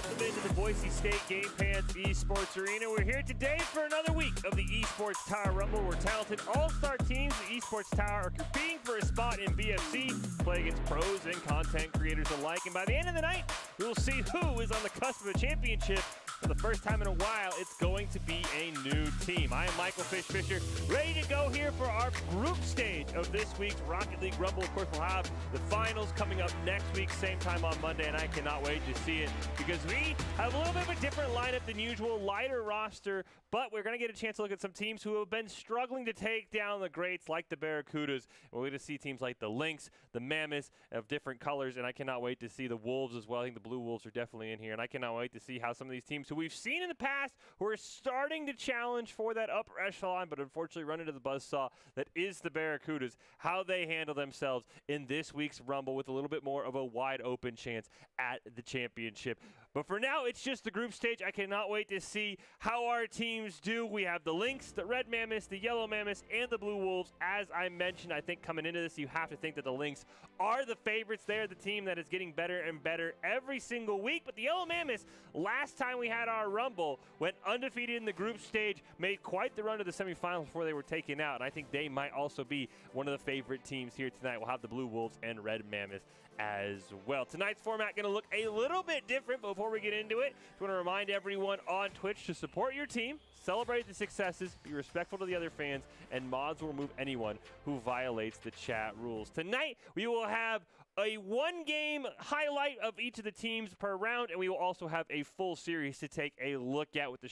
Welcome into the Boise State Game Pants Esports Arena. We're here today for another week of the Esports Tower Rumble, where talented all-star teams, the Esports Tower, are competing for a spot in BFC, play against pros and content creators alike. And by the end of the night, we will see who is on the cusp of a championship. For the first time in a while, it's going to be a new team. I am Michael Fish Fisher, ready to go here for our group stage of this week's Rocket League Rumble. Of course, we'll have the finals coming up next week, same time on Monday, and I cannot wait to see it because we have a little bit of a different lineup than usual, lighter roster, but we're going to get a chance to look at some teams who have been struggling to take down the greats like the Barracudas. And we're going to see teams like the Lynx, the Mammoths of different colors, and I cannot wait to see the Wolves as well. I think the Blue Wolves are definitely in here, and I cannot wait to see how some of these teams who we've seen in the past who are starting to challenge for that upper echelon, but unfortunately run into the buzzsaw that is the Barracudas, how they handle themselves in this week's Rumble with a little bit more of a wide open chance at the championship. But for now, it's just the group stage. I cannot wait to see how our teams do. We have the Lynx, the Red Mammoths, the Yellow Mammoths, and the Blue Wolves. As I mentioned, I think coming into this, you have to think that the Lynx are the favorites. They're the team that is getting better and better every single week. But the Yellow Mammoths, last time we had our Rumble, went undefeated in the group stage, made quite the run to the semifinals before they were taken out. And I think they might also be one of the favorite teams here tonight. We'll have the Blue Wolves and Red Mammoths as well. Tonight's format going to look a little bit different. Before we get into it, I want to remind everyone on Twitch to support your team, celebrate the successes, be respectful to the other fans, and mods will remove anyone who violates the chat rules. Tonight, we will have a one-game highlight of each of the teams per round, and we will also have a full series to take a look at with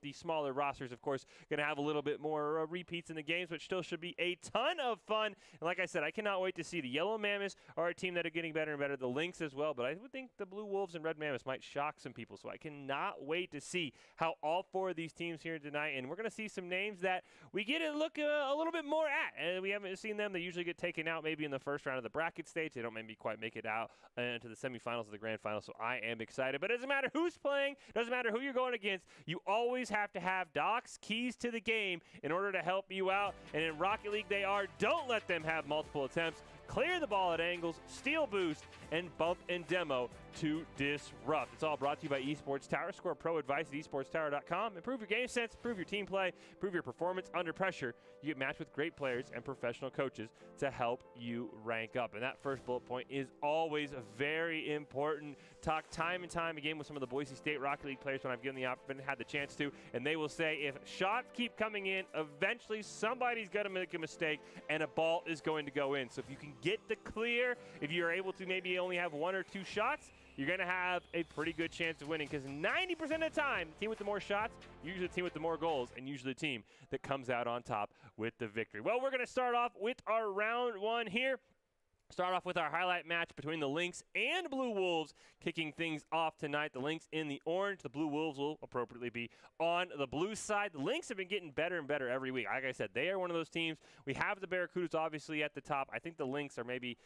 the smaller rosters. Of course, going to have a little bit more repeats in the games, which still should be a ton of fun. And like I said, I cannot wait to see the Yellow Mammoths are a team that are getting better and better, the Lynx as well, but I would think the Blue Wolves and Red Mammoths might shock some people, so I cannot wait to see how all four of these teams here tonight, and we're going to see some names that we get to look a little bit more at, and we haven't seen them. They usually get taken out maybe in the first round of the bracket stage. They don't maybe quite make it out into the semifinals of the grand final, so I am excited. But it doesn't matter who's playing, doesn't matter who you're going against, you always have to have Doc's keys to the game in order to help you out, and in Rocket League they are: don't let them have multiple attempts, clear the ball at angles, steal boost, and bump and demo to disrupt. It's all brought to you by Esports Tower. Score pro advice at esportstower.com. Improve your game sense, improve your team play, improve your performance under pressure. You get matched with great players and professional coaches to help you rank up. And that first bullet point is always very important. Talk time and time again with some of the Boise State Rocket League players when I've given the opportunity, had the chance to, and they will say if shots keep coming in, eventually somebody's going to make a mistake and a ball is going to go in. So if you can get the clear, if you're able to maybe only have one or two shots, you're going to have a pretty good chance of winning, because 90% of the time, the team with the more shots, usually the team with the more goals, and usually the team that comes out on top with the victory. Well, we're going to start off with our round one here. Start off with our highlight match between the Lynx and Blue Wolves, kicking things off tonight. The Lynx in the orange. The Blue Wolves will appropriately be on the blue side. The Lynx have been getting better and better every week. Like I said, they are one of those teams. We have the Barracudas obviously at the top. I think the Lynx are maybe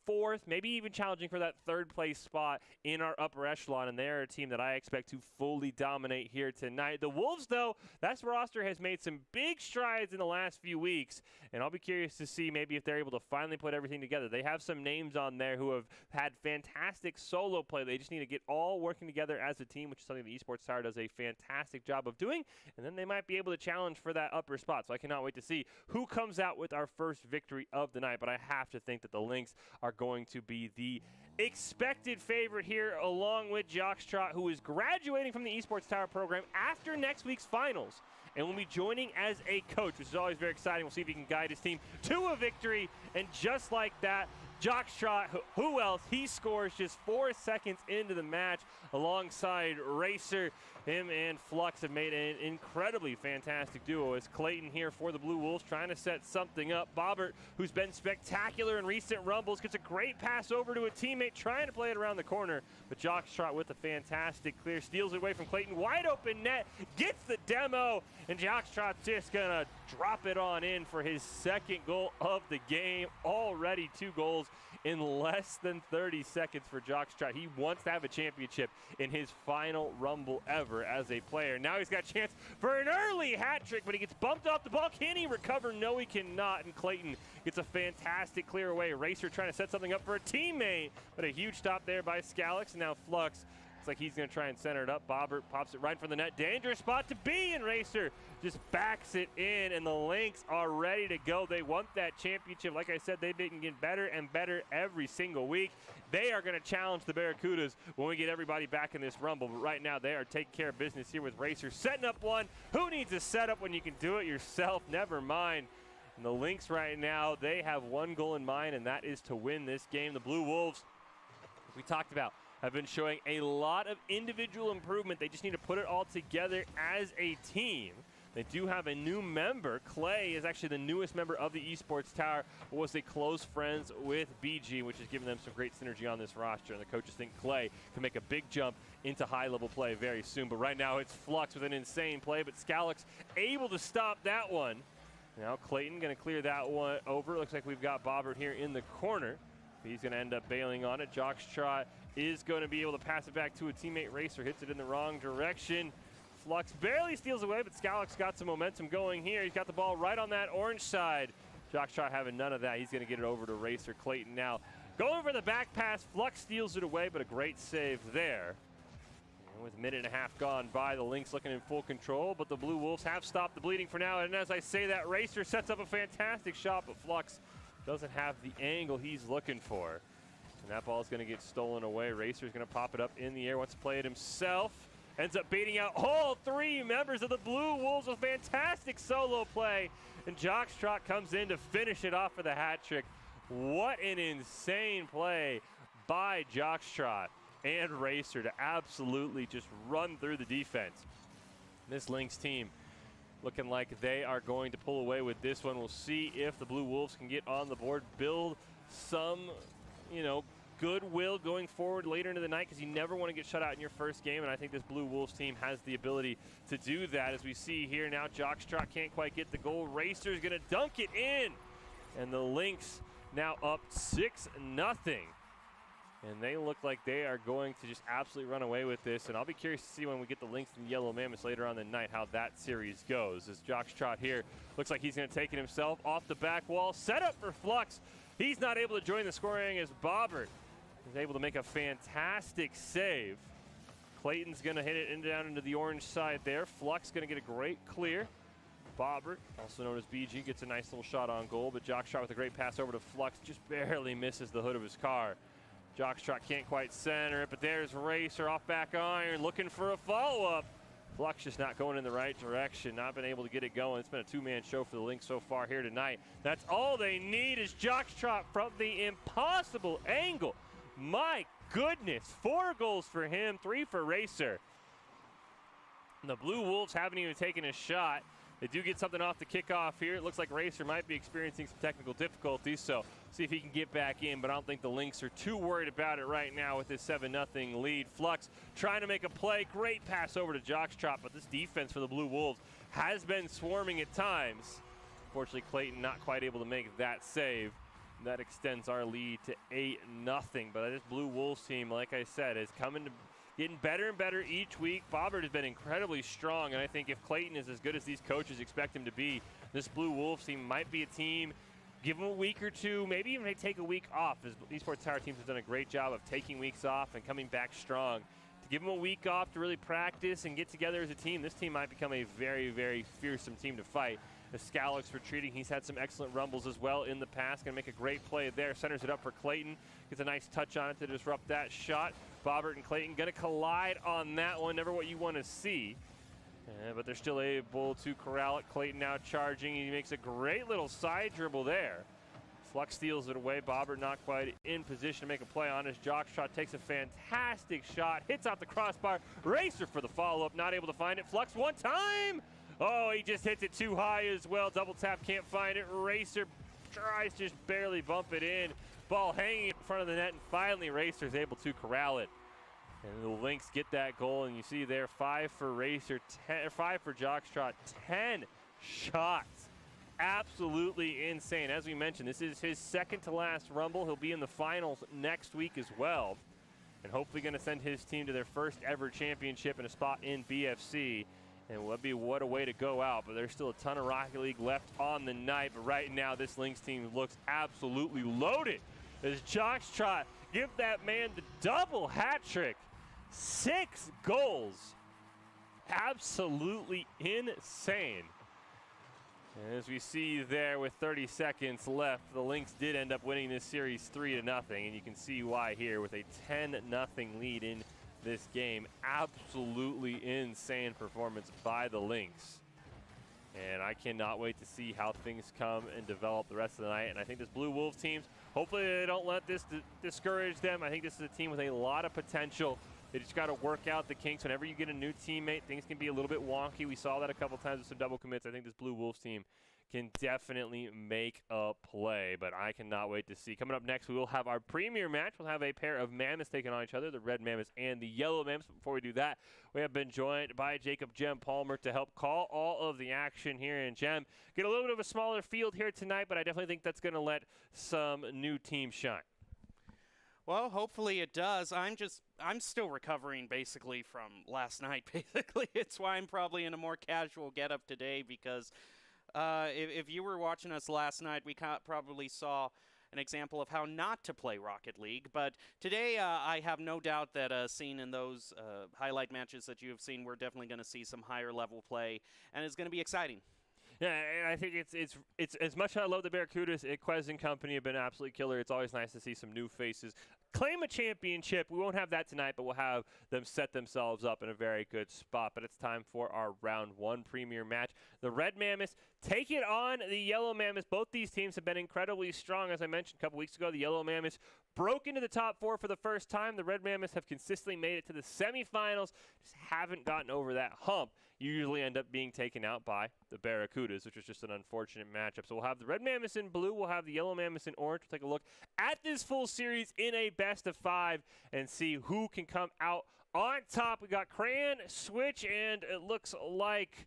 fourth, maybe even challenging for that third place spot in our upper echelon, and they're a team that I expect to fully dominate here tonight. The Wolves, though, that roster has made some big strides in the last few weeks, and I'll be curious to see maybe if they're able to finally put everything together. They have some names on there who have had fantastic solo play. They just need to get all working together as a team, which is something the Esports Tower does a fantastic job of doing, and then they might be able to challenge for that upper spot. So I cannot wait to see who comes out with our first victory of the night, but I have to think that the Lynx are going to be the expected favorite here, along with Jockstrot, who is graduating from the Esports Tower program after next week's finals and will be joining as a coach, which is always very exciting. We'll see if he can guide his team to a victory, and just like that, Jockstrot, who else? He scores just 4 seconds into the match alongside Racer. Him and Flux have made an incredibly fantastic duo as Clayton here for the Blue Wolves trying to set something up. Bobbert, who's been spectacular in recent Rumbles, gets a great pass over to a teammate trying to play it around the corner, but Jockstrot with a fantastic clear, steals it away from Clayton. Wide open net, gets the demo, and Jockstrot's just going to drop it on in for his second goal of the game. Already 2 goals in less than 30 seconds for Jockstrot. He wants to have a championship in his final Rumble ever as a player. Now he's got a chance for an early hat trick, but he gets bumped off the ball. Can he recover? No, he cannot, and Clayton gets a fantastic clear away. Racer trying to set something up for a teammate, but a huge stop there by Scalix, and now Flux Looks like he's going to try and center it up. Bobbert pops it right for the net. Dangerous spot to be, and Racer just backs it in, and the Lynx are ready to go. They want that championship. Like I said, they've been getting better and better every single week. They are going to challenge the Barracudas when we get everybody back in this Rumble. But right now, they are taking care of business here with Racer. Setting up one. Who needs a setup when you can do it yourself? Never mind. And the Lynx right now, they have one goal in mind, and that is to win this game. The Blue Wolves, we talked about, have been showing a lot of individual improvement. They just need to put it all together as a team. They do have a new member. Clay is actually the newest member of the Esports Tower, was a close friends with BG, which has given them some great synergy on this roster. And the coaches think Clay can make a big jump into high-level play very soon. But right now it's Flux with an insane play, but Scalix able to stop that one. Now Clayton going to clear that one over. Looks like we've got Bobbert here in the corner. He's going to end up bailing on it. Jockstrot is going to be able to pass it back to a teammate. Racer hits it in the wrong direction. Flux barely steals away, but Scalix got some momentum going here. He's got the ball right on that orange side. Jockstrot having none of that. He's going to get it over to Racer. Clayton now going for the back pass. Flux steals it away, but a great save there. And with a minute and a half gone by, the Lynx looking in full control, but the Blue Wolves have stopped the bleeding for now. And as I say that, Racer sets up a fantastic shot, but Flux doesn't have the angle he's looking for. And that ball is going to get stolen away. Racer's going to pop it up in the air, wants to play it himself. Ends up beating out all three members of the Blue Wolves with fantastic solo play. And Jockstrot comes in to finish it off for the hat trick. What an insane play by Jockstrot and Racer to absolutely just run through the defense. This Lynx team looking like they are going to pull away with this one. We'll see if the Blue Wolves can get on the board, build some, goodwill going forward later into the night, because you never want to get shut out in your first game, and I think this Blue Wolves team has the ability to do that. As we see here now, Jockstrot can't quite get the goal. Racer's going to dunk it in, and the Lynx now up 6-0. And they look like they are going to just absolutely run away with this. And I'll be curious to see when we get the Lynx and the Yellow Mammoths later on the night how that series goes. As Jockstrot here looks like he's going to take it himself off the back wall. Set up for Flux. He's not able to join the scoring as Bobbert is able to make a fantastic save. Clayton's going to hit it down into the orange side there. Flux going to get a great clear. Bobbert, also known as BG, gets a nice little shot on goal. But Jockstrot with a great pass over to Flux just barely misses the hood of his car. Jockstrot can't quite center it, but there's Racer off back iron looking for a follow-up. Flux just not going in the right direction, not been able to get it going. It's been a two-man show for the Lynx so far here tonight. That's all they need is Jockstrot from the impossible angle. My goodness, 4 goals for him, 3 for Racer. And the Blue Wolves haven't even taken a shot. They do get something off the kickoff here. It looks like Racer might be experiencing some technical difficulties, so see if he can get back in, but I don't think the Lynx are too worried about it right now with this 7-0 lead. Flux trying to make a play. Great pass over to Jockstrot, but this defense for the Blue Wolves has been swarming at times. Unfortunately, Clayton not quite able to make that save. That extends our lead to 8-0, but this Blue Wolves team, like I said, is getting better and better each week. Bobbert has been incredibly strong, and I think if Clayton is as good as these coaches expect him to be, this Blue Wolves team might be a team. Give them a week or two, maybe even take a week off. As Esports Tower teams have done a great job of taking weeks off and coming back strong. To give them a week off to really practice and get together as a team, this team might become a very, very fearsome team to fight. As Scalix retreating, he's had some excellent rumbles as well in the past. Going to make a great play there. Centers it up for Clayton. Gets a nice touch on it to disrupt that shot. Bobbert and Clayton going to collide on that one. Never what you want to see. But they're still able to corral it. Clayton now charging. He makes a great little side dribble there. Flux steals it away. Bobbert not quite in position to make a play on his. Jockstrot takes a fantastic shot. Hits out the crossbar. Racer for the follow-up. Not able to find it. Flux one time. Oh, he just hits it too high as well. Double tap, can't find it. Racer tries to just barely bump it in. Ball hanging in front of the net, and finally Racer's able to corral it. And the Lynx get that goal, and you see there 5 for Racer, 5 for Jockstrot, 10 shots. Absolutely insane. As we mentioned, this is his second to last Rumble. He'll be in the finals next week as well. And hopefully going to send his team to their first ever championship and a spot in BFC. And what a way to go out. But there's still a ton of Rocket League left on the night. But right now, this Lynx team looks absolutely loaded. As Jockstrot give that man the double hat trick. 6 goals. Absolutely insane. And as we see there with 30 seconds left, the Lynx did end up winning this series 3-0, and you can see why here with a 10-0 lead in this game. Absolutely insane performance by the Lynx. And I cannot wait to see how things come and develop the rest of the night. And I think this Blue Wolves team, hopefully they don't let this discourage them. I think this is a team with a lot of potential. They just got to work out the kinks. Whenever you get a new teammate, things can be a little bit wonky. We saw that a couple times with some double commits. I think this Blue Wolves team can definitely make a play, but I cannot wait to see. Coming up next, we will have our premier match. We'll have a pair of Mammoths taking on each other, the Red Mammoths and the Yellow Mammoths. But before we do that, we have been joined by Jacob Jem Palmer to help call all of the action here in Jem. Get a little bit of a smaller field here tonight, but I definitely think that's going to let some new teams shine. Well, hopefully it does. I'm still recovering basically from last night, basically. It's why I'm probably in a more casual getup today, because if you were watching us last night, we probably saw an example of how not to play Rocket League. But today, I have no doubt that seen in those highlight matches that you have seen, we're definitely going to see some higher level play, and it's going to be exciting. Yeah, and I think it's as much as I love the Barracudas, Quez and company have been absolutely killer. It's always nice to see some new faces claim a championship. We won't have that tonight, but we'll have them set themselves up in a very good spot. But it's time for our round 1 premier match. The Red Mammoths take it on the Yellow Mammoths. Both these teams have been incredibly strong. As I mentioned a couple weeks ago, the Yellow Mammoths broke into the top 4 for the first time. The Red Mammoths have consistently made it to the semifinals, just haven't gotten over that hump. You usually end up being taken out by the Barracudas, which is just an unfortunate matchup. So we'll have the Red Mammoths in blue. We'll have the Yellow Mammoths in orange. We'll take a look at this full series in a best-of-5 and see who can come out on top. We got Cran, Switch, and it looks like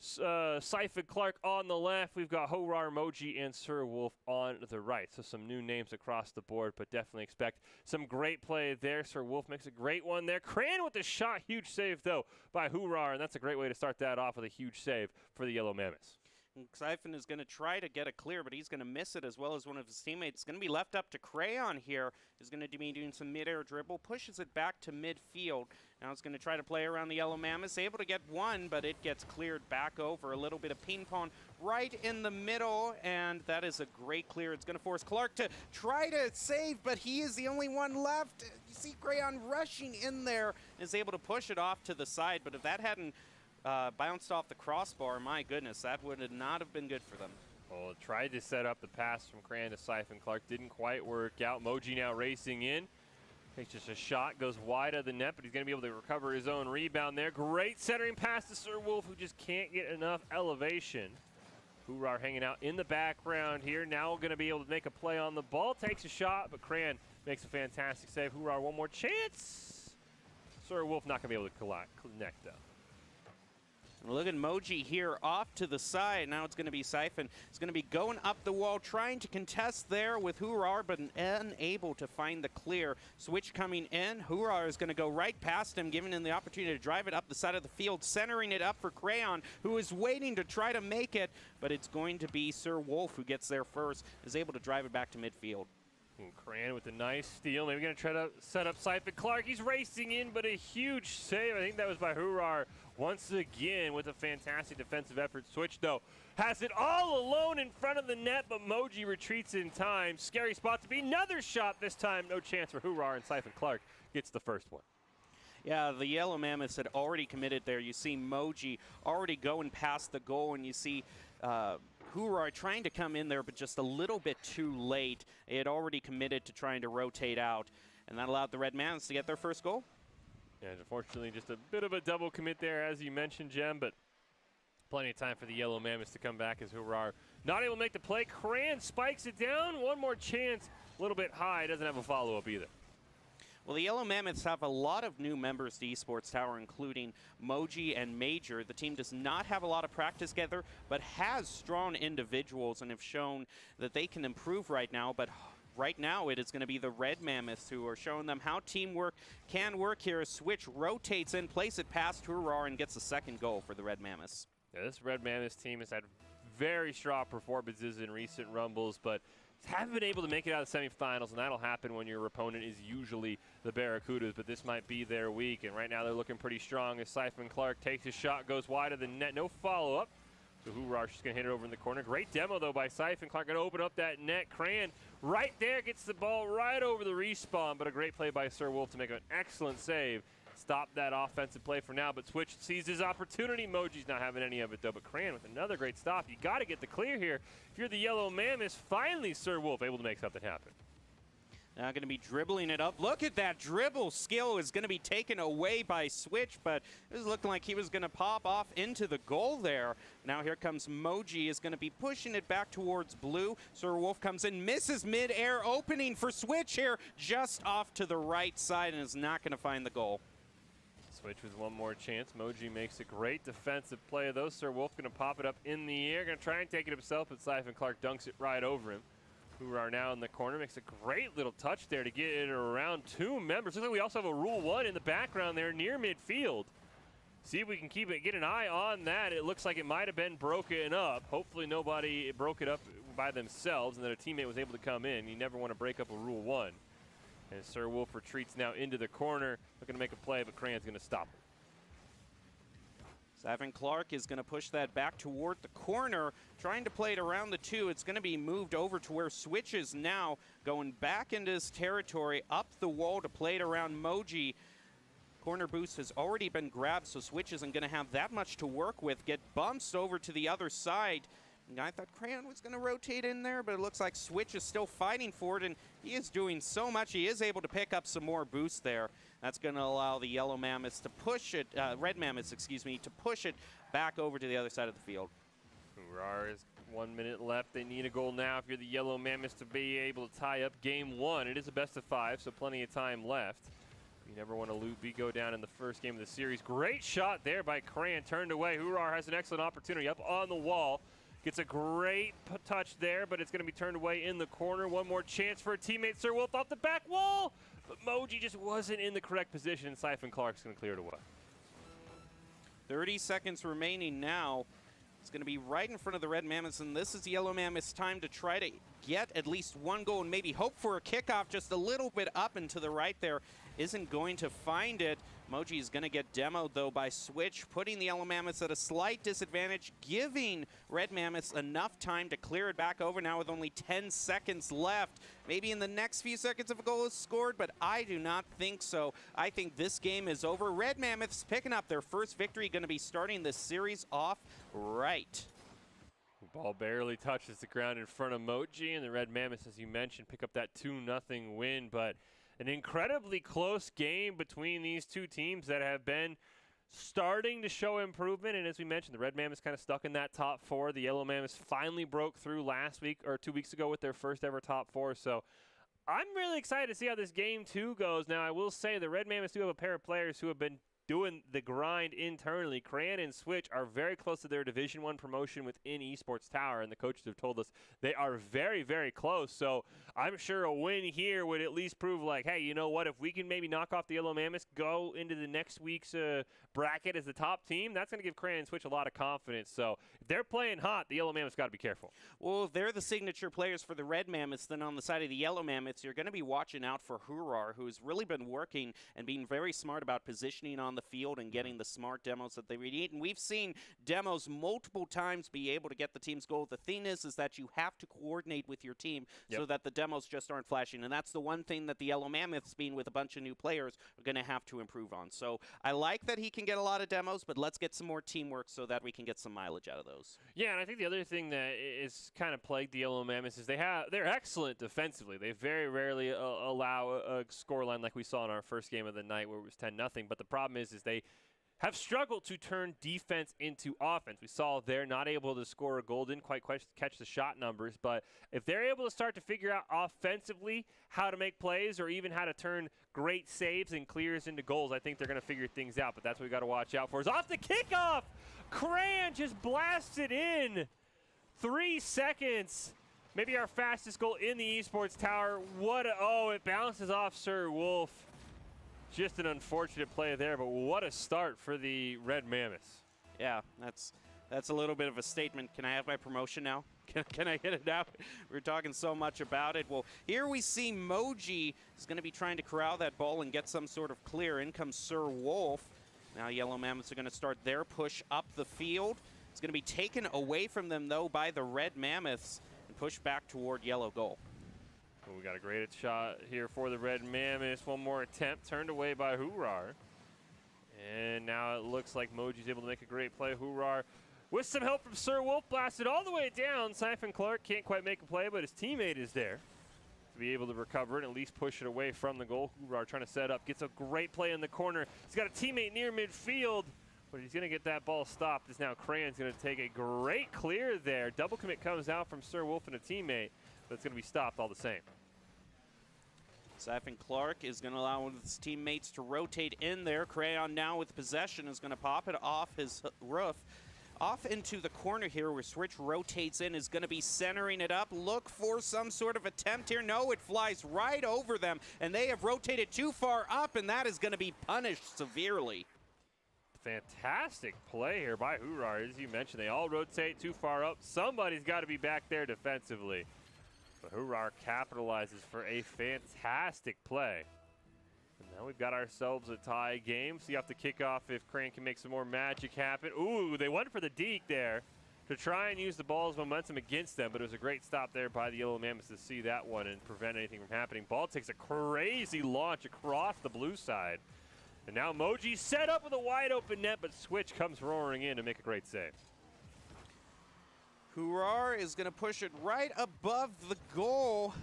Siphon Clark on the left. We've got Horar, Moji, and Sir Wolf on the right. So some new names across the board, but definitely expect some great play there. Sir Wolf makes a great one there. Cran with the shot. Huge save, though, by Horar, and that's a great way to start that off with a huge save for the Yellow Mammoths. Siphon is going to try to get a clear, but he's going to miss it as well as one of his teammates. It's going to be left up to Crayon here. He's going to be doing some mid-air dribble, pushes it back to midfield. Now it's going to try to play around the Yellow Mammoths. Able to get one, but it gets cleared back over. A little bit of ping pong right in the middle, and that is a great clear. It's going to force Clark to try to save, but he is the only one left. You see Crayon rushing in there, is able to push it off to the side, but if that hadn't bounced off the crossbar, my goodness, that would not have been good for them. Well, tried to set up the pass from Cran to Siphon Clark. Didn't quite work out. Moji now racing in. Takes just a shot, goes wide of the net, but he's going to be able to recover his own rebound there. Great centering pass to Sir Wolf, who just can't get enough elevation. Horar hanging out in the background here. Now going to be able to make a play on the ball. Takes a shot, but Cran makes a fantastic save. Horar, one more chance. Sir Wolf not going to be able to connect, though. Look at Moji here off to the side. Now it's going to be Siphon. It's going to be going up the wall, trying to contest there with Horar, but unable to find the clear. Switch coming in. Horar is going to go right past him, giving him the opportunity to drive it up the side of the field, centering it up for Crayon, who is waiting to try to make it, but it's going to be Sir Wolf who gets there first, is able to drive it back to midfield. And Cran with a nice steal. Maybe going to try to set up Siphon Clark. He's racing in, but a huge save. I think that was by Horar once again with a fantastic defensive effort. Switch, though, has it all alone in front of the net, but Moji retreats in time. Scary spot to be. Another shot this time. No chance for Horar, and Siphon Clark gets the first one. Yeah, the Yellow Mammoths had already committed there. You see Moji already going past the goal, and you see Horar trying to come in there, but just a little bit too late. They had already committed to trying to rotate out, and that allowed the Red Mammoths to get their first goal. Yeah, unfortunately, just a bit of a double commit there, as you mentioned, Jem, but plenty of time for the Yellow Mammoths to come back as Horar not able to make the play. Cran spikes it down. One more chance. A little bit high. Doesn't have a follow-up either. Well, the Yellow Mammoths have a lot of new members to Esports Tower, including Moji and Major. The team does not have a lot of practice together, but has strong individuals and have shown that they can improve right now. But right now, it is going to be the Red Mammoths who are showing them how teamwork can work here. Switch rotates in, plays it past Horar, and gets the second goal for the Red Mammoths. Yeah, this Red Mammoths team has had very strong performances in recent Rumbles, but haven't been able to make it out of the semifinals, and that'll happen when your opponent is usually the Barracudas, but this might be their week, and right now they're looking pretty strong as Siphon Clark takes his shot, goes wide of the net, no follow-up. So Hoorar's just going to hit it over in the corner. Great demo, though, by Siphon Clark. Going to open up that net. Cran right there gets the ball right over the respawn, but a great play by Sir Wolf to make an excellent save. Stop that offensive play for now, but Switch sees his opportunity. Moji's not having any of it, though, but Cran with another great stop. You got to get the clear here. If you're the Yellow Mammoths, finally Sir Wolf able to make something happen. Now going to be dribbling it up. Look at that dribble skill is going to be taken away by Switch, but it was looking like he was going to pop off into the goal there. Now here comes Moji, is going to be pushing it back towards blue. Sir Wolf comes in, misses mid-air opening for Switch here, just off to the right side, and is not going to find the goal. Switch with one more chance. Moji makes a great defensive play, though. Sir Wolf going to pop it up in the air, going to try and take it himself, but Siphon Clark dunks it right over him. Hoorar now in the corner, makes a great little touch there to get it around two members. Looks like we also have a Rule 1 in the background there near midfield. See if we can get an eye on that. It looks like it might have been broken up. Hopefully nobody broke it up by themselves and that a teammate was able to come in. You never want to break up a Rule 1. And Sir Wolf retreats now into the corner, looking to make a play, but Cran's going to stop him. Siphon Clark is going to push that back toward the corner, trying to play it around the two. It's going to be moved over to where Switch is now, going back into his territory, up the wall to play it around Moji. Corner boost has already been grabbed, so Switch isn't going to have that much to work with. Get bumps over to the other side. I thought Crayon was going to rotate in there, but it looks like Switch is still fighting for it, and he is doing so much. He is able to pick up some more boost there. That's going to allow the Yellow Mammoths to push it, Red Mammoths, excuse me, to push it back over to the other side of the field. Hurrah is 1 minute left. They need a goal now if you're the Yellow Mammoths to be able to tie up game one. It is a best of 5, so plenty of time left. You never want to go down in the first game of the series. Great shot there by Crayon, turned away. Hurrah has an excellent opportunity up on the wall. Gets a great touch there, but it's going to be turned away in the corner. One more chance for a teammate. Sir Wolf off the back wall, but Moji just wasn't in the correct position, and Siphon Clark's going to clear it away. 30 seconds remaining now. It's going to be right in front of the Red Mammoths, and this is the Yellow Mammoths' time to try to get at least one goal and maybe hope for a kickoff just a little bit up and to the right there. Isn't going to find it. Moji is going to get demoed, though, by Switch, putting the Yellow Mammoths at a slight disadvantage, giving Red Mammoths enough time to clear it back over now with only 10 seconds left. Maybe in the next few seconds if a goal is scored, but I do not think so. I think this game is over. Red Mammoths picking up their first victory, going to be starting this series off right. The ball barely touches the ground in front of Moji, and the Red Mammoths, as you mentioned, pick up that 2-0 win, but an incredibly close game between these two teams that have been starting to show improvement. And as we mentioned, the Red Mammoths kind of stuck in that top 4. The Yellow Mammoths finally broke through last week or 2 weeks ago with their first ever top 4. So I'm really excited to see how this game 2 goes. Now, I will say the Red Mammoths do have a pair of players who have been doing the grind internally. Cran and Switch are very close to their Division I promotion within Esports Tower, and the coaches have told us they are very, very close. So I'm sure a win here would at least prove like, hey, you know what, if we can maybe knock off the Yellow Mammoths, go into the next week's bracket as the top team, that's going to give Cran and Switch a lot of confidence. So if they're playing hot, the Yellow Mammoths got to be careful. Well, if they're the signature players for the Red Mammoths, then on the side of the Yellow Mammoths, you're going to be watching out for Hurrah, who's really been working and being very smart about positioning on the field and getting the smart demos that they need. And we've seen demos multiple times be able to get the team's goal. The thing is that you have to coordinate with your team so that the demos just aren't flashing. And that's the one thing that the Yellow Mammoths, being with a bunch of new players, are going to have to improve on. So I like that he can get a lot of demos, but let's get some more teamwork so that we can get some mileage out of those. Yeah, and I think the other thing that is kind of plagued the Yellow Mammoths is they're excellent defensively. They very rarely allow a scoreline like we saw in our first game of the night where it was 10-0. But the problem is they have struggled to turn defense into offense. We saw they're not able to score a goal, didn't quite catch the shot numbers, but if they're able to start to figure out offensively how to make plays or even how to turn great saves and clears into goals, I think they're going to figure things out, but that's what we got to watch out for. Is off the kickoff! Cran just blasted in. 3 seconds. Maybe our fastest goal in the Esports Tower. It bounces off Sir Wolf. Just an unfortunate play there, but what a start for the Red Mammoths. Yeah, that's a little bit of a statement. Can I have my promotion now? Can I get it out? We're talking so much about it. Well, here we see Moji is going to be trying to corral that ball and get some sort of clear. In comes Sir Wolf. Now Yellow Mammoths are going to start their push up the field. It's going to be taken away from them, though, by the Red Mammoths and pushed back toward yellow goal. Well, we got a great shot here for the Red Mammoths. One more attempt, turned away by Hurar. And now it looks like Moji's able to make a great play. Hurar, with some help from Sir Wolf, blasted all the way down. Siphon Clark can't quite make a play, but his teammate is there to be able to recover it and at least push it away from the goal. Hurar trying to set up, gets a great play in the corner. He's got a teammate near midfield, but he's going to get that ball stopped. As now Crayon's going to take a great clear there. Double commit comes out from Sir Wolf and a teammate, but it's going to be stopped all the same. Siphon Clark is going to allow one of his teammates to rotate in there. Crayon now with possession is going to pop it off his roof. Off into the corner here where Switch rotates in, is going to be centering it up. Look for some sort of attempt here. No, it flies right over them, and they have rotated too far up, and that is going to be punished severely. Fantastic play here by Hurar. As you mentioned, they all rotate too far up. Somebody's got to be back there defensively. But Hurar capitalizes for a fantastic play. And now we've got ourselves a tie game. So you have to kick off if Crane can make some more magic happen. Ooh, they went for the deke there to try and use the ball's momentum against them. But it was a great stop there by the Yellow Mammoths to see that one and prevent anything from happening. Ball takes a crazy launch across the blue side. And now Moji set up with a wide open net, but Switch comes roaring in to make a great save. Hurar is going to push it right above the goal.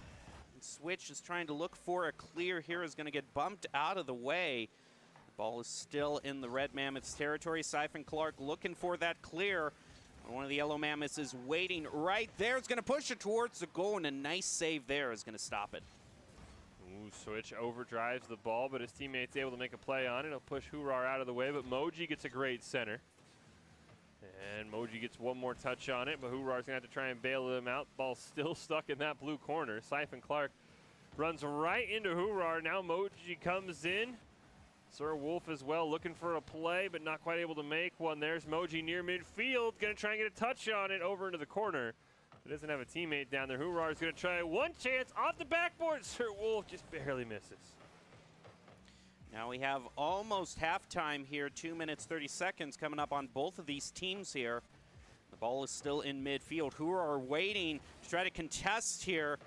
And Switch is trying to look for a clear here, is going to get bumped out of the way. The ball is still in the Red Mammoths territory. Siphon Clark looking for that clear. One of the Yellow Mammoths is waiting right there. It's going to push it towards the goal, and a nice save there is going to stop it. Ooh, Switch overdrives the ball, but his teammate's able to make a play on it. He'll push Hurar out of the way, but Moji gets a great center. And Moji gets one more touch on it, but Hurar's going to have to try and bail him out. Ball's still stuck in that blue corner. Siphon Clark runs right into Hurar. Now Moji comes in. Sir Wolf as well looking for a play, but not quite able to make one. There's Moji near midfield. Going to try and get a touch on it over into the corner. He doesn't have a teammate down there. Hurar's going to try one chance off the backboard. Sir Wolf just barely misses. Now we have almost halftime here, 2 minutes, 30 seconds coming up on both of these teams here. The ball is still in midfield. Hurar waiting to try to contest here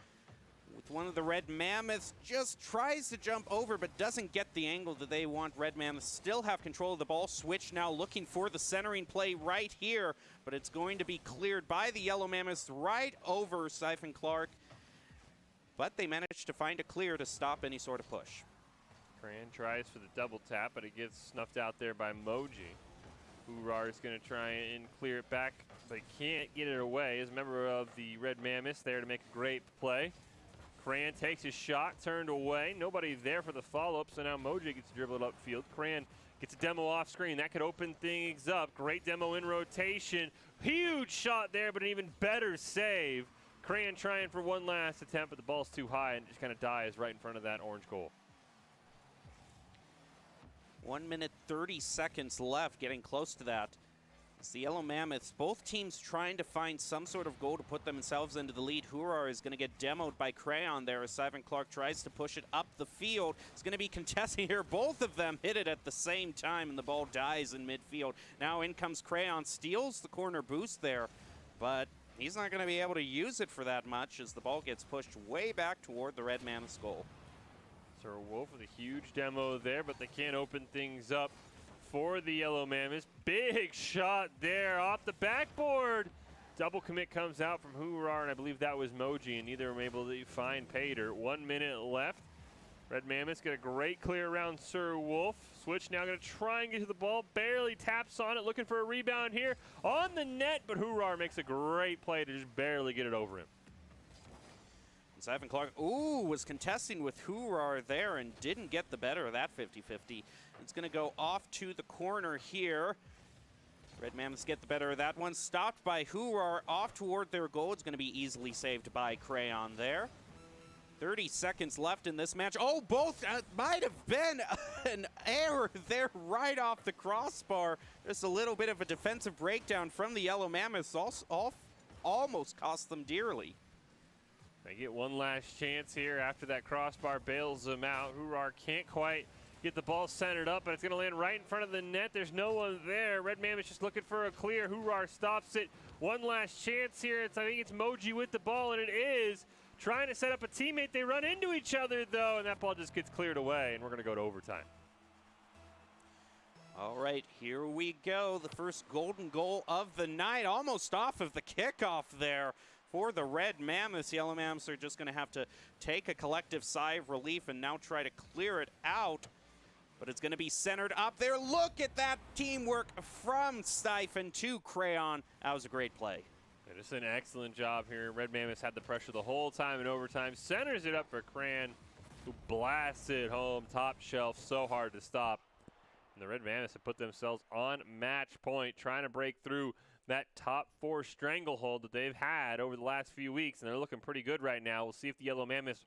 with one of the Red Mammoths. Just tries to jump over but doesn't get the angle that they want. Red Mammoths still have control of the ball. Switch now looking for the centering play right here, but it's going to be cleared by the Yellow Mammoths right over Siphon Clark. But they managed to find a clear to stop any sort of push. Cran tries for the double tap, but it gets snuffed out there by Moji. Hurar is going to try and clear it back, but he can't get it away. As a member of the Red Mammoths there to make a great play. Cran takes his shot, turned away. Nobody there for the follow-up, so now Moji gets dribbled upfield. Cran gets a demo off screen. That could open things up. Great demo in rotation. Huge shot there, but an even better save. Cran trying for one last attempt, but the ball's too high and just kind of dies right in front of that orange goal. 1 minute, 30 seconds left, getting close to that. It's the Yellow Mammoths, both teams trying to find some sort of goal to put themselves into the lead. Hurar is going to get demoed by Crayon there as Siphon Clark tries to push it up the field. It's going to be contesting here. Both of them hit it at the same time, and the ball dies in midfield. Now in comes Crayon, steals the corner boost there, but he's not going to be able to use it for that much as the ball gets pushed way back toward the Red Mammoths goal. Sir Wolf with a huge demo there, but they can't open things up for the Yellow Mammoths. Big shot there off the backboard. Double commit comes out from Hurar, and I believe that was Moji, and neither of them able to find Pater. 1 minute left. Red Mammoths get a great clear around Sir Wolf. Switch now going to try and get to the ball. Barely taps on it, looking for a rebound here on the net, but Hurar makes a great play to just barely get it over him. Siphon Clark, was contesting with Hurar there and didn't get the better of that 50-50. It's going to go off to the corner here. Red Mammoths get the better of that one. Stopped by Hurar off toward their goal. It's going to be easily saved by Crayon there. 30 seconds left in this match. Oh, both might have been an error there right off the crossbar. Just a little bit of a defensive breakdown from the Yellow Mammoths. All almost cost them dearly. They get one last chance here after that crossbar bails them out. Hurar can't quite get the ball centered up, but it's going to land right in front of the net. There's no one there. Red Mammoth just looking for a clear. Hurar stops it. One last chance here. I think it's Moji with the ball, and it is. Trying to set up a teammate. They run into each other, though, and that ball just gets cleared away, and we're going to go to overtime. All right, here we go. The first golden goal of the night, almost off of the kickoff there for the Red Mammoths. Yellow Mammoths are just going to have to take a collective sigh of relief and now try to clear it out. But it's going to be centered up there. Look at that teamwork from Steifen to Crayon. That was a great play. Yeah, just an excellent job here. Red Mammoths had the pressure the whole time in overtime. Centers it up for Crayon, who blasts it home top shelf. So hard to stop. And the Red Mammoths have put themselves on match point, trying to break through that top 4 stranglehold that they've had over the last few weeks, and they're looking pretty good right now. We'll see if the Yellow Mammoths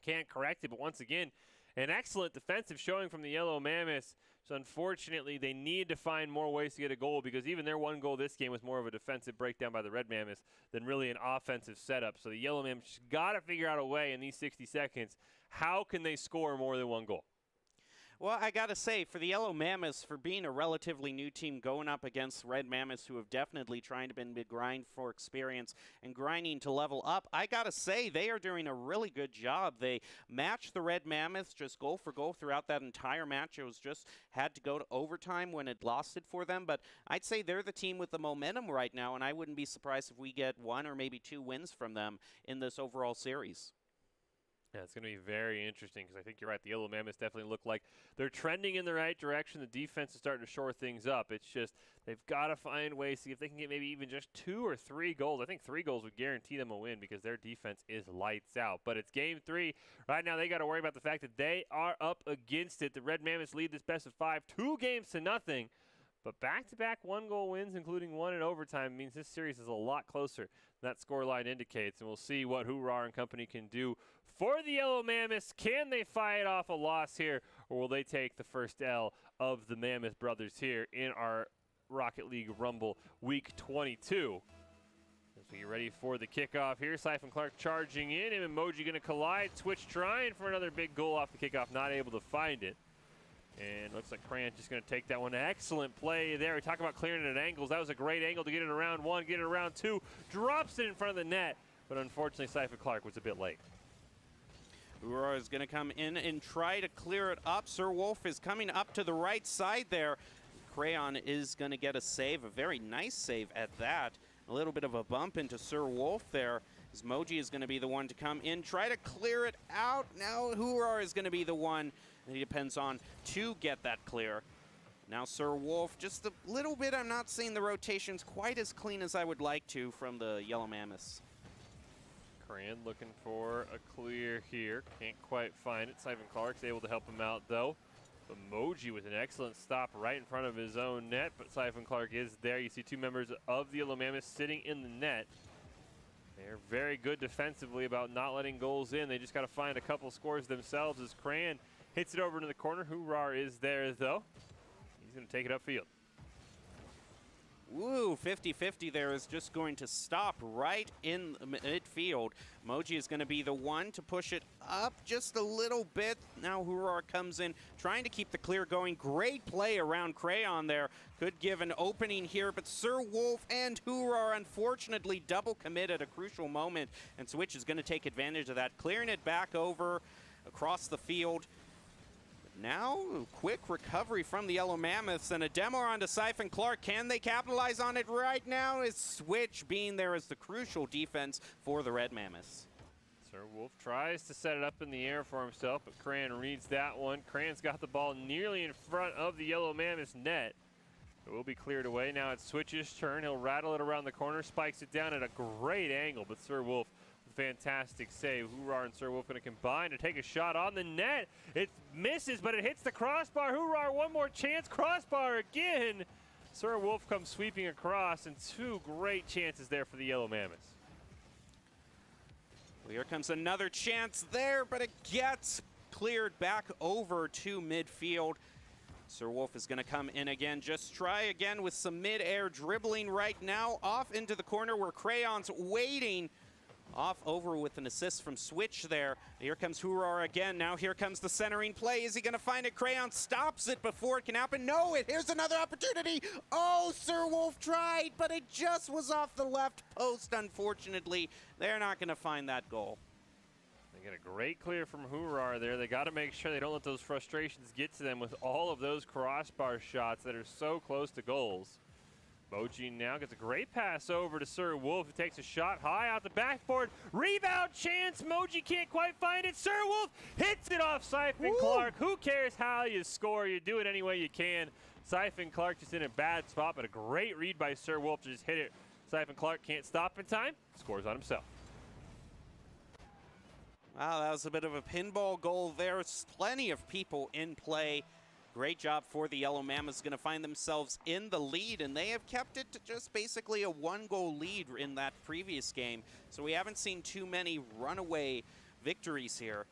can correct it, but once again, an excellent defensive showing from the Yellow Mammoths. So unfortunately, they need to find more ways to get a goal, because even their one goal this game was more of a defensive breakdown by the Red Mammoths than really an offensive setup. So the Yellow Mammoths got to figure out a way in these 60 seconds. How can they score more than one goal? Well, I got to say, for the Yellow Mammoths, for being a relatively new team going up against Red Mammoths, who have definitely tried to grind for experience and grinding to level up, I got to say they are doing a really good job. They matched the Red Mammoths just goal for goal throughout that entire match. It was just had to go to overtime when it lost it for them, but I'd say they're the team with the momentum right now, and I wouldn't be surprised if we get 1 or maybe 2 wins from them in this overall series. Yeah, it's going to be very interesting, because I think you're right. The Yellow Mammoths definitely look like they're trending in the right direction. The defense is starting to shore things up. It's just they've got to find ways to see if they can get maybe even just 2 or 3 goals. I think 3 goals would guarantee them a win, because their defense is lights out. But it's game 3. Right now they got to worry about the fact that they are up against it. The Red Mammoths lead this best of 5, 2 games to nothing. But back-to-back 1-goal wins, including 1 in overtime, means this series is a lot closer than that scoreline indicates. And we'll see what Hurar and company can do for the Yellow Mammoths. Can they fight off a loss here, or will they take the first L of the Mammoth brothers here in our Rocket League Rumble Week 22? As we get ready for the kickoff here, Siphon Clark charging in. Him and Moji going to collide. Switch trying for another big goal off the kickoff, not able to find it. And looks like Crayon just going to take that one. Excellent play there. We talk about clearing it at angles. That was a great angle to get it around 1, get it around 2. Drops it in front of the net. But unfortunately, Siphon Clark was a bit late. Hurar is going to come in and try to clear it up. Sir Wolf is coming up to the right side there. Crayon is going to get a save, a very nice save at that. A little bit of a bump into Sir Wolf there. As Moji is going to be the one to come in, try to clear it out. Now Hurar is going to be the one that he depends on to get that clear. Now Sir Wolf, just a little bit, I'm not seeing the rotations quite as clean as I would like to from the Yellow Mammoths. Crayon looking for a clear here. Can't quite find it. Siphon Clark's able to help him out, though. But Moji with an excellent stop right in front of his own net, but Siphon Clark is there. You see 2 members of the Yellow Mammoths sitting in the net. They're very good defensively about not letting goals in. They just got to find a couple scores themselves as Crayon hits it over into the corner. Hurar is there, though. He's going to take it upfield. Woo, 50-50 there is just going to stop right in midfield. Moji is going to be the one to push it up just a little bit. Now Hurar comes in, trying to keep the clear going. Great play around Crayon there. Could give an opening here, but Sir Wolf and Hurar unfortunately double commit at a crucial moment, and Switch is going to take advantage of that, clearing it back over across the field. Now, quick recovery from the Yellow Mammoths and a demo onto Siphon Clark. Can they capitalize on it right now? Is Switch being there as the crucial defense for the Red Mammoths? Sir Wolf tries to set it up in the air for himself, but Crayon reads that one. Crayon's got the ball nearly in front of the Yellow Mammoths net. It will be cleared away. Now it's Switch's turn. He'll rattle it around the corner, spikes it down at a great angle, but Sir Wolf, fantastic save. Hurar and Sir Wolf going to combine to take a shot on the net. It misses, but it hits the crossbar. Hurar, one more chance. Crossbar again. Sir Wolf comes sweeping across, and 2 great chances there for the Yellow Mammoths. Well, here comes another chance there, but it gets cleared back over to midfield. Sir Wolf is going to come in again. Just try again with some mid-air dribbling right now. Off into the corner where Crayon's waiting. Off over with an assist from Switch there. Here comes Hurar again. Now here comes the centering play. Is he going to find it? Crayon stops it before it can happen. No, here's another opportunity. Oh, Sir Wolf tried, but it just was off the left post, unfortunately. They're not going to find that goal. They get a great clear from Hurar there. They got to make sure they don't let those frustrations get to them with all of those crossbar shots that are so close to goals. Moji now gets a great pass over to Sir Wolf, who takes a shot high out the backboard. Rebound chance. Moji can't quite find it. Sir Wolf hits it off Siphon Clark. Who cares how you score? You do it any way you can. Siphon Clark just in a bad spot, but a great read by Sir Wolf to just hit it. Siphon Clark can't stop in time. Scores on himself. Wow, that was a bit of a pinball goal there. There's plenty of people in play. Great job for the Yellow Mammoths, going to find themselves in the lead, and they have kept it to just basically a one-goal lead in that previous game. So we haven't seen too many runaway victories here.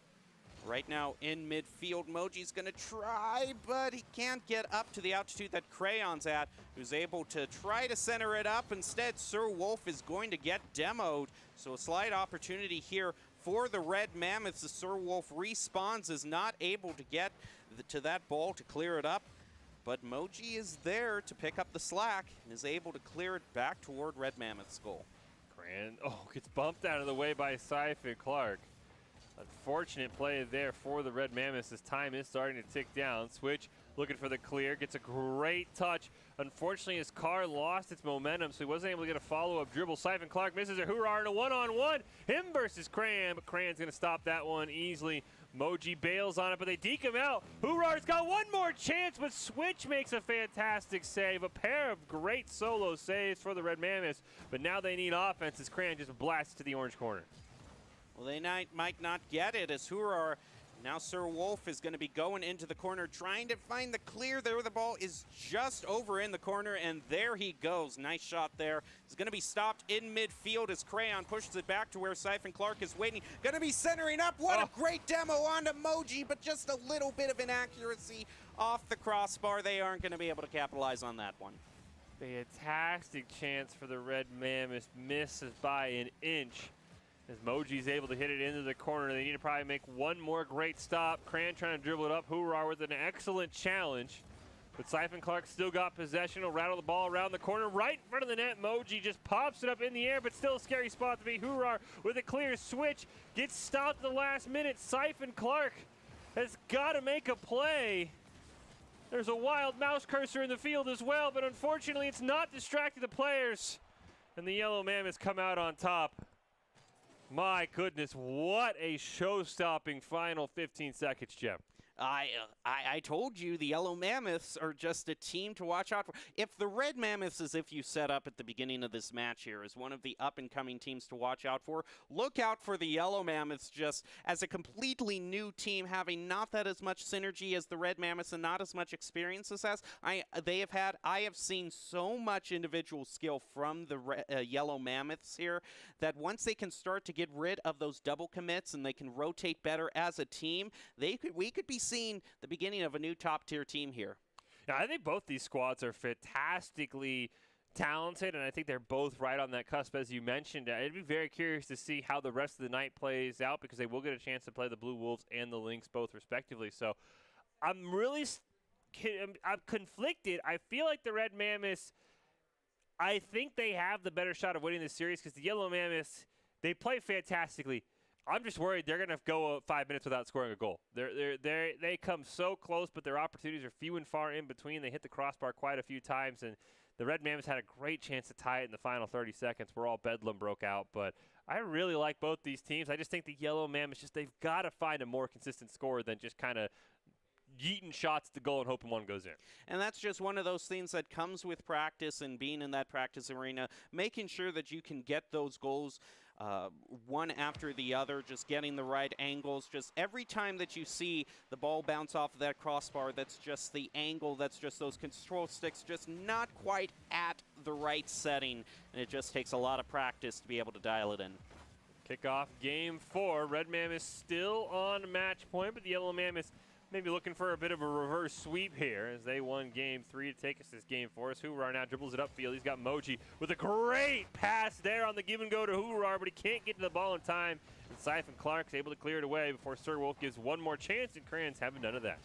Right now in midfield, Moji's going to try, but he can't get up to the altitude that Crayon's at, who's able to try to center it up. Instead, Sir Wolf is going to get demoed. So a slight opportunity here for the Red Mammoths. The Sir Wolf respawns, is not able to get to that ball to clear it up, but Moji is there to pick up the slack and is able to clear it back toward Red Mammoth's goal. Cran, gets bumped out of the way by Siphon Clark. Unfortunate play there for the Red Mammoths as time is starting to tick down. Switch looking for the clear, gets a great touch. Unfortunately, his car lost its momentum, so he wasn't able to get a follow-up dribble. Siphon Clark misses a Hurar in a one-on-one. Him versus Cran, but Cran's going to stop that one easily. Moji bails on it, but they deke him out. Hurar's got one more chance, but Switch makes a fantastic save. A pair of great solo saves for the Red Mammoths, but now they need offense as Cran just blasts to the orange corner. Well, they might not get it as Hurar. Now Sir Wolf is going to be going into the corner, trying to find the clear there. The ball is just over in the corner, and there he goes. Nice shot there. He's going to be stopped in midfield as Crayon pushes it back to where Siphon Clark is waiting. Going to be centering up. What a great demo onto Moji, but just a little bit of inaccuracy off the crossbar. They aren't going to be able to capitalize on that one. Fantastic chance for the Red Mammoths. Misses by an inch. As Moji's able to hit it into the corner, they need to probably make one more great stop. Cran trying to dribble it up. Hurar with an excellent challenge. But Siphon Clark still got possession. Will rattle the ball around the corner right in front of the net. Moji just pops it up in the air, but still a scary spot to be. Hurar with a clear switch. Gets stopped at the last minute. Siphon Clark has got to make a play. There's a wild mouse cursor in the field as well, but unfortunately it's not distracting the players. And the Yellow Mammoths come out on top. My goodness, what a show-stopping final 15 seconds, Jim. I told you the Yellow Mammoths are just a team to watch out for. If the Red Mammoths, as if you set up at the beginning of this match here, is one of the up-and-coming teams to watch out for, look out for the Yellow Mammoths just as a completely new team, having not that as much synergy as the Red Mammoths and not as much experience as I have seen so much individual skill from the Yellow Mammoths here that once they can start to get rid of those double commits and they can rotate better as a team, we could be seeing the beginning of a new top-tier team here. Yeah, I think both these squads are fantastically talented, and I think they're both right on that cusp, as you mentioned. I'd be very curious to see how the rest of the night plays out because they will get a chance to play the Blue Wolves and the Lynx both respectively. So I'm conflicted. I feel like the Red Mammoths, I think they have the better shot of winning this series because the Yellow Mammoths, they play fantastically. I'm just worried they're going to go 5 minutes without scoring a goal. They come so close, but their opportunities are few and far in between. They hit the crossbar quite a few times, and the Red Mammoths had a great chance to tie it in the final 30 seconds where all bedlam broke out. But I really like both these teams. I just think the Yellow Mammoths, they've got to find a more consistent score than just kind of yeeting shots at the goal and hoping one goes in. And that's just one of those things that comes with practice and being in that practice arena, making sure that you can get those goals one after the other, just getting the right angles. Just every time that you see the ball bounce off of that crossbar, that's just the angle, that's just those control sticks just not quite at the right setting, and it just takes a lot of practice to be able to dial it in. Kickoff game 4. Red Mammoths still on match point, but the Yellow Mammoths maybe looking for a bit of a reverse sweep here as they won game 3 to take us this game for us. Hoorah now dribbles it upfield. He's got Moji with a great pass there on the give and go to Hoorah, but he can't get to the ball in time. And Siphon Clark's able to clear it away before Sir Wolf gives one more chance, and Crayons haven't none of that.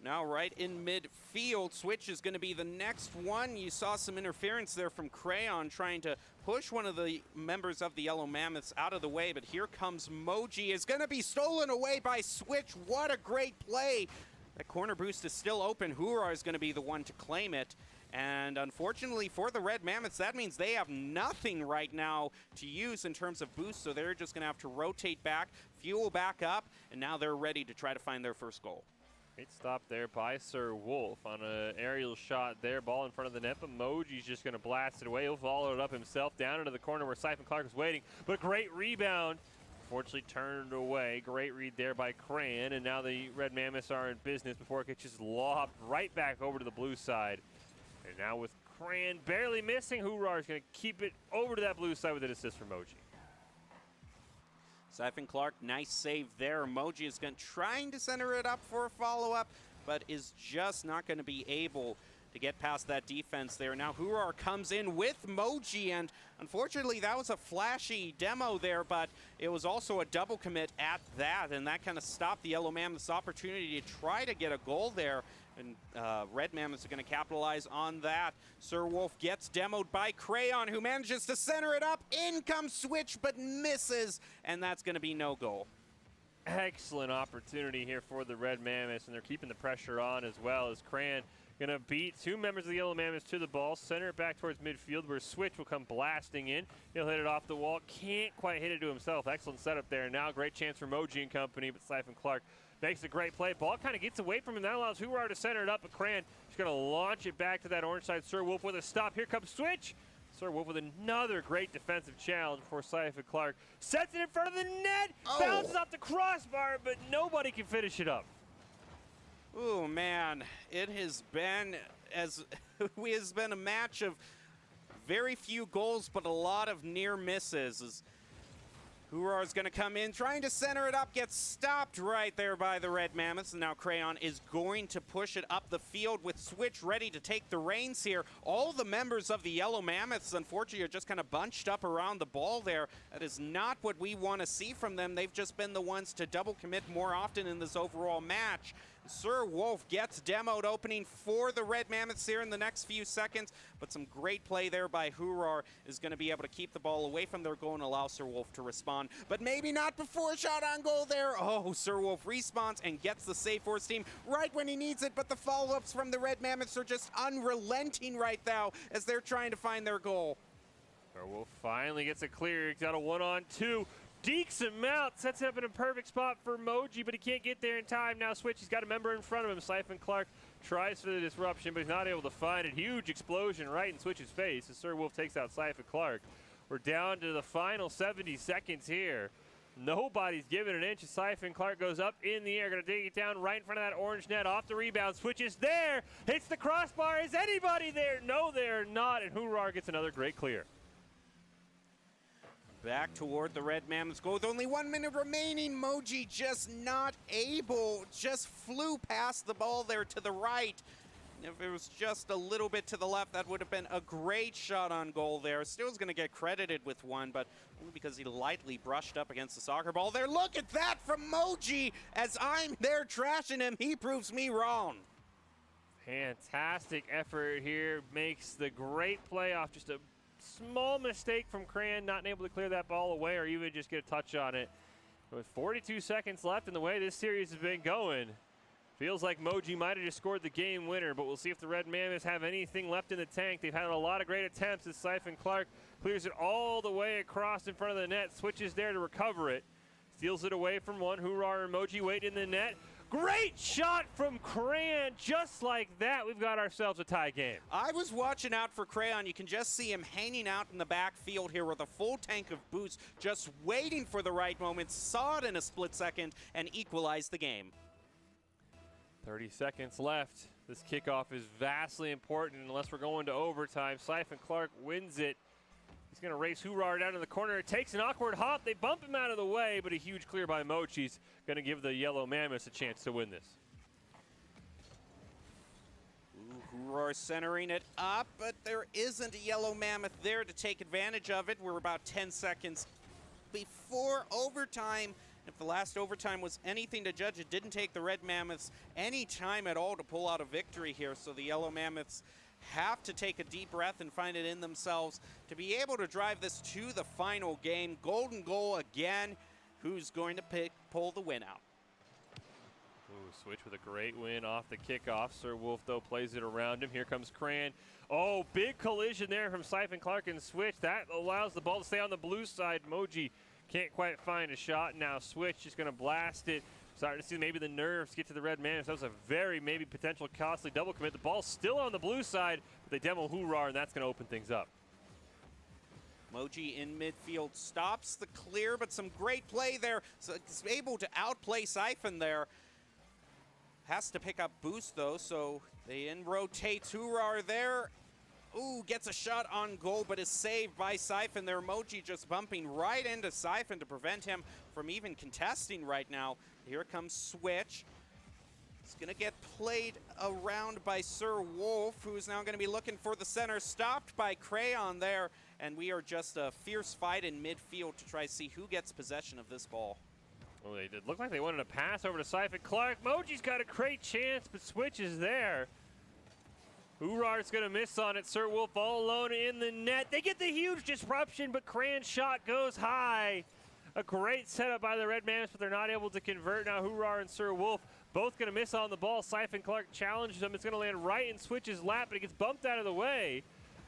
Now right in midfield, Switch is going to be the next one. You saw some interference there from Crayon trying to push one of the members of the Yellow Mammoths out of the way, but here comes Moji. It's going to be stolen away by Switch. What a great play. That corner boost is still open. Hoorah is going to be the one to claim it. And unfortunately for the Red Mammoths, that means they have nothing right now to use in terms of boost, so they're just going to have to rotate back, fuel back up, and now they're ready to try to find their first goal. Great stop there by Sir Wolf on an aerial shot there. Ball in front of the net, but Moji's just going to blast it away. He'll follow it up himself down into the corner where Siphon Clark is waiting. But great rebound. Fortunately turned away. Great read there by Crayon. And now the Red Mammoths are in business before it gets just lobbed right back over to the blue side. And now with Crayon barely missing, Hoorah is going to keep it over to that blue side with an assist from Moji. Siphon Clark, nice save there. Moji is trying to center it up for a follow-up, but is just not going to be able to get past that defense there. Now Hoorah comes in with Moji, and unfortunately that was a flashy demo there, but it was also a double commit at that, and that kind of stopped the Yellow Mammoths' opportunity to try to get a goal there. And Red Mammoths are going to capitalize on that. Sir Wolf gets demoed by Crayon, who manages to center it up. In comes Switch, but misses, and that's going to be no goal. Excellent opportunity here for the Red Mammoths, and they're keeping the pressure on as well as Crayon going to beat two members of the Yellow Mammoths to the ball, center it back towards midfield where Switch will come blasting in. He'll hit it off the wall. Can't quite hit it to himself. Excellent setup there. Now great chance for Moji and company, but Siphon Clark makes a great play. Ball kind of gets away from him. That allows Hoorah to center it up, but Crayon is going to launch it back to that orange side. Sir Wolf with a stop. Here comes Switch. Sir Wolf with another great defensive challenge before Siphon Clark sets it in front of the net. Bounces off the crossbar, but nobody can finish it up. Oh man, it has been a match of very few goals, but a lot of near misses. Hoorah is going to come in, trying to center it up, gets stopped right there by the Red Mammoths, and now Crayon is going to push it up the field with Switch ready to take the reins here. All the members of the Yellow Mammoths, unfortunately, are just kind of bunched up around the ball there. That is not what we want to see from them. They've just been the ones to double commit more often in this overall match. Sir Wolf gets demoed, opening for the Red Mammoths here in the next few seconds, but some great play there by Hoorah is going to be able to keep the ball away from their goal and allow Sir Wolf to respond, but maybe not before a shot on goal there. Oh, Sir Wolf respawns and gets the save for his team right when he needs it, but the follow-ups from the Red Mammoths are just unrelenting right now as they're trying to find their goal. Sir Wolf finally gets it clear. He's got a 1-on-2. Dekes him out, sets it up in a perfect spot for Moji, but he can't get there in time. Now Switch, he's got a member in front of him. Siphon Clark tries for the disruption, but he's not able to find it. Huge explosion right in Switch's face as Sir Wolf takes out Siphon Clark. We're down to the final 70 seconds here. Nobody's giving an inch as Siphon Clark goes up in the air, going to dig it down right in front of that orange net. Off the rebound, Switch is there, hits the crossbar. Is anybody there? No, they're not, and Hoorah gets another great clear. Back toward the Red Mammoths goal with only 1 minute remaining. Moji just not able, just flew past the ball there to the right. If it was just a little bit to the left, that would have been a great shot on goal there. Still is going to get credited with one, but only because he lightly brushed up against the soccer ball there. Look at that from Moji. As I'm there trashing him, he proves me wrong. Fantastic effort here. Makes the great play off just a small mistake from Crayon, not able to clear that ball away or even just get a touch on it. With 42 seconds left in the way this series has been going, feels like Moji might have just scored the game winner, but we'll see if the Red Mammoths have anything left in the tank. They've had a lot of great attempts as Siphon Clark clears it all the way across in front of the net, switches there to recover it, steals it away from one. Hoorah and Moji wait in the net. Great shot from Crayon. Just like that, we've got ourselves a tie game. I was watching out for Crayon. You can just see him hanging out in the backfield here with a full tank of boost, just waiting for the right moment, saw it in a split second, and equalized the game. 30 seconds left. This kickoff is vastly important unless we're going to overtime. Siphon Clark wins it He's going to race Hoorah down to the corner. It takes an awkward hop. They bump him out of the way, but a huge clear by Mochi's going to give the Yellow Mammoths a chance to win this. Hoorah centering it up, but there isn't a Yellow Mammoth there to take advantage of it. We're about 10 seconds before overtime. If the last overtime was anything to judge, it didn't take the Red Mammoths any time at all to pull out a victory here. So the Yellow Mammoths have to take a deep breath and find it in themselves to be able to drive this to the final game. Golden goal again. Who's going to pull the win out? Ooh, Switch with a great win off the kickoff. Sir Wolf, though, plays it around him. Here comes Cran. Oh, big collision there from Siphon Clark and Switch. That allows the ball to stay on the blue side. Moji can't quite find a shot. Now Switch is going to blast it. Starting to see maybe the nerves get to the Red Mammoths. That was a very maybe potential costly double commit. The ball's still on the blue side, but they demo Hoorah, and that's going to open things up. Moji in midfield stops the clear, but some great play there. So it's able to outplay Siphon there. Has to pick up boost, though, so they in-rotate Hoorah there. Ooh, gets a shot on goal, but is saved by Siphon there. Moji just bumping right into Siphon to prevent him from even contesting right now. Here comes Switch. It's going to get played around by Sir Wolf, who's now going to be looking for the center. Stopped by Crayon there, and we are just a fierce fight in midfield to try to see who gets possession of this ball. Well, they did look like they wanted to pass over to Siphon Clark. Moji's got a great chance, but Switch is there. Hoorah's going to miss on it. Sir Wolf all alone in the net. They get the huge disruption, but Cran's shot goes high. A great setup by the Red Mammoths, but they're not able to convert. Now Hoorah and Sir Wolf both going to miss on the ball. Siphon Clark challenges him. It's going to land right in Switch's lap, but it gets bumped out of the way.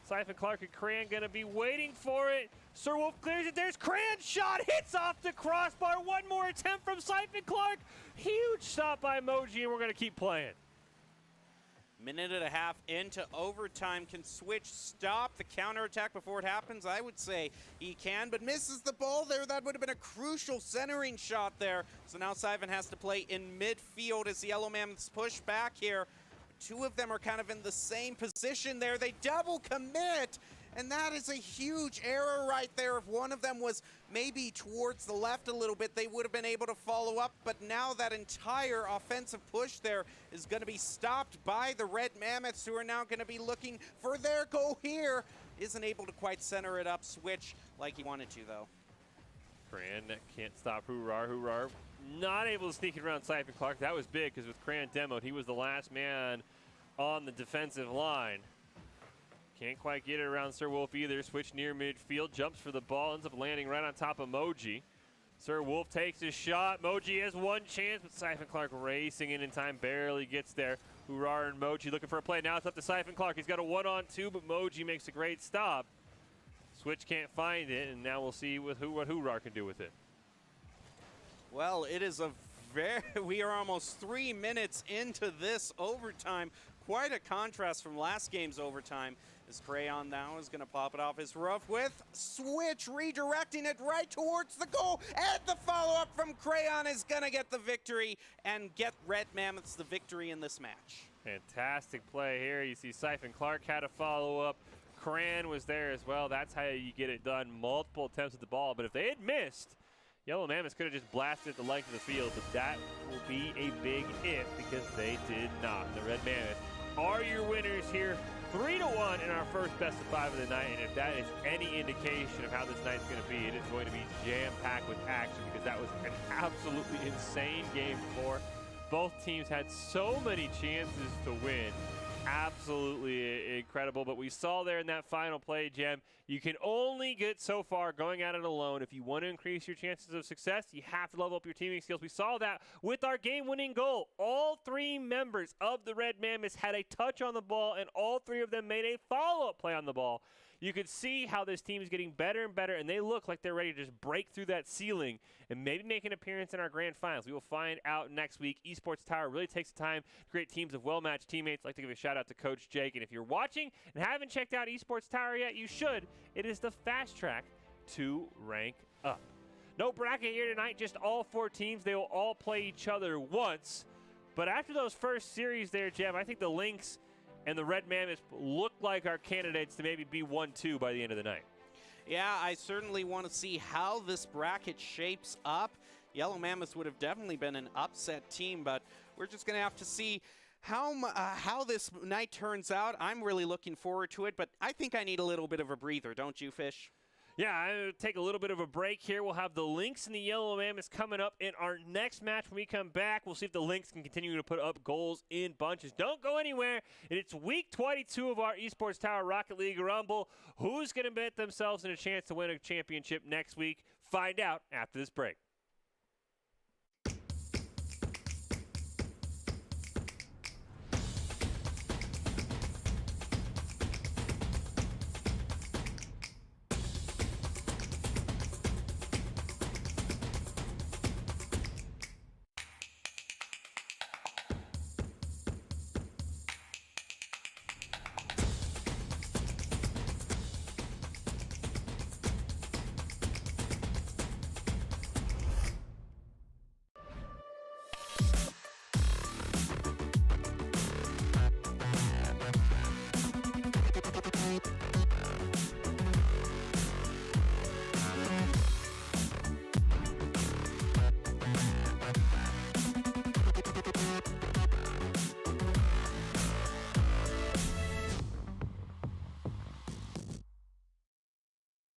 Siphon Clark and Cran going to be waiting for it. Sir Wolf clears it. There's Cran's shot. Hits off the crossbar. One more attempt from Siphon Clark. Huge stop by Moji, and we're going to keep playing. Minute and a half into overtime. Can Switch stop the counterattack before it happens? I would say he can, but misses the ball there. That would have been a crucial centering shot there. So now Siphon has to play in midfield as the Yellow Mammoths push back here. Two of them are kind of in the same position there. They double commit, and that is a huge error right there. If one of them was maybe towards the left a little bit, they would have been able to follow up. But now that entire offensive push there is going to be stopped by the Red Mammoths, who are now going to be looking for their goal here. Isn't able to quite center it up. Switch like he wanted to, though. Cran can't stop Hoorah. Hoorah not able to sneak it around Siphon Clark. That was big because with Cran demoed, he was the last man on the defensive line. Can't quite get it around Sir Wolf either. Switch near midfield, jumps for the ball, ends up landing right on top of Moji. Sir Wolf takes his shot. Moji has one chance, but Siphon Clark racing in time, barely gets there. Hoorah and Moji looking for a play. Now it's up to Siphon Clark. He's got a 1-on-2, but Moji makes a great stop. Switch can't find it, and now we'll see what Hoorah can do with it. Well, it is we are almost 3 minutes into this overtime. Quite a contrast from last game's overtime. As Crayon now is going to pop it off his roof with Switch redirecting it right towards the goal. And the follow-up from Crayon is going to get the victory and get Red Mammoths the victory in this match. Fantastic play here. You see Siphon Clark had a follow-up. Cran was there as well. That's how you get it done. Multiple attempts at the ball. But if they had missed, Yellow Mammoths could have just blasted it the length of the field. But that will be a big if because they did not. The Red Mammoths are your winners here. 3-1 in our first best of 5 of the night, and if that is any indication of how this night's going to be, it is going to be jam-packed with action because that was an absolutely insane game before. Both teams had so many chances to win. Absolutely incredible, but we saw there in that final play, Jem, you can only get so far going at it alone. If you want to increase your chances of success, you have to level up your teaming skills. We saw that with our game-winning goal. All 3 members of the Red Mammoths had a touch on the ball, and all 3 of them made a follow-up play on the ball. You could see how this team is getting better and better, and they look like they're ready to just break through that ceiling and maybe make an appearance in our grand finals. We will find out next week. Esports Tower really takes the time to create teams of well-matched teammates. I'd like to give a shout-out to Coach Jake, and if you're watching and haven't checked out Esports Tower yet, you should. It is the fast track to rank up. No bracket here tonight, just all 4 teams. They will all play each other once, but after those first series there, Jem, I think the Lynx and the Red Mammoths look like our candidates to maybe be 1-2 by the end of the night. Yeah, I certainly want to see how this bracket shapes up. Yellow Mammoth would have definitely been an upset team, but we're just going to have to see how this night turns out. I'm really looking forward to it, but I think I need a little bit of a breather, don't you, Fish? Yeah, I'll take a little bit of a break here. We'll have the Lynx and the Yellow Mammoths coming up in our next match. When we come back, we'll see if the Lynx can continue to put up goals in bunches. Don't go anywhere. It's week 22 of our Esports Tower Rocket League Rumble. Who's going to bet themselves in a chance to win a championship next week? Find out after this break.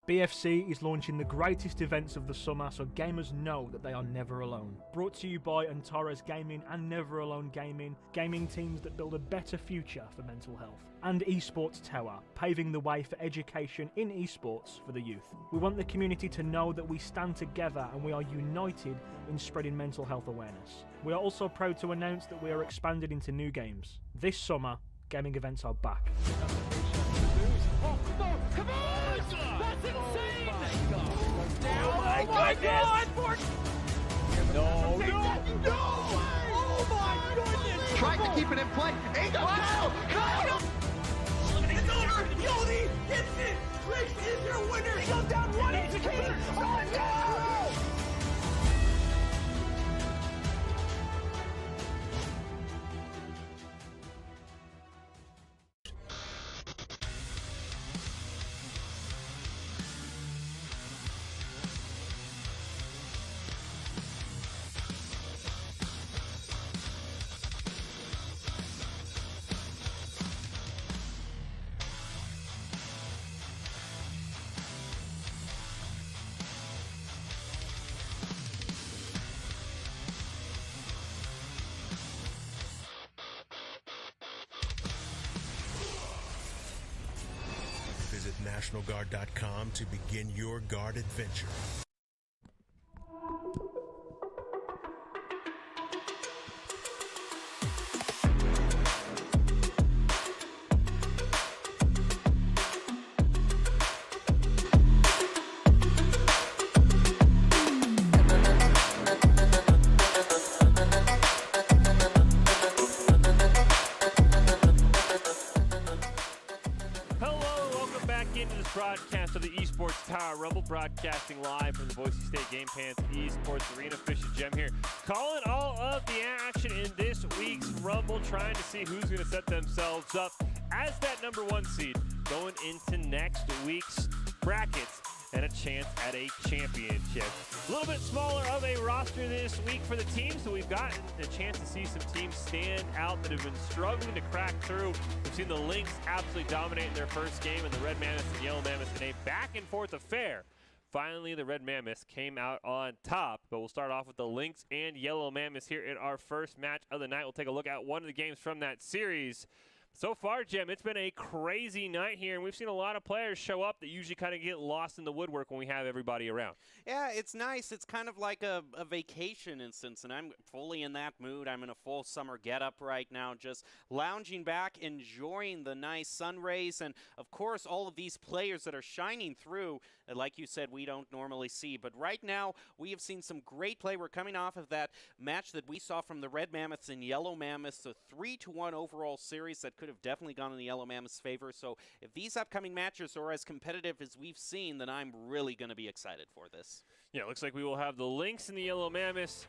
BFC is launching the greatest events of the summer, so gamers know that they are never alone. Brought to you by Antares Gaming and Never Alone Gaming, gaming teams that build a better future for mental health. And Esports Tower, paving the way for education in esports for the youth. We want the community to know that we stand together and we are united in spreading mental health awareness. We are also proud to announce that we are expanded into new games. This summer, gaming events are back. Oh, no, come on! That's insane! Oh my goodness! No, no! Oh my goodness! Tried to keep it in play. Kyle! Kyle! It's over! Yodi gets it! Chris is your winner! He goes down 1 HP! Oh no! Visit NationalGuard.com to begin your guard adventure. Broadcast of the Esports Tower Rumble, broadcasting live from the Boise State Game Pants Esports Arena. Fish and Gem here, calling all of the action in this week's Rumble, trying to see who's going to set themselves up as that #1 seed going into next week's brackets and a chance at a championship. A little bit smaller of a roster this week for the teams, so we've gotten a chance to see some teams stand out that have been struggling to crack through. We've seen the Lynx absolutely dominate their first game, and the Red Mammoths and Yellow Mammoths in a back-and-forth affair. Finally, the Red Mammoths came out on top, but we'll start off with the Lynx and Yellow Mammoths here in our first match of the night. We'll take a look at one of the games from that series. So far, Jim, it's been a crazy night here, and we've seen a lot of players show up that usually kind of get lost in the woodwork when we have everybody around. Yeah, it's nice. It's kind of like a vacation instance, and I'm fully in that mood. I'm in a full summer getup right now, just lounging back, enjoying the nice sun rays, and, of course, all of these players that are shining through, like you said, we don't normally see. But right now, we have seen some great play. We're coming off of that match that we saw from the Red Mammoths and Yellow Mammoths, a 3-1 overall series that could have definitely gone in the Yellow Mammoths' favor. So if these upcoming matches are as competitive as we've seen, then I'm really going to be excited for this. Yeah, it looks like we will have the Lynx and the Yellow Mammoths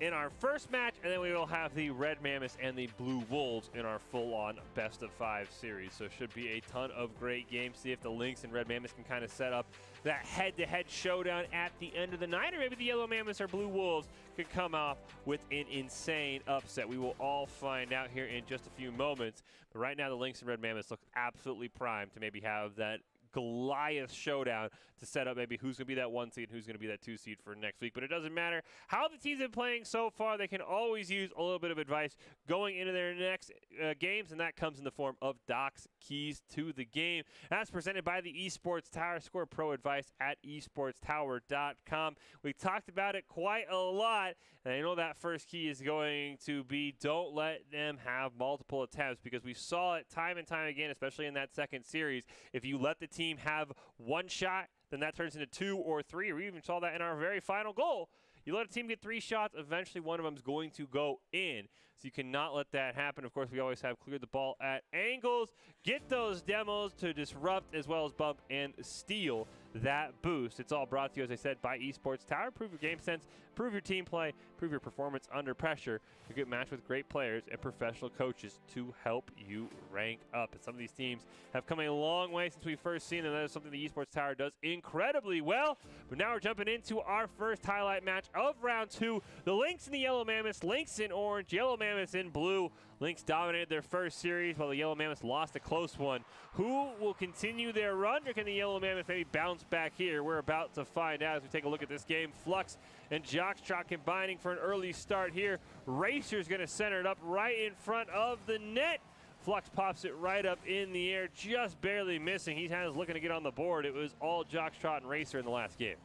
in our first match, and then we will have the Red Mammoths and the Blue Wolves in our full-on best-of-5 series. So should be a ton of great games. See if the Lynx and Red Mammoths can kind of set up that head-to-head showdown at the end of the night, or maybe the Yellow Mammoths or Blue Wolves could come off with an insane upset. We will all find out here in just a few moments. But right now, the Lynx and Red Mammoths look absolutely primed to maybe have that Goliath showdown to set up maybe who's going to be that 1 seed and who's going to be that 2 seed for next week. But it doesn't matter how the teams have been playing so far. They can always use a little bit of advice going into their next games, and that comes in the form of Doc's Keys to the Game. That's presented by the Esports Tower. Score pro advice at esportstower.com. We talked about it quite a lot, and I know that first key is going to be don't let them have multiple attempts, because we saw it time and time again, especially in that second series. If you let the team have one shot, then that turns into 2 or 3. We even saw that in our very final goal. You let a team get 3 shots, eventually one of them is going to go in. So you cannot let that happen. Of course, we always have cleared the ball at angles, get those demos to disrupt as well as bump and steal that boost. It's all brought to you, as I said, by Esports Tower. Prove your game sense, prove your team play, prove your performance under pressure. You get matched with great players and professional coaches to help you rank up. And some of these teams have come a long way since we first seen them. That is something the Esports Tower does incredibly well. But now we're jumping into our first highlight match of round 2. The Lynx and the Yellow Mammoths. Lynx in orange, Yellow Mammoths in blue. Lynx dominated their first series while the Yellow Mammoths lost a close one. Who will continue their run, or can the Yellow Mammoths maybe bounce back here? We're about to find out as we take a look at this game. Flux and Jockstrap combining for an early start here. Racer's going to center it up right in front of the net. Flux pops it right up in the air, just barely missing. He's looking to get on the board. It was all Jockstrap and Racer in the last game.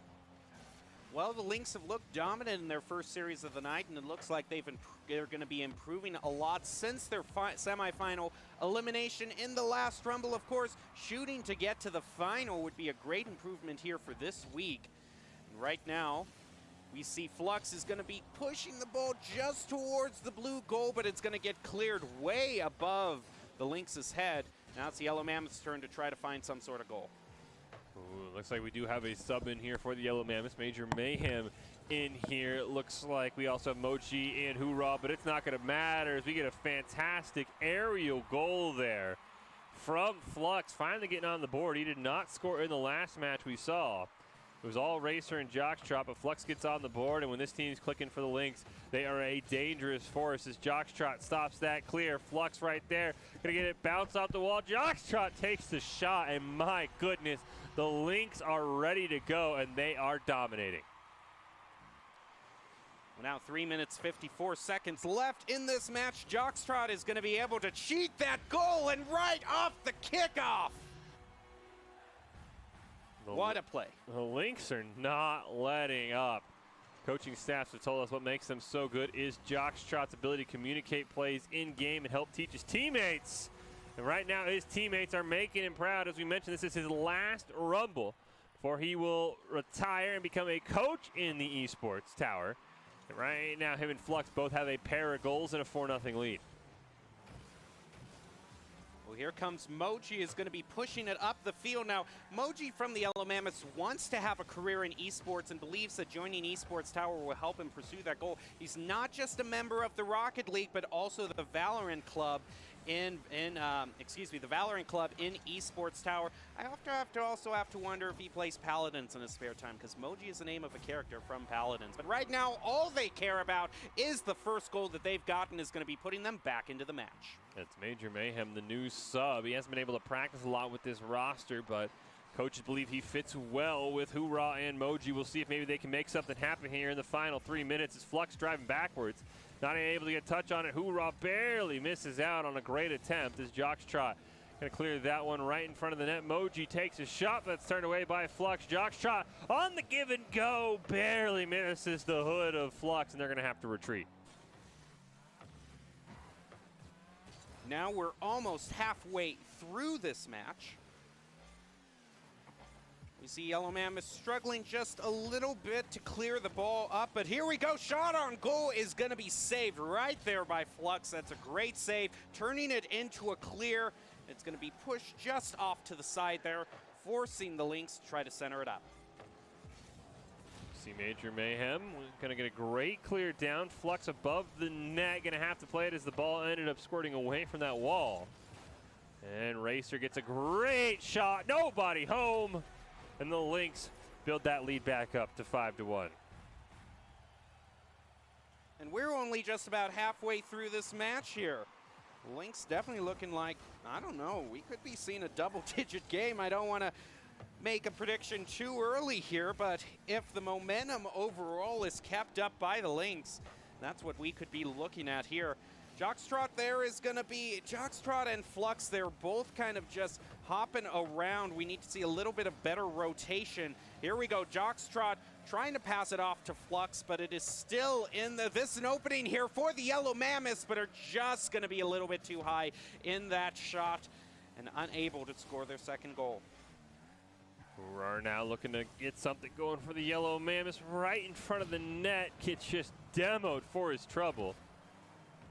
Well, the Lynx have looked dominant in their first series of the night, and it looks like they're going to be improving a lot since their semifinal elimination in the last Rumble. Of course, shooting to get to the final would be a great improvement here for this week. And right now, we see Flux is going to be pushing the ball just towards the blue goal, but it's going to get cleared way above the Lynx's head. Now it's the Yellow Mammoth's turn to try to find some sort of goal. Ooh, looks like we do have a sub in here for the Yellow Mammoths. Major Mayhem in here. Looks like we also have Mochi and Hoorah, but it's not going to matter as we get a fantastic aerial goal there from Flux. Finally getting on the board. He did not score in the last match we saw. It was all Racer and Jockstrap, but Flux gets on the board, and when this team's clicking for the Lynx, they are a dangerous force as Jockstrap stops that clear. Flux right there, gonna get it bounced off the wall. Jockstrap takes the shot, and my goodness, the Lynx are ready to go, and they are dominating. Now 3 minutes, 54 seconds left in this match. Jockstrap is gonna be able to cheat that goal, and right off the kickoff. What a play. The Lynx are not letting up. Coaching staffs have told us what makes them so good is Jockstrap's ability to communicate plays in-game and help teach his teammates. And right now, his teammates are making him proud. As we mentioned, this is his last Rumble before he will retire and become a coach in the Esports Tower. And right now, him and Flux both have a pair of goals and a 4-0 lead. Well, here comes Moji, is going to be pushing it up the field. Now, Moji from the Yellow Mammoths wants to have a career in esports and believes that joining Esports Tower will help him pursue that goal. He's not just a member of the Rocket League, but also the Valorant Club the Valorant Club in Esports Tower. I also have to wonder if he plays Paladins in his spare time, because Moji is the name of a character from Paladins. But right now, all they care about is the first goal that they've gotten is going to be putting them back into the match. It's Major Mayhem, the new sub. He hasn't been able to practice a lot with this roster, but coaches believe he fits well with Hoorah and Moji. We'll see if maybe they can make something happen here in the final 3 minutes. As Flux driving backwards, not able to get a touch on it. Hoorah barely misses out on a great attempt as Jockstrap going to clear that one right in front of the net. Moji takes a shot, but that's turned away by Flux. Jockstrap on the give and go, barely misses the hood of Flux, and they're going to have to retreat. Now we're almost halfway through this match. We see Yellow Mammoth struggling just a little bit to clear the ball up, but here we go. Shot on goal is going to be saved right there by Flux. That's a great save, turning it into a clear. It's going to be pushed just off to the side there, forcing the Lynx to try to center it up. see Major Mayhem going to get a great clear down. Flux above the net, going to have to play it as the ball ended up squirting away from that wall. And Racer gets a great shot. Nobody home. And the Lynx build that lead back up to 5-1. And we're only just about halfway through this match here. Lynx definitely looking like, I don't know, we could be seeing a double-digit game. I don't want to make a prediction too early here, but if the momentum overall is kept up by the Lynx, that's what we could be looking at here. Jockstrot there is going to be, Jockstrot and Flux, they're both kind of just hopping around. We need to see a little bit of better rotation. Here we go, Jockstrot trying to pass it off to Flux, but it is still in the, this is an opening here for the Yellow Mammoths, but are just going to be a little bit too high in that shot and unable to score their second goal. We are now looking to get something going for the Yellow Mammoths right in front of the net. Gets just demoed for his trouble.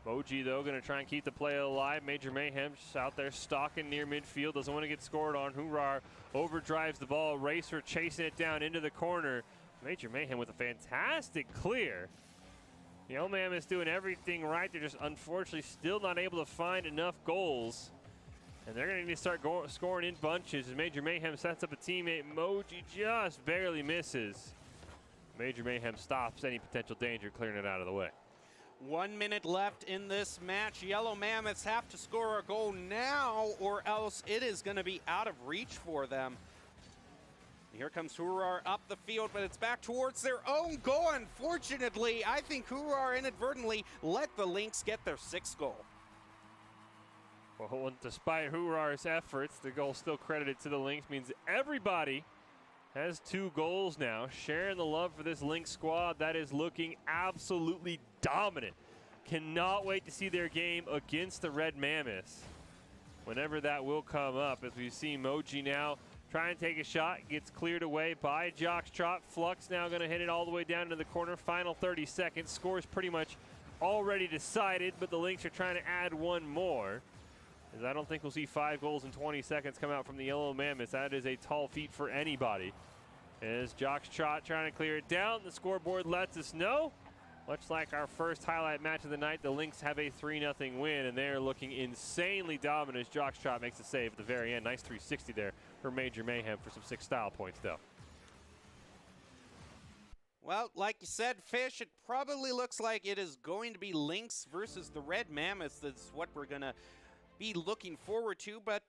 Moji, though, going to try and keep the play alive. Major Mayhem just out there stalking near midfield. Doesn't want to get scored on. Hoorah overdrives the ball. Racer chasing it down into the corner. Major Mayhem with a fantastic clear. The Yellow Mammoths doing everything right. They're just unfortunately still not able to find enough goals. And they're going to need to start scoring in bunches as Major Mayhem sets up a teammate. Moji just barely misses. Major Mayhem stops any potential danger, clearing it out of the way. 1 minute left in this match. Yellow Mammoths have to score a goal now or else it is going to be out of reach for them. Here comes Hoorah up the field, but it's back towards their own goal. Unfortunately, I think Hoorah inadvertently let the Lynx get their sixth goal. Well, despite Hoorah's efforts, the goal still credited to the Lynx means everybody has 2 goals now, sharing the love for this Lynx squad that is looking absolutely dominant. Cannot wait to see their game against the Red Mammoths whenever that will come up, as we see Moji now try and take a shot, gets cleared away by Jockstrot. Flux now going to hit it all the way down to the corner. Final 30 seconds. Score's pretty much already decided, but the Lynx are trying to add one more, as I don't think we'll see 5 goals in 20 seconds come out from the Yellow Mammoths. That is a tall feat for anybody. As Jockstrot trying to clear it down, the scoreboard lets us know, much like our first highlight match of the night, the Lynx have a 3-0 win, and they're looking insanely dominant as Jockstrot makes a save at the very end. Nice 360 there for Major Mayhem for some 6 style points, though. Well, like you said, Fish, it probably looks like it is going to be Lynx versus the Red Mammoths. That's what we're going to be looking forward to, but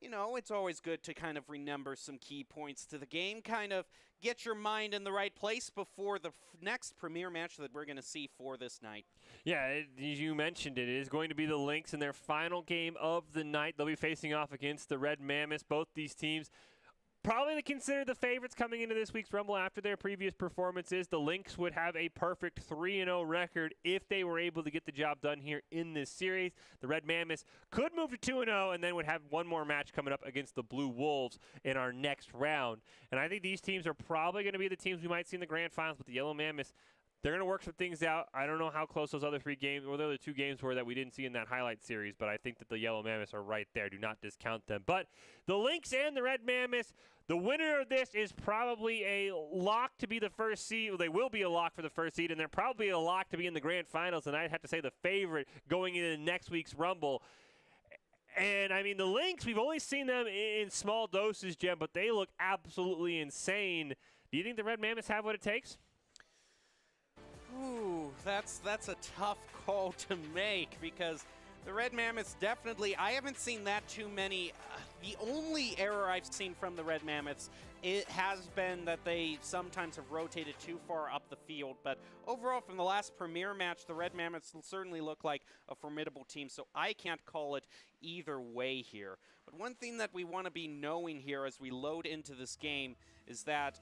you know, it's always good to kind of remember some key points to the game, kind of get your mind in the right place before the next premier match that we're going to see for this night. Yeah, as you mentioned, it is going to be the Lynx in their final game of the night. They'll be facing off against the Red Mammoths. Both these teams probably considered the favorites coming into this week's Rumble after their previous performances. The Lynx would have a perfect 3-0 record if they were able to get the job done here in this series. The Red Mammoths could move to 2-0 and then would have one more match coming up against the Blue Wolves in our next round. And I think these teams are probably going to be the teams we might see in the grand finals, but the Yellow Mammoths, they're going to work some things out. I don't know how close those other 3 games or the other 2 games were that we didn't see in that highlight series, but I think that the Yellow Mammoths are right there. Do not discount them. But the Lynx and the Red Mammoths, the winner of this is probably a lock to be the first seed. Well, they will be a lock for the first seed, and they're probably a lock to be in the grand finals, and I'd have to say the favorite going into next week's Rumble. And, I mean, the Lynx, we've only seen them in small doses, Jem, but they look absolutely insane. Do you think the Red Mammoths have what it takes? Ooh, that's a tough call to make because the Red Mammoths definitely, I haven't seen that too many. The only error I've seen from the Red Mammoths, it has been that they sometimes have rotated too far up the field. But overall, from the last premier match, the Red Mammoths certainly look like a formidable team, so I can't call it either way here. But one thing that we want to be knowing here as we load into this game is that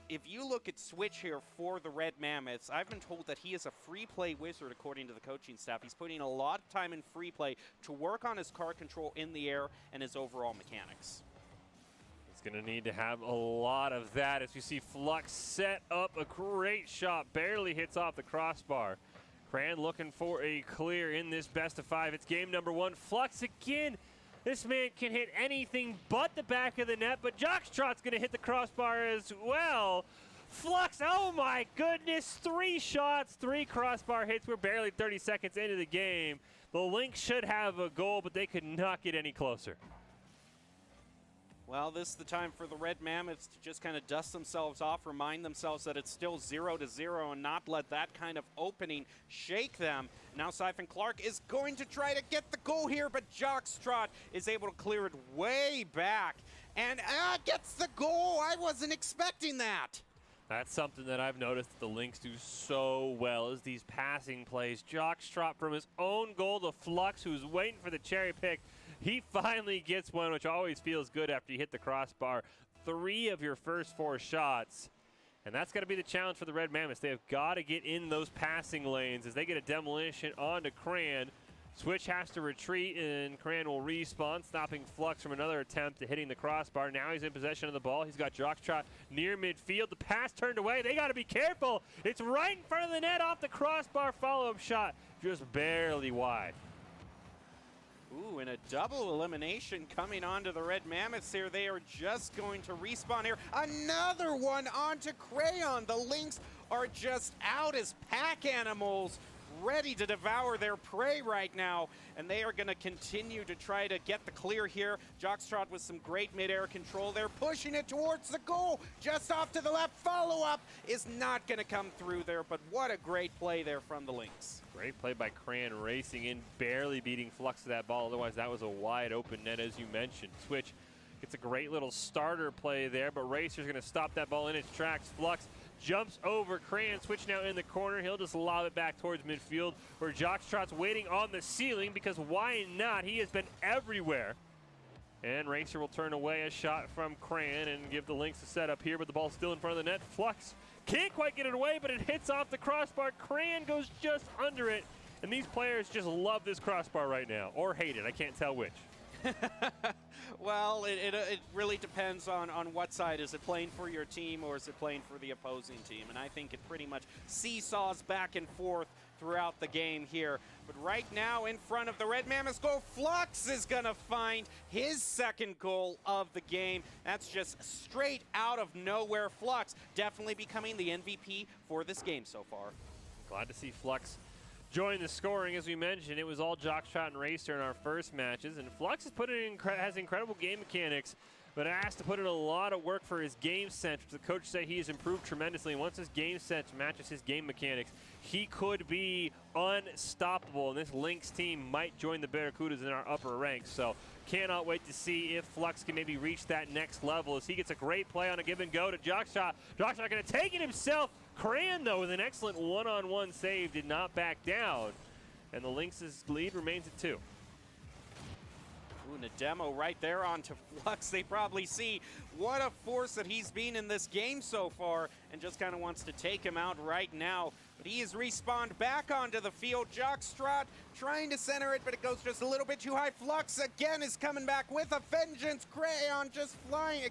if you look at Switch here for the Red Mammoths, I've been told that he is a free play wizard according to the coaching staff. He's putting a lot of time in free play to work on his car control in the air and his overall mechanics. He's going to need to have a lot of that as we see Flux set up a great shot. Barely hits off the crossbar. Cran looking for a clear in this best of 5. It's game number 1. Flux again. This man can hit anything but the back of the net, but Jockstrot's going to hit the crossbar as well. Flux, oh my goodness, 3 shots, 3 crossbar hits. We're barely 30 seconds into the game. The Lynx should have a goal, but they could not get any closer. Well, this is the time for the Red Mammoths to just kind of dust themselves off, remind themselves that it's still 0-0 and not let that kind of opening shake them. Now Siphon Clark is going to try to get the goal here, but Jockstrot is able to clear it way back and gets the goal. I wasn't expecting that. That's something that I've noticed that the Lynx do so well is these passing plays. Jockstrot from his own goal to Flux, who's waiting for the cherry pick. He finally gets one, which always feels good after you hit the crossbar. 3 of your first 4 shots. And that's got to be the challenge for the Red Mammoths. They have got to get in those passing lanes as they get a demolition onto Cran. Switch has to retreat, and Cran will respawn, stopping Flux from another attempt at hitting the crossbar. Now he's in possession of the ball. He's got Jockstrot near midfield. The pass turned away. They got to be careful. It's right in front of the net off the crossbar. Follow-up shot just barely wide. Ooh, and a double elimination coming onto the Red Mammoths here. They are just going to respawn here. Another one onto Crayon. The Lynx are just out as pack animals, ready to devour their prey right now, and they are going to continue to try to get the clear here. Jockstrot with some great mid-air control there, pushing it towards the goal, just off to the left. Follow-up is not going to come through there, but what a great play there from the Lynx. Great play by Cran, racing in, barely beating Flux to that ball. Otherwise, that was a wide open net, as you mentioned. Switch gets a great little starter play there, but Racer's going to stop that ball in its tracks. Flux jumps over Cran. Switch now in the corner. He'll just lob it back towards midfield, where Jockstrot's waiting on the ceiling, because why not? He has been everywhere. And Racer will turn away a shot from Cran and give the Lynx a setup here, but the ball's still in front of the net. Flux can't quite get it away, but it hits off the crossbar. Cran goes just under it, and these players just love this crossbar right now, or hate it. I can't tell which. Well, it really depends on what side. Is it playing for your team or is it playing for the opposing team? And I think it pretty much seesaws back and forth throughout the game here. But right now, in front of the Red Mammoths goal, Flux is going to find his second goal of the game. That's just straight out of nowhere. Flux definitely becoming the MVP for this game so far. Glad to see Flux join the scoring. As we mentioned, it was all Jockstrot and Racer in our first matches, and Flux has incredible game mechanics, but has to put in a lot of work for his game sense, which the coach say he has improved tremendously. Once his game sense matches his game mechanics, he could be unstoppable, and this Lynx team might join the Barracudas in our upper ranks. So cannot wait to see if Flux can maybe reach that next level as he gets a great play on a give and go to Jockstrot. Jockstrot going to take it himself. Cran, though, with an excellent one-on-one save, did not back down, and the Lynx's lead remains at 2. Ooh, and a demo right there onto Flux. They probably see what a force that he's been in this game so far and just kind of wants to take him out right now. But he is respawned back onto the field. Jockstrot trying to center it, but it goes just a little bit too high. Flux again is coming back with a vengeance. Crayon just flying,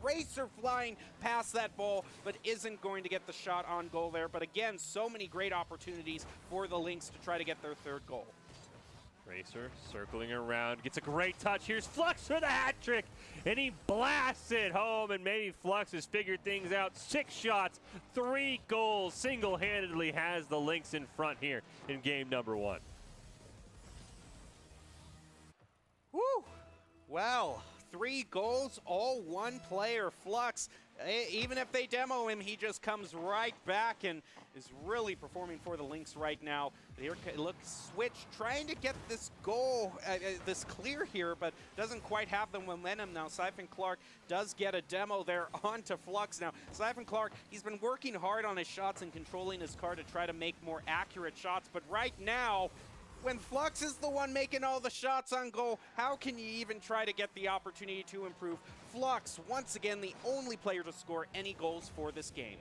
Racer flying past that ball, but isn't going to get the shot on goal there. But again, so many great opportunities for the Lynx to try to get their 3rd goal. Racer circling around, gets a great touch. Here's Flux for the hat trick, and he blasts it home, and maybe Flux has figured things out. 6 shots, 3 goals, single-handedly has the Lynx in front here in game number 1. Woo! Well, 3 goals, all one player. Flux, even if they demo him, he just comes right back and is really performing for the Lynx right now. Here, look, Switch trying to get this goal, this clear here, but doesn't quite have the momentum now. Siphon Clark does get a demo there onto Flux. Now, Siphon Clark, he's been working hard on his shots and controlling his car to try to make more accurate shots, but right now, when Flux is the one making all the shots on goal, how can you even try to get the opportunity to improve? Flux, once again, the only player to score any goals for this game.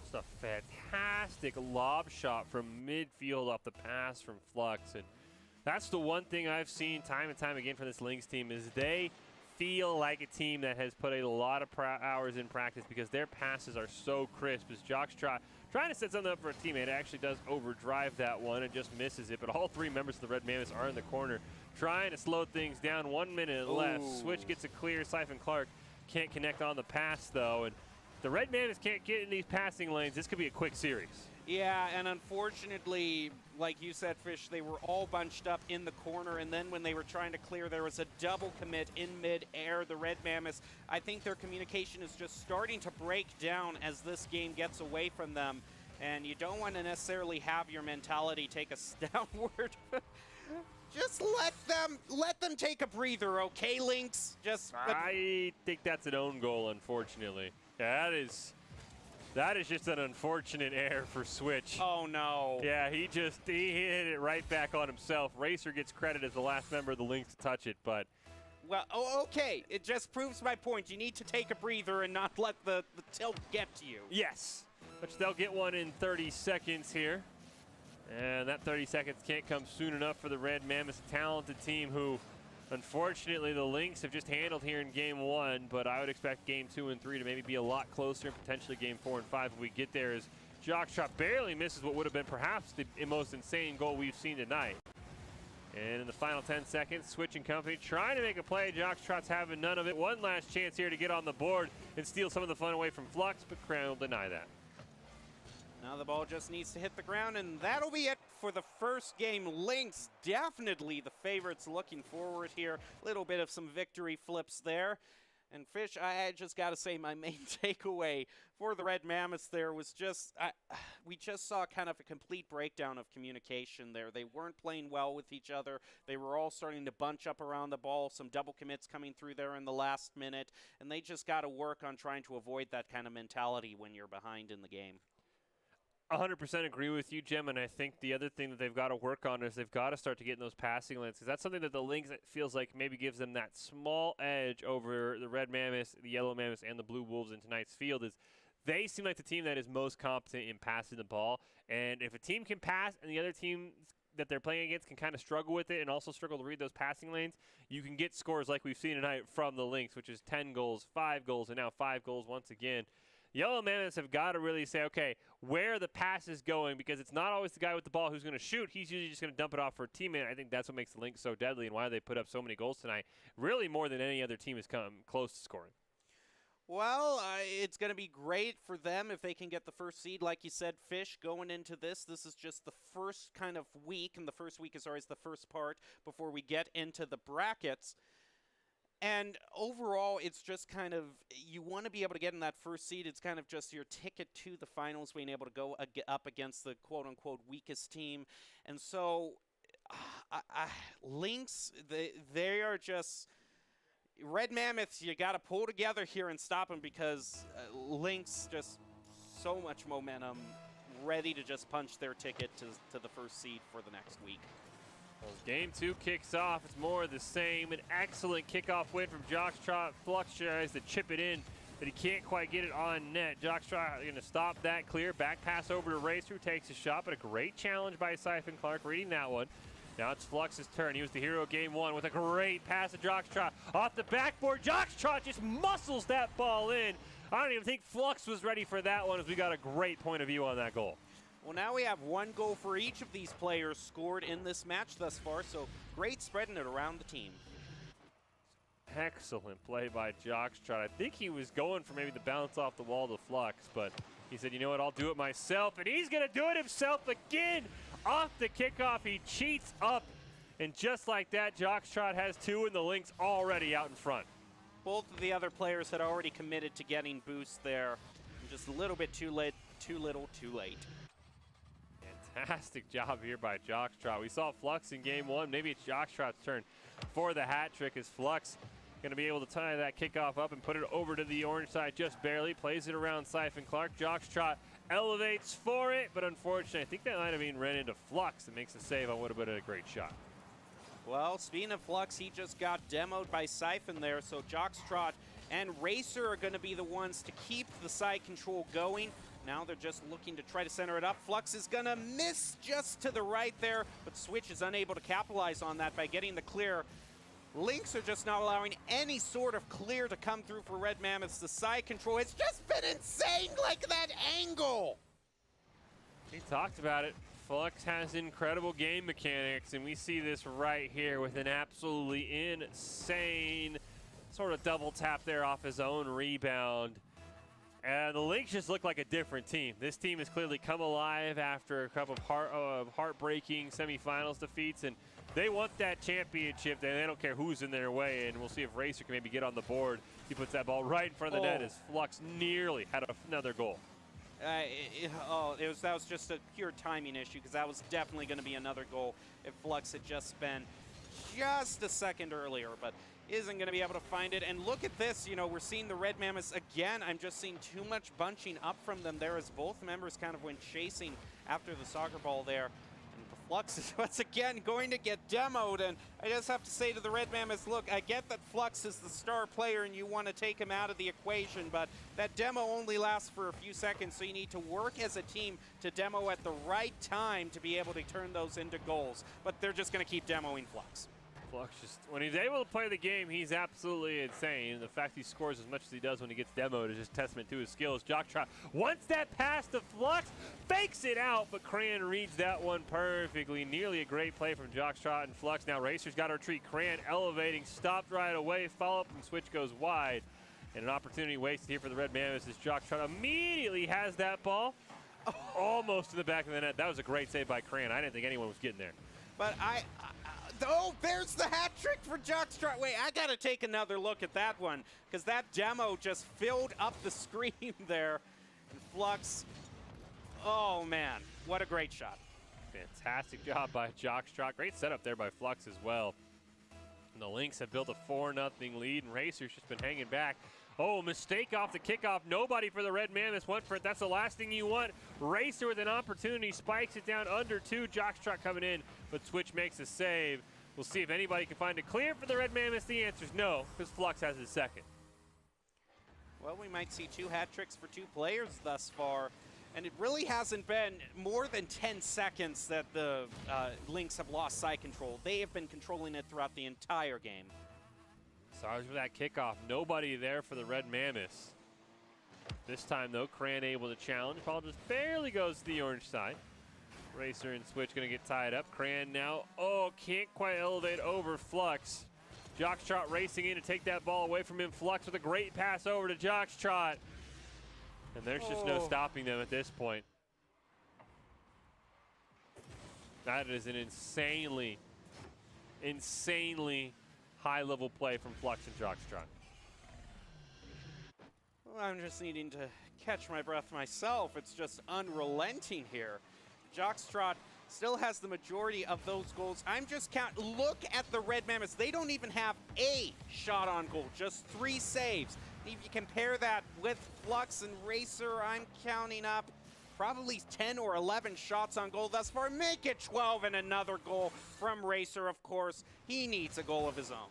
Just a fantastic lob shot from midfield off the pass from Flux. And that's the one thing I've seen time and time again from this Lynx team is they feel like a team that has put a lot of hours in practice because their passes are so crisp. As Jockstrot trying to set something up for a teammate, actually does overdrive that one and just misses it. But all 3 members of the Red Mammoths are in the corner trying to slow things down. 1 minute left. Switch gets a clear. Siphon Clark can't connect on the pass, though. And the Red Mammoths can't get in these passing lanes, this could be a quick series. Yeah, and unfortunately, like you said, Fish, they were all bunched up in the corner, and then when they were trying to clear, there was a double commit in mid-air. The Red Mammoths, I think their communication is just starting to break down as this game gets away from them, and you don't want to necessarily have your mentality take us downward. Just let them take a breather, okay, Lynx? I think that's an own goal, unfortunately. Yeah, that is just an unfortunate error for Switch. Oh no. Yeah, he hit it right back on himself. Racer gets credit as the last member of the Lynx to touch it, but well, okay. It just proves my point. You need to take a breather and not let the tilt get to you. yes, which they'll get one in 30 seconds here. And that 30 seconds can't come soon enough for the Red Mammoths, a talented team who, unfortunately, the Lynx have just handled here in Game 1, but I would expect Game 2 and 3 to maybe be a lot closer, and potentially Game 4 and 5 if we get there, as Jockstrap barely misses what would have been perhaps the most insane goal we've seen tonight. And in the final 10 seconds, Switch and company trying to make a play. Jockstrap's having none of it. One last chance here to get on the board and steal some of the fun away from Flux, but Crown will deny that. Now the ball just needs to hit the ground, and that'll be it for the first game. Lynx definitely the favorites looking forward here. Little bit of some victory flips there. And Fish, I just got to say my main takeaway for the Red Mammoths there was just, we just saw kind of a complete breakdown of communication there. They weren't playing well with each other. They were all starting to bunch up around the ball, some double commits coming through there in the last minute, and they just got to work on trying to avoid that kind of mentality when you're behind in the game. 100% agree with you, Jim, and I think the other thing that they've got to work on is they've got to start to get in those passing lanes, because that's something that the Lynx feels like maybe gives them that small edge over the Red Mammoths, the Yellow Mammoths, and the Blue Wolves in tonight's field. Is they seem like the team that is most competent in passing the ball, and if a team can pass and the other team that they're playing against can kind of struggle with it and also struggle to read those passing lanes, you can get scores like we've seen tonight from the Lynx, which is 10 goals, 5 goals, and now 5 goals once again. Yellow Mammoths have got to really say, okay, where the pass is going, because it's not always the guy with the ball who's going to shoot. He's usually just going to dump it off for a teammate. I think that's what makes the Lynx so deadly and why they put up so many goals tonight. Really more than any other team has come close to scoring. Well, it's going to be great for them if they can get the first seed. Like you said, Fish, going into this is just the first kind of week, and the first week is always the first part before we get into the brackets. And overall, it's just kind of, you want to be able to get in that first seed. It's kind of just your ticket to the finals, being able to go up against the quote-unquote weakest team. And so, Lynx, they are just, Red Mammoths, you got to pull together here and stop them, because Lynx just so much momentum, ready to just punch their ticket to the first seed for the next week. Well, Game 2 kicks off. It's more of the same. An excellent kickoff win from Jockstrap. Flux tries to chip it in, but he can't quite get it on net. Jockstrap going to stop that clear. Back pass over to Racer, who takes a shot, but a great challenge by Siphon Clark, reading that one. Now it's Flux's turn. He was the hero of Game 1 with a great pass to Jockstrap. Off the backboard, Jockstrap just muscles that ball in. I don't even think Flux was ready for that one, as we got a great point of view on that goal. Well, now we have one goal for each of these players scored in this match thus far, so great spreading it around the team. Excellent play by Jockstrap. I think he was going for maybe the bounce off the wall to Flux, but he said, you know what, I'll do it myself, and he's going to do it himself again. Off the kickoff, he cheats up, and just like that, Jockstrap has 2, and the Lynx already out in front. Both of the other players had already committed to getting boost there. Just a little bit too late, too little, too late. Fantastic job here by Jockstrap. We saw Flux in Game 1. Maybe it's Jockstrap's turn for the hat trick, as Flux going to be able to tie that kickoff up and put it over to the orange side just barely. Plays it around Siphon Clark. Jockstrap elevates for it, but unfortunately, I think that might have been ran into Flux and makes a save on what would have been a great shot. Well, speaking of Flux, he just got demoed by Siphon there, so Jockstrap and Racer are going to be the ones to keep the side control going. Now they're just looking to try to center it up. Flux is going to miss just to the right there, but Switch is unable to capitalize on that by getting the clear. Lynx are just not allowing any sort of clear to come through for Red Mammoths. The side control has just been insane, like that angle. He talked about it. Flux has incredible game mechanics, and we see this right here with an absolutely insane sort of double tap there off his own rebound. And the Lynx just look like a different team. This team has clearly come alive after a couple of heartbreaking semifinals defeats, and they want that championship, and they don't care who's in their way, and we'll see if Racer can maybe get on the board. He puts that ball right in front of the net as Flux nearly had another goal. That was just a pure timing issue, because that was definitely going to be another goal if Flux had just been just a second earlier, but isn't going to be able to find it. And look at this, you know, we're seeing the Red Mammoths again. I'm just seeing too much bunching up from them there as both members kind of went chasing after the soccer ball there. And Flux is once again going to get demoed, and I just have to say to the Red Mammoths, look, I get that Flux is the star player and you want to take him out of the equation, but that demo only lasts for a few seconds, so you need to work as a team to demo at the right time to be able to turn those into goals. But they're just going to keep demoing Flux. Flux just, when he's able to play the game, he's absolutely insane. The fact he scores as much as he does when he gets demoed is just testament to his skills. Jocktrot wants that pass to Flux, fakes it out, but Cran reads that one perfectly. Nearly a great play from Jocktrot and Flux. Now Racer's got to retreat. Cran elevating, stopped right away, follow up, and switch goes wide. And an opportunity wasted here for the Red Mammoths as Jocktrot immediately has that ball almost to the back of the net. That was a great save by Cran. I didn't think anyone was getting there. But oh, there's the hat trick for Jockstrot. Wait, I got to take another look at that one, because that demo just filled up the screen there. And Flux, oh man, what a great shot. Fantastic job by Jockstrot. Great setup there by Flux as well. And the Lynx have built a 4-0 lead, and Racer's just been hanging back. Oh, mistake off the kickoff. Nobody for the Red Mammoths went for it. That's the last thing you want. Racer with an opportunity, spikes it down under 2. Jockstrot coming in, but Switch makes a save. We'll see if anybody can find it clear for the Red Mammoths. The answer is no, because Flux has his second. Well, we might see 2 hat tricks for 2 players thus far, and it really hasn't been more than 10 seconds that the Lynx have lost side control. They have been controlling it throughout the entire game. Sorry for that kickoff. Nobody there for the Red Mammoths. This time, though, Cran able to challenge. Ball just barely goes to the orange side. Racer and Switch going to get tied up. Cran now, can't quite elevate over Flux. Jockstrot racing in to take that ball away from him. Flux with a great pass over to Jockstrot. And there's just no stopping them at this point. That is an insanely high-level play from Flux and Jockstrot. Well, I'm just needing to catch my breath myself. It's just unrelenting here. Jockstrot still has the majority of those goals. I'm just look at the Red Mammoths. They don't even have a shot on goal, just 3 saves. And if you compare that with Flux and Racer, I'm counting up probably 10 or 11 shots on goal thus far. Make it 12 and another goal from Racer, of course. He needs a goal of his own.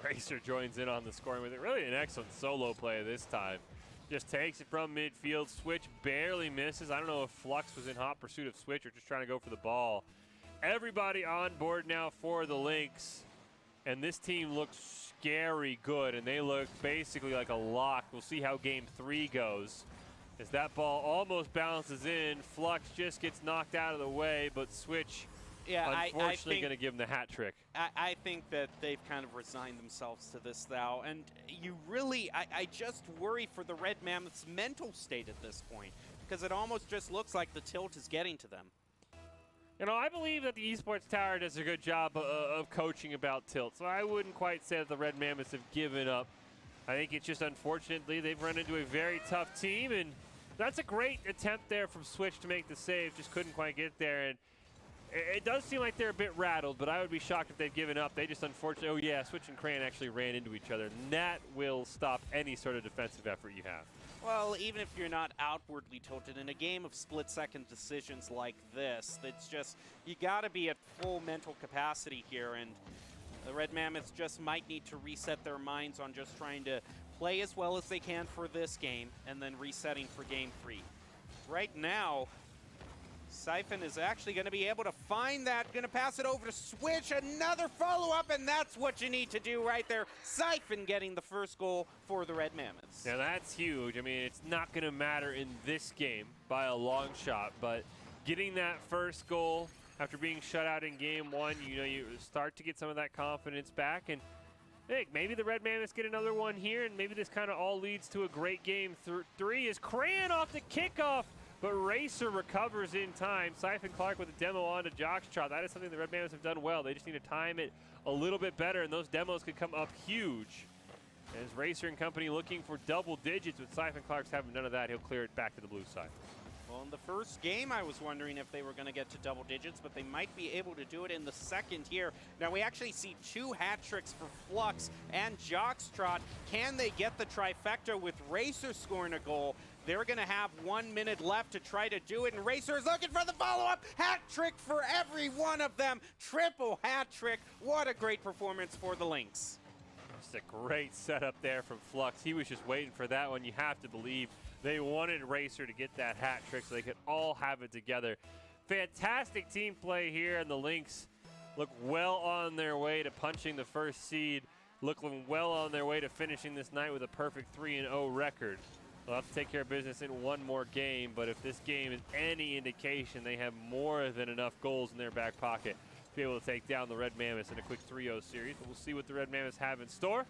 Racer joins in on the scoring with it. Really an excellent solo play this time. Just takes it from midfield. Switch barely misses. I don't know if Flux was in hot pursuit of Switch or just trying to go for the ball. Everybody on board now for the Lynx. And this team looks scary good, and they look basically like a lock. We'll see how game 3 goes. As that ball almost bounces in, Flux just gets knocked out of the way, but Switch, unfortunately, going to give him the hat trick. I think that they've kind of resigned themselves to this now, and you really, I just worry for the Red Mammoth's mental state at this point, because it almost just looks like the tilt is getting to them. You know, I believe that the Esports Tower does a good job of coaching about tilt, so I wouldn't quite say that the Red Mammoths have given up. I think it's just unfortunately they've run into a very tough team, and that's a great attempt there from Switch to make the save. Just couldn't quite get there, and it does seem like they're a bit rattled, but I would be shocked if they've given up. They just unfortunately, Switch and Cran actually ran into each other, and that will stop any sort of defensive effort you have. Well, even if you're not outwardly tilted in a game of split-second decisions like this, it's just, you got to be at full mental capacity here, and the Red Mammoths just might need to reset their minds on just trying to play as well as they can for this game and then resetting for game 3. Right now, Siphon is actually going to be able to find that, going to pass it over to Switch, another follow-up, and that's what you need to do right there. Siphon getting the first goal for the Red Mammoths. Now that's huge. I mean, it's not going to matter in this game by a long shot, but getting that first goal after being shut out in game 1, you start to get some of that confidence back, and Hey, maybe the Red Mammoths get another one here, and maybe this kind of all leads to a great game. 3 is Crayon off the kickoff, but Racer recovers in time. Siphon Clark with a demo onto Jockstrap. That is something the Red Mammoths have done well. They just need to time it a little bit better, and those demos could come up huge. As Racer and company looking for double digits, with Siphon Clark's having none of that, he'll clear it back to the blue side. Well, in the first game, I was wondering if they were going to get to double digits, but they might be able to do it in the second here. Now, we actually see 2 hat tricks for Flux and Jockstrap. Can they get the trifecta with Racer scoring a goal? They're going to have 1 minute left to try to do it, and Racer is looking for the follow-up. Hat trick for every one of them. Triple hat trick. What a great performance for the Lynx. Just a great setup there from Flux. He was just waiting for that one. You have to believe they wanted Racer to get that hat trick so they could all have it together. Fantastic team play here, and the Lynx look well on their way to punching the first seed, looking well on their way to finishing this night with a perfect 3-0 record. They'll have to take care of business in one more game, but if this game is any indication, they have more than enough goals in their back pocket to be able to take down the Red Mammoths in a quick 3-0 series. But we'll see what the Red Mammoths have in store.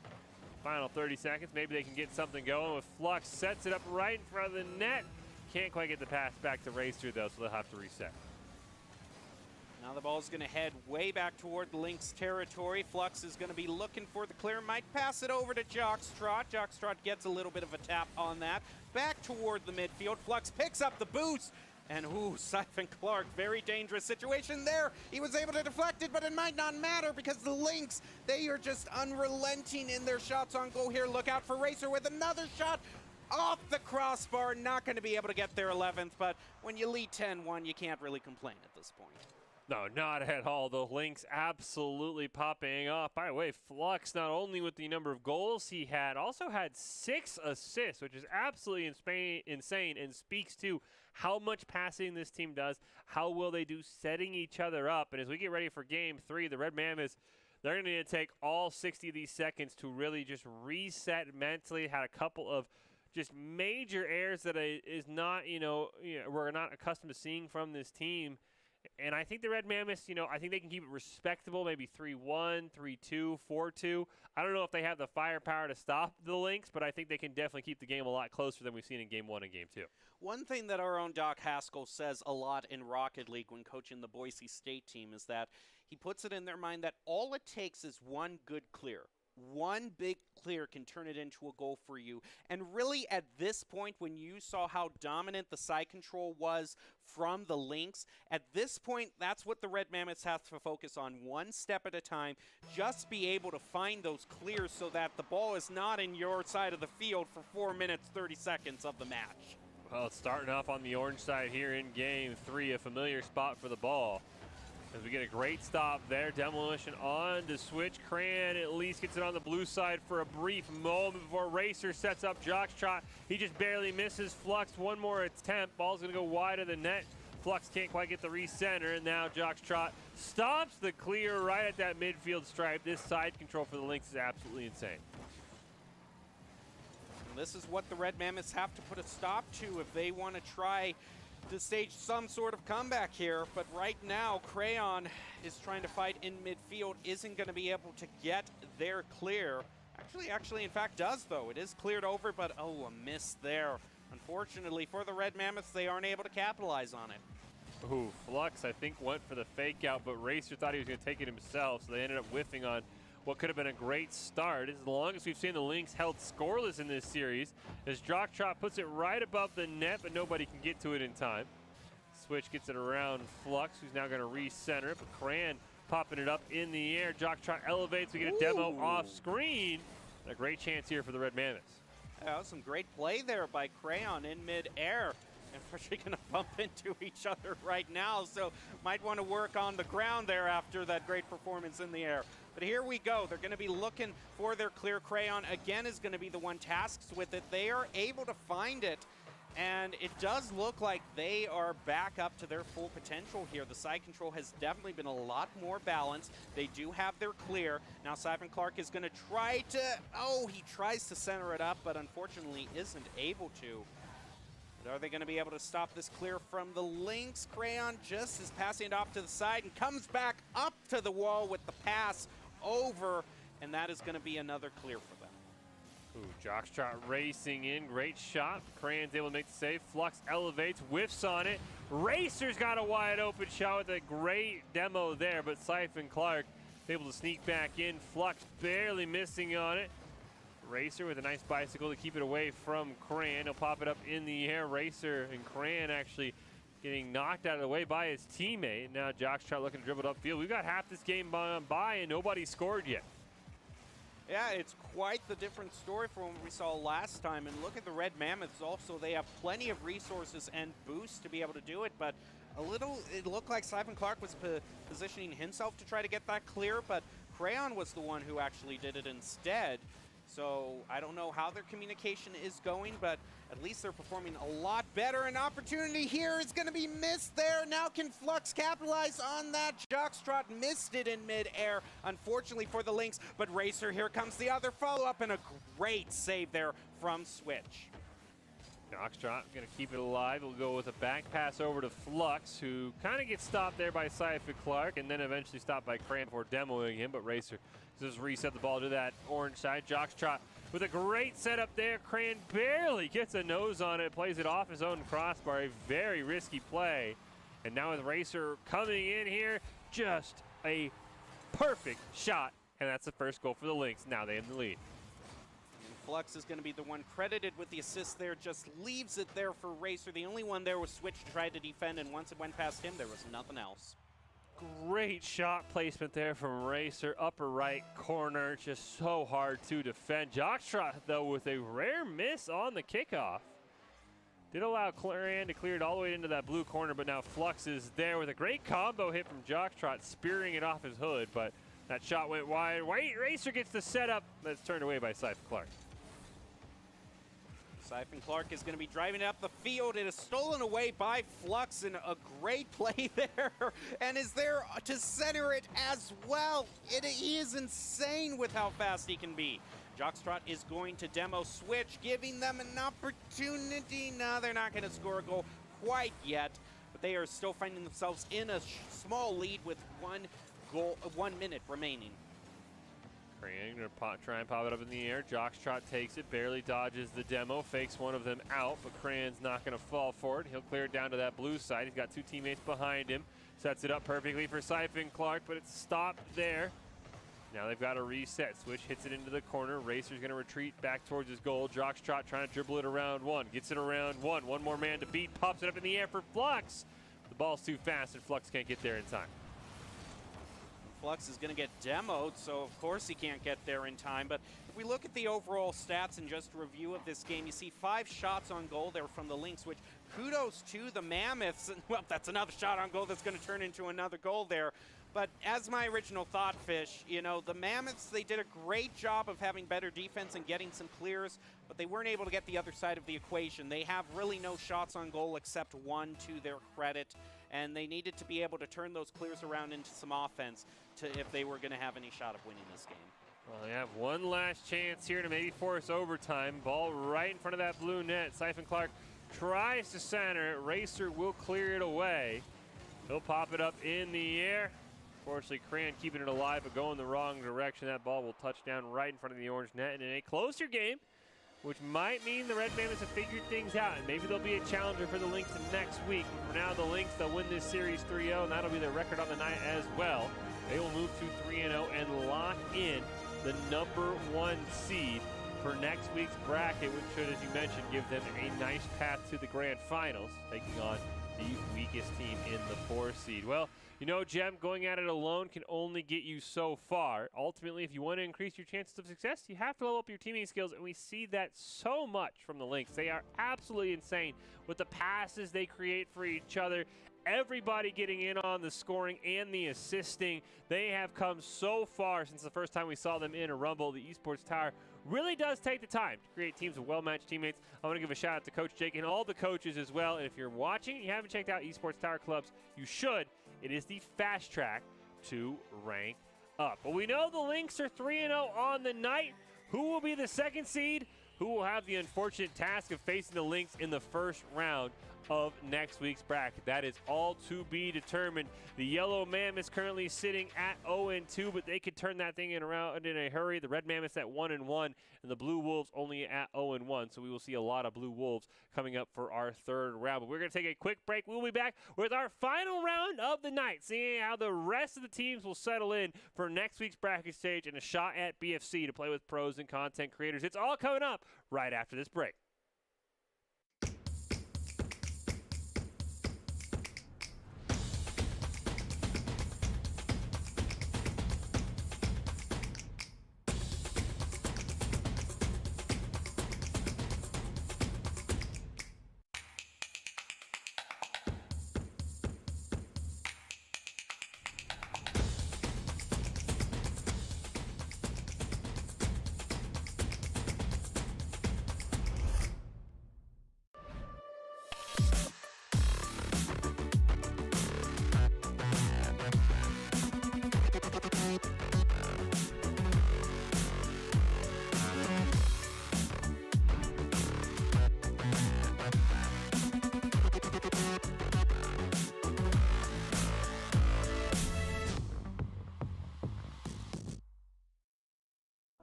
Final 30 seconds, maybe they can get something going with Flux. Sets it up right in front of the net. Can't quite get the pass back to Racer, though, so they'll have to reset. Now the ball's going to head way back toward the Lynx territory. Flux is going to be looking for the clear. Might pass it over to Jockstrap. Jockstrap gets a little bit of a tap on that. Back toward the midfield. Flux picks up the boost. And ooh, Siphon Clark, very dangerous situation there. He was able to deflect it, but it might not matter because the Lynx, they are just unrelenting in their shots on goal here. Look out for Racer with another shot off the crossbar. Not going to be able to get their 11th, but when you lead 10-1, you can't really complain at this point. No, not at all. The Lynx absolutely popping off. By the way, Flux, not only with the number of goals he had, also had 6 assists, which is absolutely insane and speaks to how much passing this team does, how well they do setting each other up. And as we get ready for game 3, the Red Mammoths, they're going to need to take all 60 of these seconds to really just reset mentally. Had a couple of just major errors that is not, we're not accustomed to seeing from this team. And I think the Red Mammoths, I think they can keep it respectable, maybe 3-1, 3-2, 4-2. I don't know if they have the firepower to stop the Lynx, but I think they can definitely keep the game a lot closer than we've seen in Game 1 and Game 2. One thing that our own Doc Haskell says a lot in Rocket League when coaching the Boise State team is that he puts it in their mind that all it takes is one good clear. One big clear can turn it into a goal for you. And really at this point, when you saw how dominant the side control was from the Lynx, at this point, that's what the Red Mammoths have to focus on, one step at a time. Just be able to find those clears so that the ball is not in your side of the field for 4 minutes, 30 seconds of the match. Well, it's starting off on the orange side here in Game 3, a familiar spot for the ball. As we get a great stop there, Demolition on to switch. Cran at least gets it on the blue side for a brief moment before Racer sets up Jockstrap. He just barely misses Flux. One more attempt. Ball's going to go wide of the net. Flux can't quite get the recenter, and now Jockstrap stops the clear right at that midfield stripe. This side control for the Lynx is absolutely insane. And this is what the Red Mammoths have to put a stop to if they want to try to stage some sort of comeback here, but right now Crayon is trying to fight in midfield, isn't going to be able to get their clear. Actually in fact does though. It is cleared over, but oh, a miss there. Unfortunately for the Red Mammoths, they aren't able to capitalize on it. Ooh, Flux I think went for the fake out, but Racer thought he was going to take it himself, so they ended up whiffing on what could have been a great start. As long as we've seen the Lynx held scoreless in this series, as Jockstrap puts it right above the net, but nobody can get to it in time. Switch gets it around Flux, who's now going to recenter it, but Cran popping it up in the air. Jockstrap elevates, we get a demo off screen. And a great chance here for the Red Mammoths. That was some great play there by Crayon in mid-air. And we're actually going to bump into each other right now, so might want to work on the ground there after that great performance in the air. But here we go. They're going to be looking for their clear. Crayon, again, is going to be the one tasked with it. They are able to find it, and it does look like they are back up to their full potential here. The side control has definitely been a lot more balanced. They do have their clear. Now Siphon Clark is going to try to, he tries to center it up, but unfortunately isn't able to. But are they going to be able to stop this clear from the Lynx? Crayon just is passing it off to the side and comes back up to the wall with the pass over. and that is going to be another clear for them. Ooh, Jockstrap racing in. Great shot. Crane's able to make the save. Flux elevates, whiffs on it. Racer's got a wide open shot with a great demo there, but Siphon Clark able to sneak back in. Flux barely missing on it. Racer with a nice bicycle to keep it away from Cran. He'll pop it up in the air. Racer and Cran actually getting knocked out of the way by his teammate. Now Jockstrap looking to dribble it upfield. We've got half this game by and nobody scored yet. Yeah, it's quite the different story from what we saw last time. And look at the Red Mammoths also. They have plenty of resources and boosts to be able to do it, but it looked like Siphon Clark was positioning himself to try to get that clear, but Crayon was the one who actually did it instead. So I don't know how their communication is going, but at least they're performing a lot better. An opportunity here is going to be missed there. Now can Flux capitalize on that? Jockstrap missed it in midair, unfortunately for the Lynx, but Racer, here comes the other follow-up, and a great save there from Switch. Jockstrap going to keep it alive. We'll go with a back pass over to Flux, who kind of gets stopped there by Siphon Clark, and then eventually stopped by Cran before demoing him, but Racer just reset the ball to that orange side. Jockstrap with a great setup there. Cran barely gets a nose on it, plays it off his own crossbar. A very risky play. And now with Racer coming in here, just a perfect shot. And that's the first goal for the Lynx. Now they have the lead. And Flux is going to be the one credited with the assist there, just leaves it there for Racer. The only one there was Switch tried to defend, and once it went past him, there was nothing else. Great shot placement there from Racer, upper right corner, just so hard to defend. Jockstrap, though, with a rare miss on the kickoff. Did allow Clarion to clear it all the way into that blue corner, but now Flux is there with a great combo hit from Jockstrap, spearing it off his hood, but that shot went wide. Racer gets the setup, that's turned away by Siphon Clark. Siphon Clark is going to be driving it up the field. It is stolen away by Flux, and a great play there, and is there to center it as well. He is insane with how fast he can be. Jockstrap is going to demo Switch, giving them an opportunity. No, they're not going to score a goal quite yet, but they are still finding themselves in a small lead with 1 minute remaining. Cran gonna try and pop it up in the air. Jockstrap takes it, barely dodges the demo, fakes one of them out, but Cran's not gonna fall for it. He'll clear it down to that blue side. He's got two teammates behind him. Sets it up perfectly for Siphon Clark, but it's stopped there. Now they've got to reset. Switch hits it into the corner. Racer's gonna retreat back towards his goal. Jockstrap trying to dribble it around one. Gets it around one. One more man to beat. Pops it up in the air for Flux. The ball's too fast and Flux can't get there in time. Flux is going to get demoed, so of course he can't get there in time. But if we look at the overall stats and just review of this game, you see 5 shots on goal there from the Lynx, which kudos to the Mammoths. And, well, that's another shot on goal that's going to turn into another goal there. But as my original thought, Fish, you know, the Mammoths, they did a great job of having better defense and getting some clears, but they weren't able to get the other side of the equation. They have really no shots on goal except one to their credit, and they needed to be able to turn those clears around into some offense if they were going to have any shot of winning this game. Well, they have one last chance here to maybe force overtime. Ball right in front of that blue net. Siphon Clark tries to center it. Racer will clear it away. He'll pop it up in the air. Fortunately, Cran keeping it alive, but going the wrong direction. That ball will touch down right in front of the orange net. And in a closer game, which might mean the Red Mammoths have figured things out, and maybe they'll be a challenger for the Lynx next week. But for now, the Lynx, they'll win this series 3-0, and that'll be their record on the night as well. They will move to 3-0 and lock in the #1 seed for next week's bracket, which should, as you mentioned, give them a nice path to the grand finals, taking on the weakest team in the 4 seed. Well, you know, Jem, going at it alone can only get you so far. Ultimately, if you want to increase your chances of success, you have to level up your teaming skills, and we see that so much from the Lynx. They are absolutely insane with the passes they create for each other. Everybody getting in on the scoring and the assisting. They have come so far since the first time we saw them in a Rumble. The Esports Tower really does take the time to create teams of well-matched teammates. I want to give a shout out to Coach Jake and all the coaches as well. And if you're watching and you haven't checked out Esports Tower Clubs, you should. It is the fast track to rank up. But we know the Lynx are 3-0 on the night. Who will be the 2nd seed? Who will have the unfortunate task of facing the Lynx in the first round of next week's bracket. That is all to be determined. The Yellow Mammoths currently sitting at 0-2, but they could turn that thing around in a hurry. The Red Mammoths at 1-1, and the Blue Wolves only at 0-1. So we will see a lot of Blue Wolves coming up for our third round. But we're going to take a quick break. We'll be back with our final round of the night, seeing how the rest of the teams will settle in for next week's bracket stage and a shot at BFC to play with pros and content creators. It's all coming up right after this break.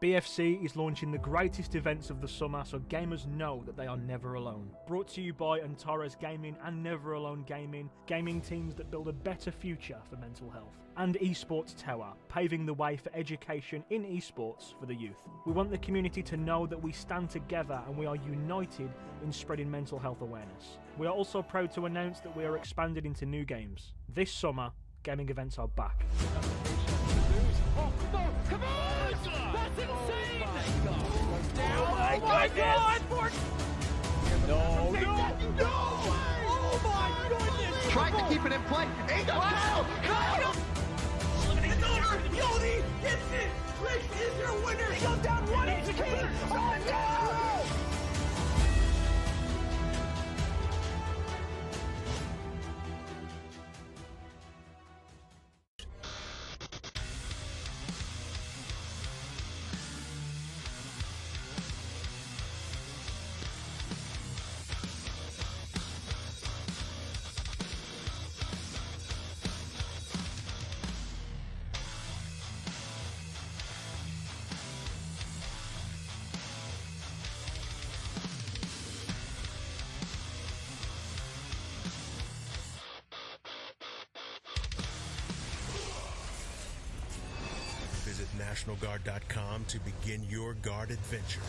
BFC is launching the greatest events of the summer, so gamers know that they are never alone. Brought to you by Antares Gaming and Never Alone Gaming, gaming teams that build a better future for mental health. And Esports Tower, paving the way for education in esports for the youth. We want the community to know that we stand together and we are united in spreading mental health awareness. We are also proud to announce that we are expanded into new games. This summer, gaming events are back. Oh, no, come on! That's insane! Oh my God! No! Oh my goodness! Tried to keep it in play. Kyle! It's over! Yodi gets it! Trick is your winner! He goes down 1 HP! Oh no! Visit NationalGuard.com to begin your guard adventure.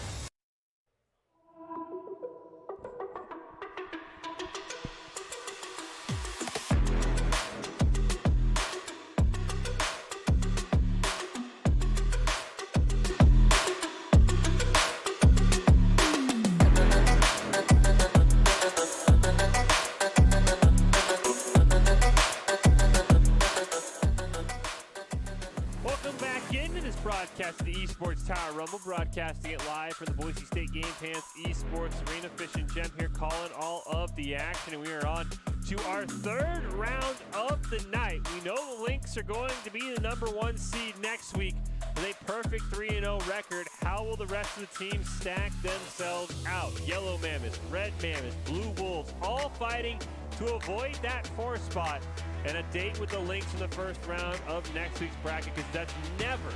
Broadcast of the Esports Tower Rumble, broadcasting it live from the Boise State Game Pants Esports Arena. Fish and Gem here calling all of the action, and we are on to our third round of the night. We know the Lynx are going to be the #1 seed next week with a perfect 3-0 record. How will the rest of the teams stack themselves out? Yellow Mammoths, Red Mammoths, Blue Wolves, all fighting to avoid that 4 spot and a date with the Lynx in the first round of next week's bracket, because that's never,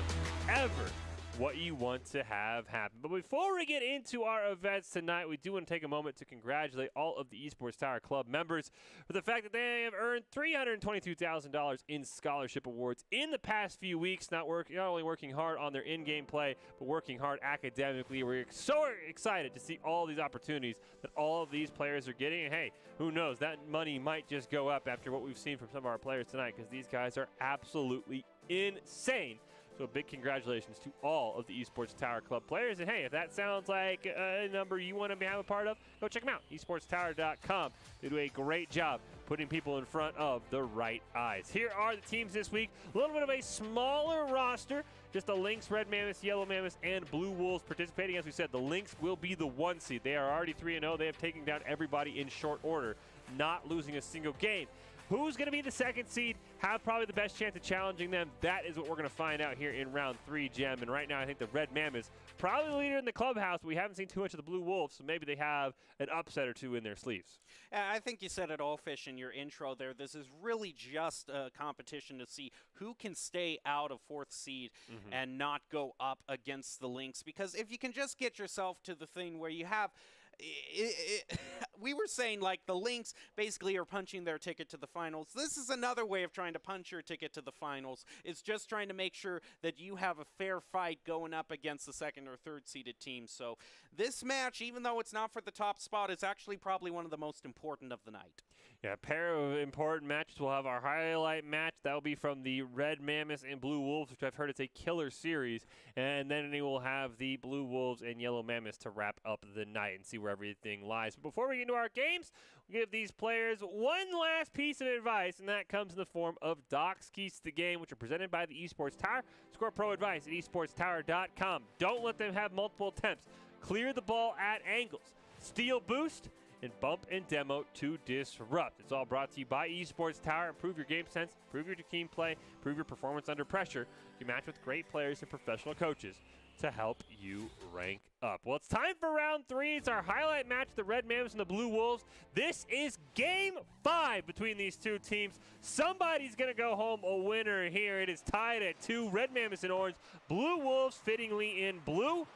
ever what you want to have happen. But before we get into our events tonight, we do want to take a moment to congratulate all of the Esports Tower Club members for the fact that they have earned $322,000 in scholarship awards in the past few weeks. Not only working hard on their in-game play, but working hard academically. We're so excited to see all these opportunities that all of these players are getting. And hey, who knows, that money might just go up after what we've seen from some of our players tonight, because these guys are absolutely insane. So a big congratulations to all of the Esports Tower Club players. And hey, if that sounds like a number you want to be a part of, go check them out, esportstower.com. They do a great job putting people in front of the right eyes. Here are the teams this week. A little bit of a smaller roster. Just the Lynx, Red Mammoths, Yellow Mammoths, and Blue Wolves participating. As we said, the Lynx will be the 1 seed. They are already 3-0. They have taken down everybody in short order, not losing a single game. Who's going to be the second seed, have probably the best chance of challenging them? That is what we're going to find out here in round 3, Gem. And right now, I think the Red Mammoths probably the leader in the clubhouse. We haven't seen too much of the Blue Wolves, so maybe they have an upset or two in their sleeves. I think you said it all, Fish, in your intro there. This is really just a competition to see who can stay out of 4th seed and not go up against the Lynx. Because if you can just get yourself to the thing where you have we were saying like the Lynx basically are punching their ticket to the finals. This is another way of trying to punch your ticket to the finals. It's just trying to make sure that you have a fair fight going up against the 2nd or 3rd seeded team. So this match, even though it's not for the top spot, is actually probably one of the most important of the night. Yeah, a pair of important matches. We'll have our highlight match. That will be from the Red Mammoths and Blue Wolves, which I've heard it's a killer series. And then we will have the Blue Wolves and Yellow Mammoths to wrap up the night and see where everything lies. But before we get into our games, we'll give these players one last piece of advice, and that comes in the form of Doc's Keys to the Game, which are presented by the Esports Tower. Score pro advice at esportstower.com. Don't let them have multiple attempts. Clear the ball at angles. Steal boost. And bump and demo to disrupt. It's all brought to you by Esports Tower. Improve your game sense, improve your team play, improve your performance under pressure. You match with great players and professional coaches to help you rank up. Well, it's time for round 3. It's our highlight match, the Red Mammoths and the Blue Wolves. This is game 5 between these two teams. Somebody's going to go home a winner here. It is tied at 2. Red Mammoths in orange, Blue Wolves fittingly in blue.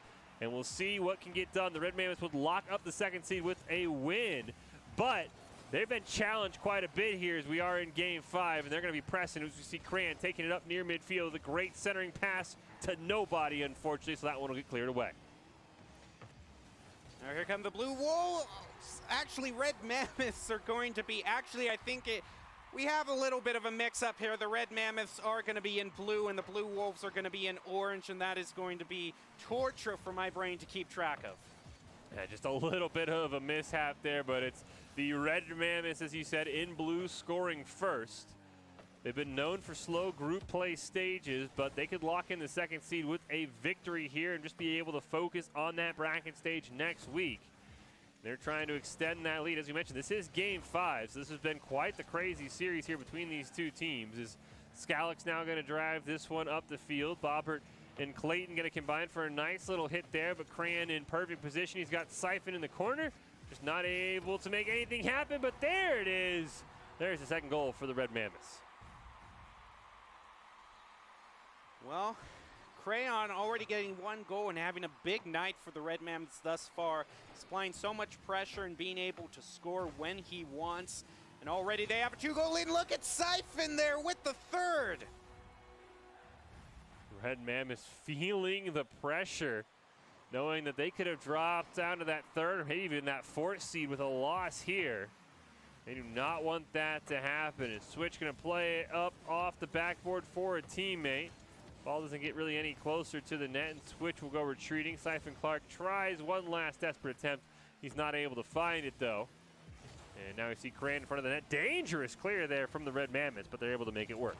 And we'll see what can get done. The Red Mammoths would lock up the 2nd seed with a win. But they've been challenged quite a bit here as we are in game 5. And they're going to be pressing as we see Cran taking it up near midfield. The great centering pass to nobody, unfortunately. So that one will get cleared away. Now here come the Blue Wolves. Actually, Red Mammoths are going to be, we have a little bit of a mix-up here. The Red Mammoths are going to be in blue, and the Blue Wolves are going to be in orange, and that is going to be torture for my brain to keep track of. Yeah, just a little bit of a mishap there, but it's the Red Mammoths, as you said, in blue, scoring first. They've been known for slow group play stages, but they could lock in the 2nd seed with a victory here and just be able to focus on that bracket stage next week. They're trying to extend that lead. As you mentioned, this is game 5, so this has been quite the crazy series here between these two teams. Is Scalix now going to drive this one up the field? Bobbert and Clayton going to combine for a nice little hit there, but Cran in perfect position. He's got Siphon in the corner, just not able to make anything happen, but there it is. There's the 2nd goal for the Red Mammoths. Well, Crayon already getting 1 goal and having a big night for the Red Mammoths thus far. He's applying so much pressure and being able to score when he wants. And already they have a 2-goal lead. Look at Siphon there with the 3rd. Red Mammoths feeling the pressure, knowing that they could have dropped down to that 3rd or maybe even that 4th seed with a loss here. They do not want that to happen. And Switch going to play it up off the backboard for a teammate. Ball doesn't get really any closer to the net, and Switch will go retreating. Siphon Clark tries one last desperate attempt. He's not able to find it, though. And now we see Cran in front of the net. Dangerous clear there from the Red Mammoths, but they're able to make it work.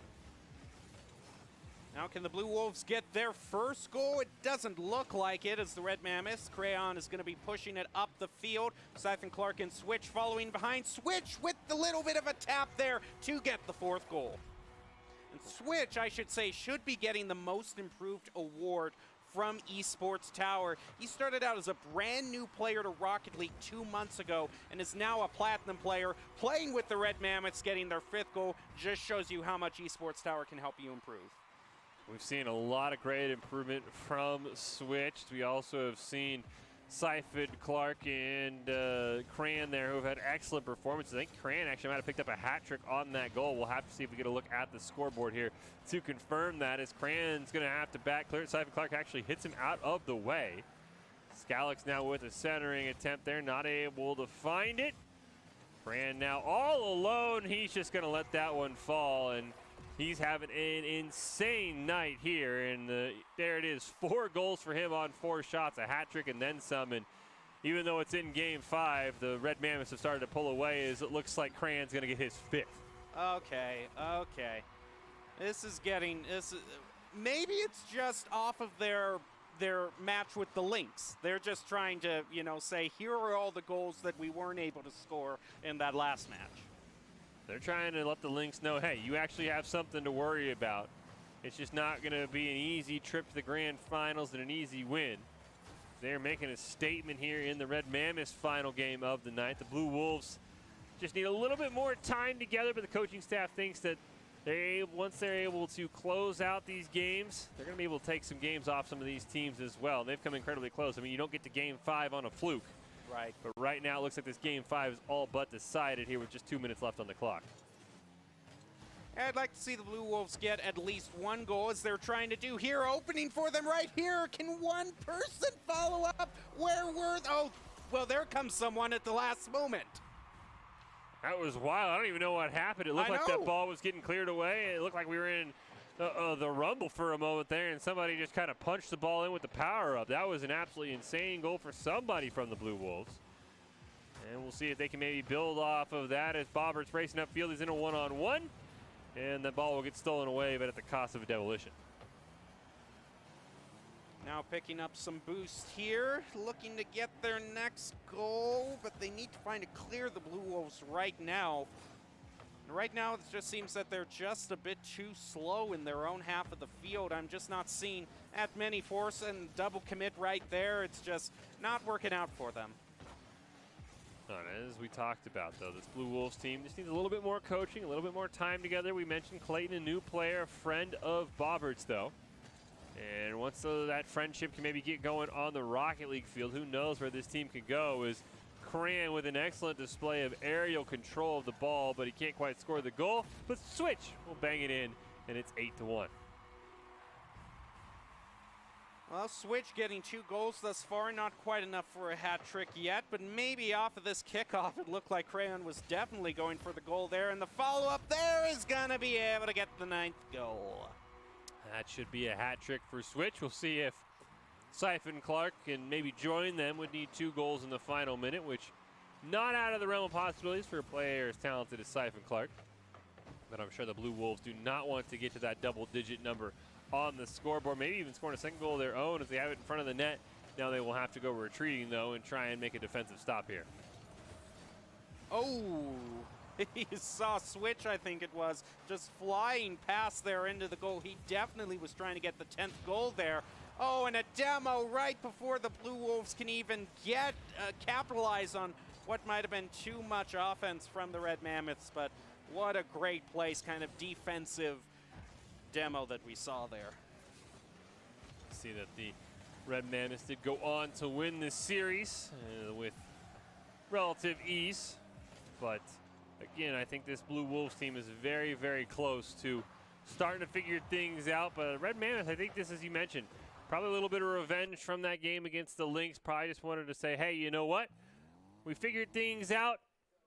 Now can the Blue Wolves get their 1st goal? It doesn't look like it as the Red Mammoths. Crayon is going to be pushing it up the field. Siphon Clark and Switch following behind. Switch with the little bit of a tap there to get the 4th goal. And Switch, I should say, should be getting the Most Improved award from Esports Tower. He started out as a brand new player to Rocket League 2 months ago and is now a Platinum player playing with the Red Mammoths, getting their 5th goal. Just shows you how much Esports Tower can help you improve. We've seen a lot of great improvement from Switch. We also have seen Siphon Clark and Cran there, who have had excellent performances. I think Cran actually might have picked up a hat trick on that goal. We'll have to see if we get a look at the scoreboard here to confirm that, as Cran's going to have to back clear. Siphon Clark actually hits him out of the way. Scalix now with a centering attempt there, not able to find it. Cran now all alone. He's just going to let that one fall, and he's having an insane night here, and there it is. 4 goals for him on 4 shots, a hat trick and then some. And even though it's in game 5, the Red Mammoths have started to pull away as it looks like Cran's going to get his 5th. Okay. Maybe it's just off of their match with the Lynx. They're just trying to, say, here are all the goals that we weren't able to score in that last match. They're trying to let the Lynx know, hey, you actually have something to worry about. It's just not going to be an easy trip to the grand finals and an easy win. They're making a statement here in the Red Mammoths final game of the night. The Blue Wolves just need a little bit more time together, but the coaching staff thinks that once they're able to close out these games, they're going to be able to take some games off some of these teams as well. They've come incredibly close. I mean, you don't get to Game 5 on a fluke. Right. But right now it looks like this Game 5 is all but decided here with just 2 minutes left on the clock. I'd like to see the Blue Wolves get at least one goal, as they're trying to do here. Opening for them right here. Can one person follow up? Where were oh, well, there comes someone at the last moment. That was wild. I don't even know what happened. It looked like that ball was getting cleared away. It looked like we were in the rumble for a moment there, and somebody just kind of punched the ball in with the power up. That was an absolutely insane goal for somebody from the Blue Wolves. And we'll see if they can maybe build off of that as Bobbert's racing upfield. He's in a one-on-one, and the ball will get stolen away, but at the cost of a demolition. Now picking up some boost here, looking to get their next goal, but they need to find a clear the Blue Wolves right now. And right now it just seems that they're just a bit too slow in their own half of the field. I'm just not seeing that many force and double commit right there. It's just not working out for them. As we talked about, though, this Blue Wolves team just needs a little bit more coaching, a little bit more time together. We mentioned Clayton, a new player, a friend of Bobbert's, though. And once that friendship can maybe get going on the Rocket League field, who knows where this team could go. Is Cran with an excellent display of aerial control of the ball, but he can't quite score the goal. But Switch will bang it in, and it's 8-1. Well, Switch getting 2 goals thus far, not quite enough for a hat trick yet, but maybe off of this kickoff, it looked like Crayon was definitely going for the goal there, and the follow-up there is going to be able to get the 9th goal. That should be a hat trick for Switch. We'll see if Siphon Clark can maybe join them. Would need 2 goals in the final minute, which not out of the realm of possibilities for a player as talented as Siphon Clark. But I'm sure the Blue Wolves do not want to get to that double-digit number on the scoreboard, maybe even scoring a second goal of their own if they have it in front of the net. Now they will have to go retreating, though, and try and make a defensive stop here. Oh, he saw Switch, I think it was, just flying past there into the goal. He definitely was trying to get the 10th goal there. Oh, and a demo right before the Blue Wolves can even get capitalize on what might have been too much offense from the Red Mammoths, but what a great place, kind of defensive demo that we saw there. See that the Red Mammoths did go on to win this series with relative ease, but again, I think this Blue Wolves team is very, very close to starting to figure things out. But Red Mammoth, I think this, as you mentioned, probably a little bit of revenge from that game against the Lynx. Probably just wanted to say, hey, you know what? We figured things out.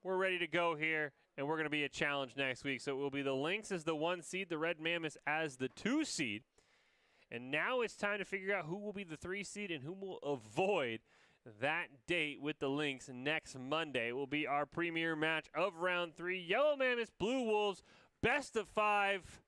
We're ready to go here, and we're going to be a challenge next week. So it will be the Lynx as the 1 seed, the Red Mammoths as the 2 seed. And now it's time to figure out who will be the 3 seed and who will avoid that date with the Lynx. Next Monday will be our premier match of round 3. Yellow Mammoths, Blue Wolves, best of 5.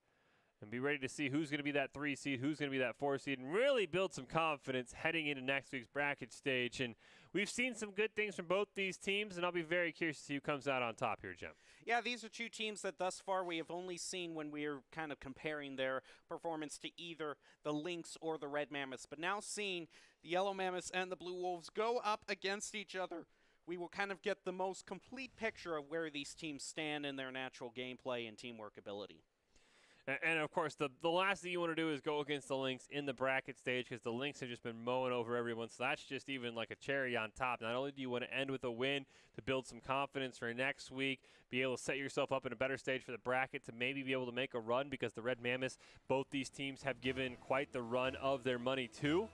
And be ready to see who's going to be that 3 seed, who's going to be that 4 seed, and really build some confidence heading into next week's bracket stage. And we've seen some good things from both these teams, and I'll be very curious to see who comes out on top here, Jim. Yeah, these are 2 teams that thus far we have only seen when we are kind of comparing their performance to either the Lynx or the Red Mammoths. But now seeing the Yellow Mammoths and the Blue Wolves go up against each other, we will kind of get the most complete picture of where these teams stand in their natural gameplay and teamwork ability. And of course, the last thing you want to do is go against the Lynx in the bracket stage, because the Lynx have just been mowing over everyone. So that's just even like a cherry on top. Not only do you want to end with a win to build some confidence for next week, be able to set yourself up in a better stage for the bracket to maybe be able to make a run, because the Red Mammoths, both these teams have given quite the run of their money too.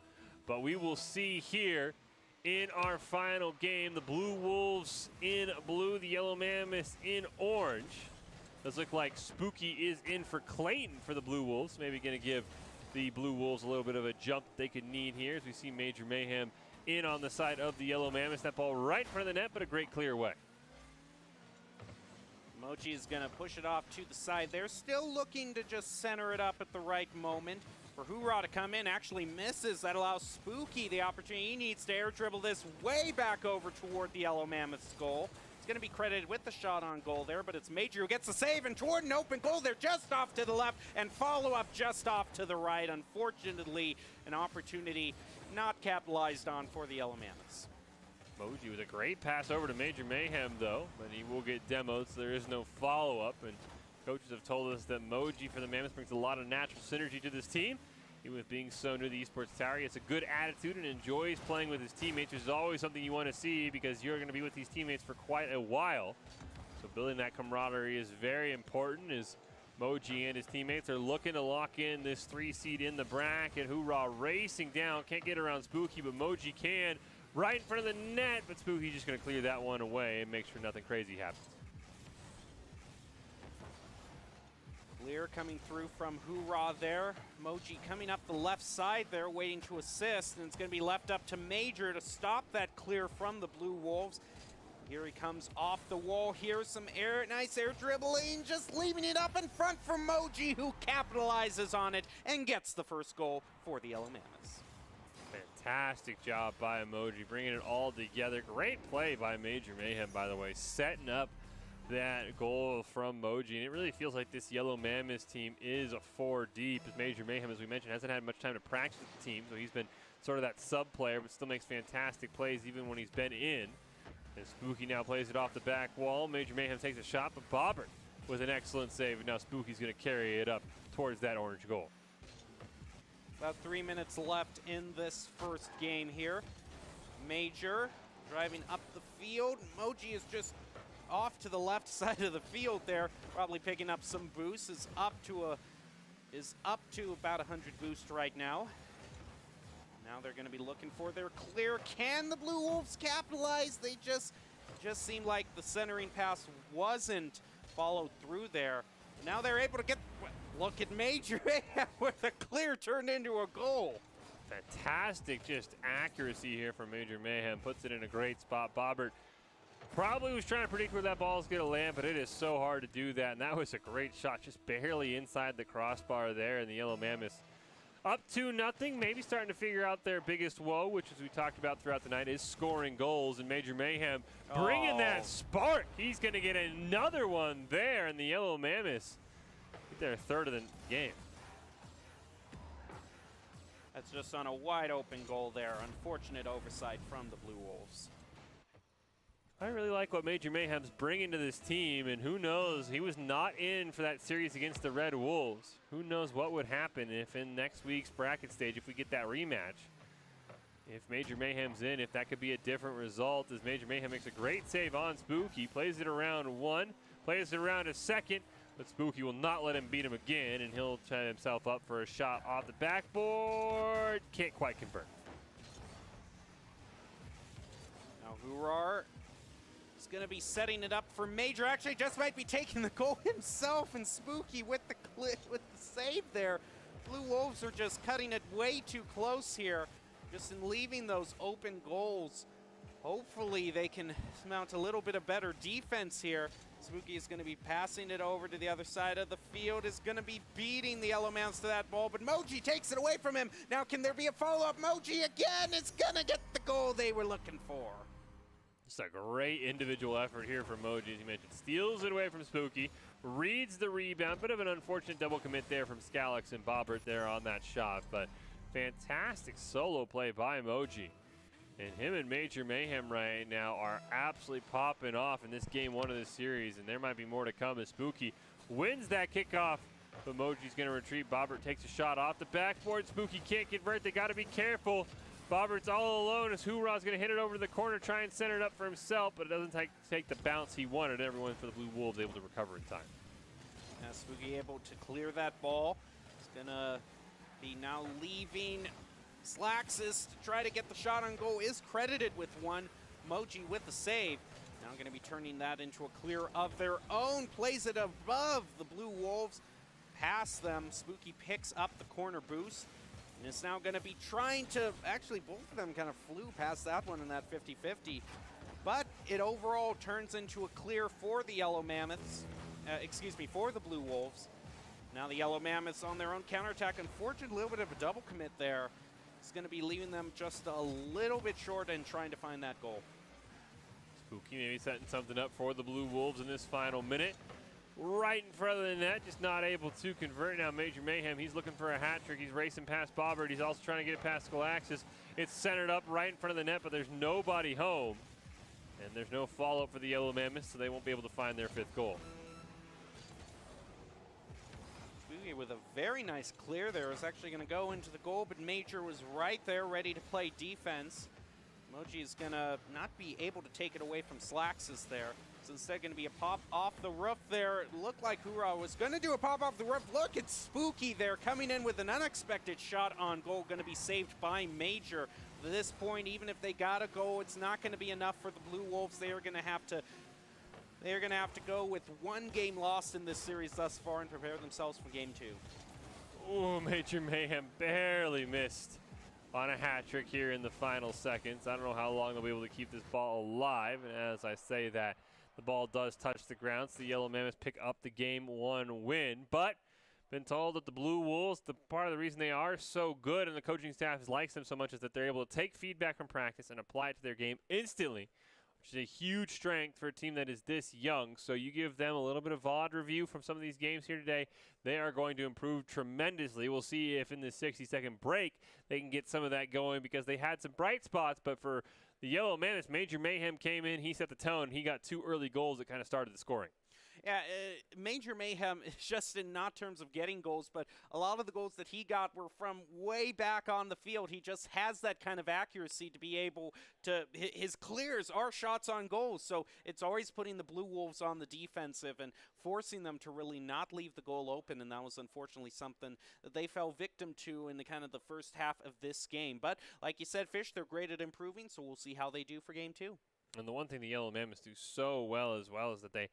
But we will see here in our final game, the Blue Wolves in blue, the Yellow Mammoths in orange. Does look like Spooky is in for Clayton for the Blue Wolves. Maybe going to give the Blue Wolves a little bit of a jump they could need here, as we see Major Mayhem in on the side of the Yellow Mammoths. That ball right in front of the net, but a great clear away. Mochi is going to push it off to the side there. Still looking to just center it up at the right moment. For Hoorah to come in, actually misses. That allows Spooky the opportunity. He needs to air dribble this way back over toward the Yellow Mammoth's goal. It's going to be credited with the shot on goal there, but it's Major who gets the save, and toward an open goal there, just off to the left, and follow-up just off to the right. Unfortunately, an opportunity not capitalized on for the Yellow Mammoths. Moji with a great pass over to Major Mayhem, though, but he will get demoed, so there is no follow-up. And coaches have told us that Moji for the Mammoths brings a lot of natural synergy to this team. Even with being so new to the Esports Tower, he has a good attitude and enjoys playing with his teammates, which is always something you want to see because you're going to be with these teammates for quite a while. So building that camaraderie is very important as Moji and his teammates are looking to lock in this 3 seed in the bracket. Hoorah racing down, can't get around Spooky, but Moji can. Right in front of the net, but Spooky's just going to clear that one away and make sure nothing crazy happens. Clear coming through from Hoorah there. Moji coming up the left side there, waiting to assist, and it's going to be left up to Major to stop that clear from the Blue Wolves. Here he comes off the wall. Here's some air, nice air dribbling, just leaving it up in front for Moji, who capitalizes on it and gets the first goal for the Yellow Mammoths. Fantastic job by Emoji, bringing it all together. Great play by Major Mayhem, by the way, setting up that goal from Moji. And it really feels like this Yellow Mammoths team is a 4 deep. As Major Mayhem, as we mentioned, hasn't had much time to practice with the team, so he's been sort of that sub player, but still makes fantastic plays even when he's been in. And Spooky now plays it off the back wall. Major Mayhem takes a shot, but Bobbert with an excellent save. And now Spooky's going to carry it up towards that orange goal. About 3 minutes left in this first game here. Major driving up the field. Moji is just off to the left side of the field there, probably picking up some boost. Is up to about 100 boost right now. Now they're going to be looking for their clear. Can the Blue Wolves capitalize? They just seemed like the centering pass wasn't followed through there. Now they're able to get, look at Major where the clear turned into a goal. Fantastic just accuracy here from Major Mayhem. Puts it in a great spot. Bobbert probably was trying to predict where that ball is going to land, but it is so hard to do that. And that was a great shot, just barely inside the crossbar there. And the Yellow Mammoths up 2-0, maybe starting to figure out their biggest woe, which, as we talked about throughout the night, is scoring goals. And Major Mayhem bringing that spark. He's going to get another one there, and the Yellow Mammoths get their third of the game. That's just on a wide open goal there. Unfortunate oversight from the Blue Wolves. I really like what Major Mayhem's bringing to this team, and who knows, he was not in for that series against the Red Wolves. Who knows what would happen if in next week's bracket stage, if we get that rematch. If Major Mayhem's in, if that could be a different result, as Major Mayhem makes a great save on Spooky, plays it around one, plays it around a second, but Spooky will not let him beat him again, and he'll set himself up for a shot off the backboard. Can't quite convert. Now Hoorah is going to be setting it up for Major. Actually, just might be taking the goal himself, and Spooky with the save there. Blue Wolves are just cutting it way too close here, just in leaving those open goals. Hopefully they can mount a little bit of better defense here. Spooky is going to be passing it over to the other side of the field, is going to be beating the Yellow Mammoths to that ball, but Moji takes it away from him. Now can there be a follow-up? Moji again is going to get the goal they were looking for. Just a great individual effort here from Moji, as you mentioned. Steals it away from Spooky, reads the rebound. Bit of an unfortunate double commit there from Scalix and Bobbert there on that shot, but fantastic solo play by Moji. And him and Major Mayhem right now are absolutely popping off in this game one of the series, and there might be more to come as Spooky wins that kickoff, but Moji's going to retreat. Bobbert takes a shot off the backboard. Spooky can't convert. They got to be careful. Bobbert's all alone as Hoorah's going to hit it over to the corner, try and center it up for himself, but it doesn't take the bounce he wanted. Everyone for the Blue Wolves able to recover in time. Now Spooky able to clear that ball. He's going to be now leaving Slaxis to try to get the shot on goal. Is credited with one. Moji with the save. Now going to be turning that into a clear of their own. Plays it above the Blue Wolves. Past them. Spooky picks up the corner boost. And is now going to be trying to, actually both of them kind of flew past that one in that 50-50. But it overall turns into a clear for the Yellow Mammoths, for the Blue Wolves. Now the Yellow Mammoths on their own counterattack. Unfortunately, a little bit of a double commit there. It's going to be leaving them just a little bit short and trying to find that goal. Spooky maybe setting something up for the Blue Wolves in this final minute. Right in front of the net, just not able to convert. Now Major Mayhem, he's looking for a hat trick. He's racing past Bobbert. He's also trying to get it past Galaxis. It's centered up right in front of the net, but there's nobody home. And there's no follow-up for the Yellow Mammoths, so they won't be able to find their 5th goal. Spooky with a very nice clear there. Was actually going to go into the goal, but Major was right there ready to play defense. Moji is going to not be able to take it away from Slaxis there. So instead going to be a pop off the roof there. It looked like Hoorah was going to do a pop off the roof. Look, it's Spooky there coming in with an unexpected shot on goal. Going to be saved by Major. At this point, even if they got a goal, it's not going to be enough for the Blue Wolves. They are going to have to go with 1 game lost in this series thus far and prepare themselves for game 2. Ooh, Major Mayhem barely missed on a hat trick here in the final seconds. I don't know how long they'll be able to keep this ball alive. And as I say that, the ball does touch the ground, so the Yellow Mammoths pick up the game 1 win. But been told that the Blue Wolves, the part of the reason they are so good and the coaching staff likes them so much is that they're able to take feedback from practice and apply it to their game instantly, which is a huge strength for a team that is this young. So you give them a little bit of VOD review from some of these games here today, they are going to improve tremendously. We'll see if in this 60-second break they can get some of that going because they had some bright spots, but for the Yellow Mammoths, Major Mayhem came in, he set the tone, he got 2 early goals that kind of started the scoring. Yeah, Major Mayhem is just in not terms of getting goals, but a lot of the goals that he got were from way back on the field. He just has that kind of accuracy to be able to, his clears are shots on goals, so it's always putting the Blue Wolves on the defensive and forcing them to really not leave the goal open, and that was unfortunately something that they fell victim to in the kind of the first half of this game. But like you said, Fish, they're great at improving, so we'll see how they do for game 2. And the one thing the Yellow Mammoths do so well as well is that they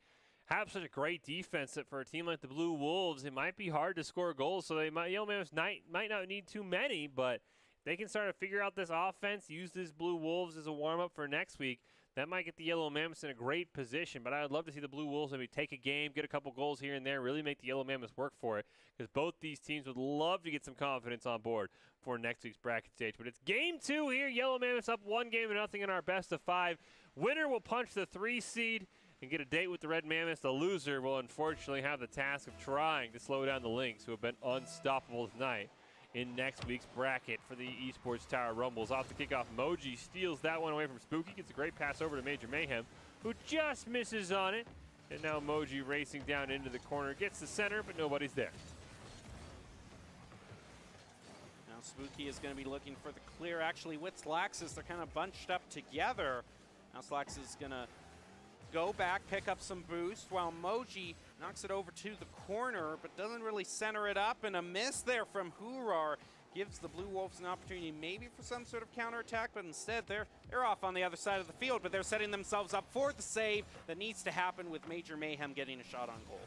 have such a great defense that for a team like the Blue Wolves, it might be hard to score goals. So Yellow Mammoths might not need too many, but they can start to figure out this offense, use this Blue Wolves as a warm-up for next week. That might get the Yellow Mammoths in a great position, but I would love to see the Blue Wolves maybe take a game, get a couple goals here and there, really make the Yellow Mammoths work for it, because both these teams would love to get some confidence on board for next week's bracket stage. But it's game 2 here. Yellow Mammoths up 1-0 in our best of 5. Winner will punch the 3 seed and get a date with the Red Mammoths. The loser will unfortunately have the task of trying to slow down the Lynx, who have been unstoppable tonight in next week's bracket for the Esports Tower Rumbles. Off the kickoff, Moji steals that one away from Spooky, gets a great pass over to Major Mayhem, who just misses on it. And now Moji racing down into the corner, gets the center, but nobody's there. Now Spooky is going to be looking for the clear. Actually, with Slaxis, they're kind of bunched up together. Now Slaxis is going to go back, pick up some boost, while Moji knocks it over to the corner, but doesn't really center it up, and a miss there from Hoorah gives the Blue Wolves an opportunity maybe for some sort of counterattack, but instead they're off on the other side of the field, but they're setting themselves up for the save that needs to happen with Major Mayhem getting a shot on goal.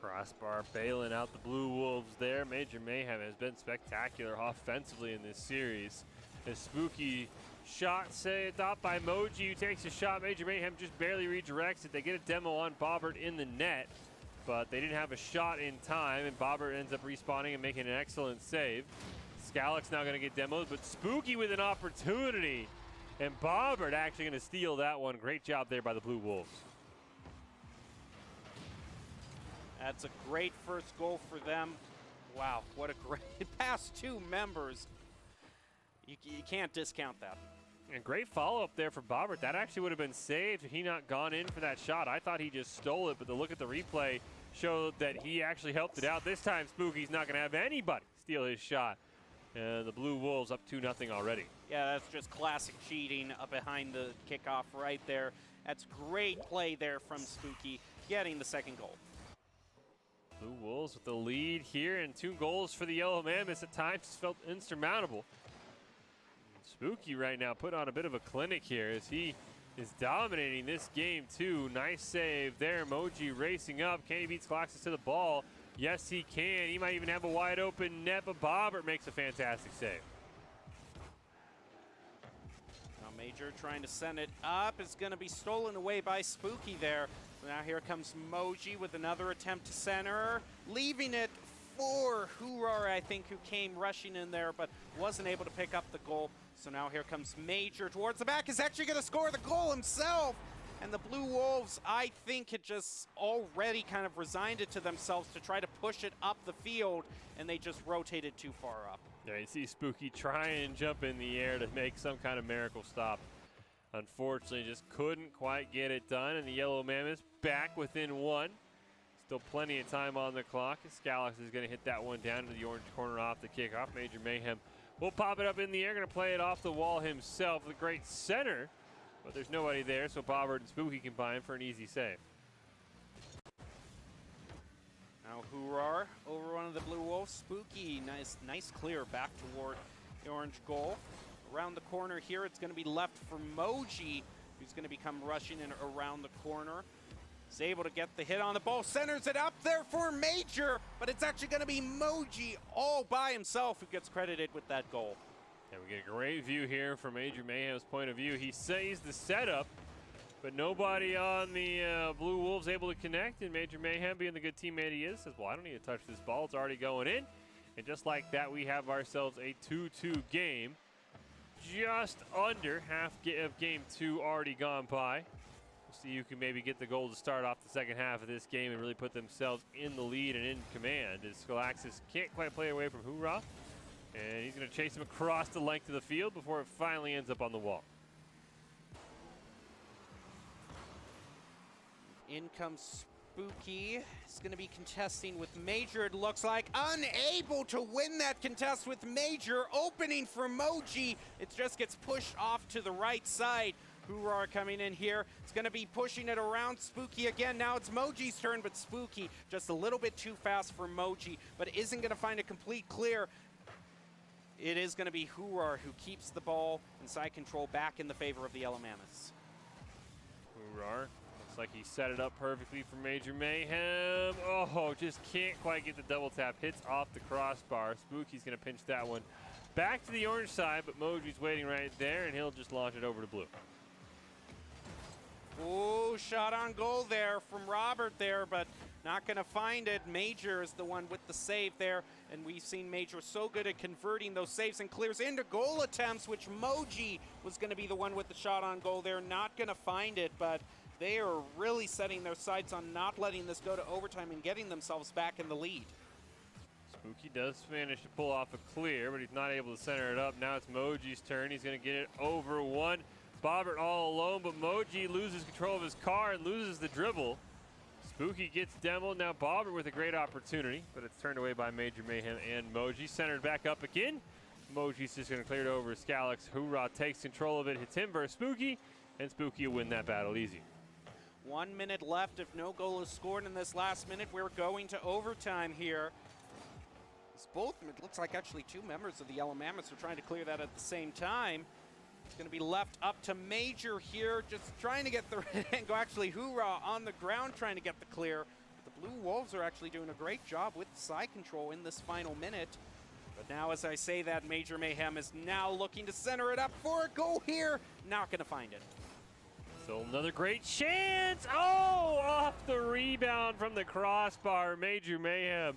Crossbar bailing out the Blue Wolves there. Major Mayhem has been spectacular offensively in this series. A Spooky shot saved off by Moji, who takes a shot. Major Mayhem just barely redirects it. They get a demo on Bobbert in the net, but they didn't have a shot in time, and Bobbert ends up respawning and making an excellent save. Scalex's now going to get demos, but Spooky with an opportunity, and Bobbert actually going to steal that one. Great job there by the Blue Wolves. That's a great first goal for them. Wow, what a great past 2 members. You can't discount that. And great follow-up there for Bobbert. That actually would have been saved had he not gone in for that shot. I thought he just stole it, but the look at the replay showed that he actually helped it out. This time, Spooky's not going to have anybody steal his shot. And the Blue Wolves up 2-0 already. Yeah, that's just classic cheating up behind the kickoff right there. That's great play there from Spooky, getting the 2nd goal. Blue Wolves with the lead here, and 2 goals for the Yellow Mammoths. At times felt insurmountable. Spooky right now put on a bit of a clinic here as he is dominating this game too. Nice save there. Moji racing up. Can he beat Galaxis to the ball? Yes, he can. He might even have a wide open net, but Bobbert makes a fantastic save. Now Major trying to send it up. Is going to be stolen away by Spooky there. So now here comes Moji with another attempt to center, leaving it for Hoorah, I think, who came rushing in there but wasn't able to pick up the goal. So now here comes Major towards the back. Is actually going to score the goal himself. And the Blue Wolves, I think, had just already kind of resigned it to themselves to try to push it up the field, and they just rotated too far up. Yeah, you see Spooky try and jump in the air to make some kind of miracle stop. Unfortunately, just couldn't quite get it done, and the Yellow Mammoths back within one. Still plenty of time on the clock. Scalax is going to hit that one down to the orange corner off the kickoff. Major Mayhem will pop it up in the air, going to play it off the wall himself. The great center, but there's nobody there, so Bobbert and Spooky combine for an easy save. Now Hurrar over one of the Blue Wolves. Spooky, nice clear back toward the orange goal. Around the corner here, it's going to be left for Moji, who's going to become rushing in around the corner. He's able to get the hit on the ball, centers it up there for Major, but it's actually going to be Moji all by himself who gets credited with that goal. And we get a great view here from Major Mayhem's point of view. He sees the setup, but nobody on the Blue Wolves able to connect, and Major Mayhem, being the good teammate he is, says, well, I don't need to touch this ball. It's already going in. And just like that, we have ourselves a 2-2 game. Just under half of game 2 already gone by. We'll see who can maybe get the goal to start off the second half of this game and really put themselves in the lead and in command, as Scalaxis can't quite play away from Hurrah. And he's going to chase him across the length of the field before it finally ends up on the wall. In comes Spooky. He's going to be contesting with Major, it looks like. Unable to win that contest with Major. Opening for Moji. It just gets pushed off to the right side. Hurrar coming in here. It's going to be pushing it around Spooky again. Now it's Moji's turn, but Spooky just a little bit too fast for Moji, but isn't going to find a complete clear. It is going to be Hurrar who keeps the ball and side control back in the favor of the Yellow Mammoths. Hurrar looks like he set it up perfectly for Major Mayhem. Oh, just can't quite get the double tap. Hits off the crossbar. Spooky's going to pinch that one back to the orange side, but Moji's waiting right there, and he'll just launch it over to blue. Oh, shot on goal there from Robert there, but not going to find it. Major is the one with the save there, and we've seen Major so good at converting those saves and clears into goal attempts, which Moji was going to be the one with the shot on goal there. Not going to find it, but they are really setting their sights on not letting this go to overtime and getting themselves back in the lead. Spooky does manage to pull off a clear, but he's not able to center it up. Now it's Moji's turn. He's going to get it over one. Bobbert all alone, but Moji loses control of his car and loses the dribble. Spooky gets demoed. Now Bobbert with a great opportunity, but it's turned away by Major Mayhem and Moji. Centered back up again. Moji's just going to clear it over to Scalax. Hurrah takes control of it, hits him versus Spooky, and Spooky will win that battle easy. 1 minute left. If no goal is scored in this last minute, we're going to overtime here. It's both, it looks like actually two members of the Yellow Mammoths are trying to clear that at the same time. It's going to be left up to Major here, just trying to get the angle. Actually, Hurrah on the ground trying to get the clear. The Blue Wolves are actually doing a great job with side control in this final minute. But now, as I say that, Major Mayhem is now looking to center it up for a goal here. Not going to find it. So another great chance. Oh, off the rebound from the crossbar. Major Mayhem,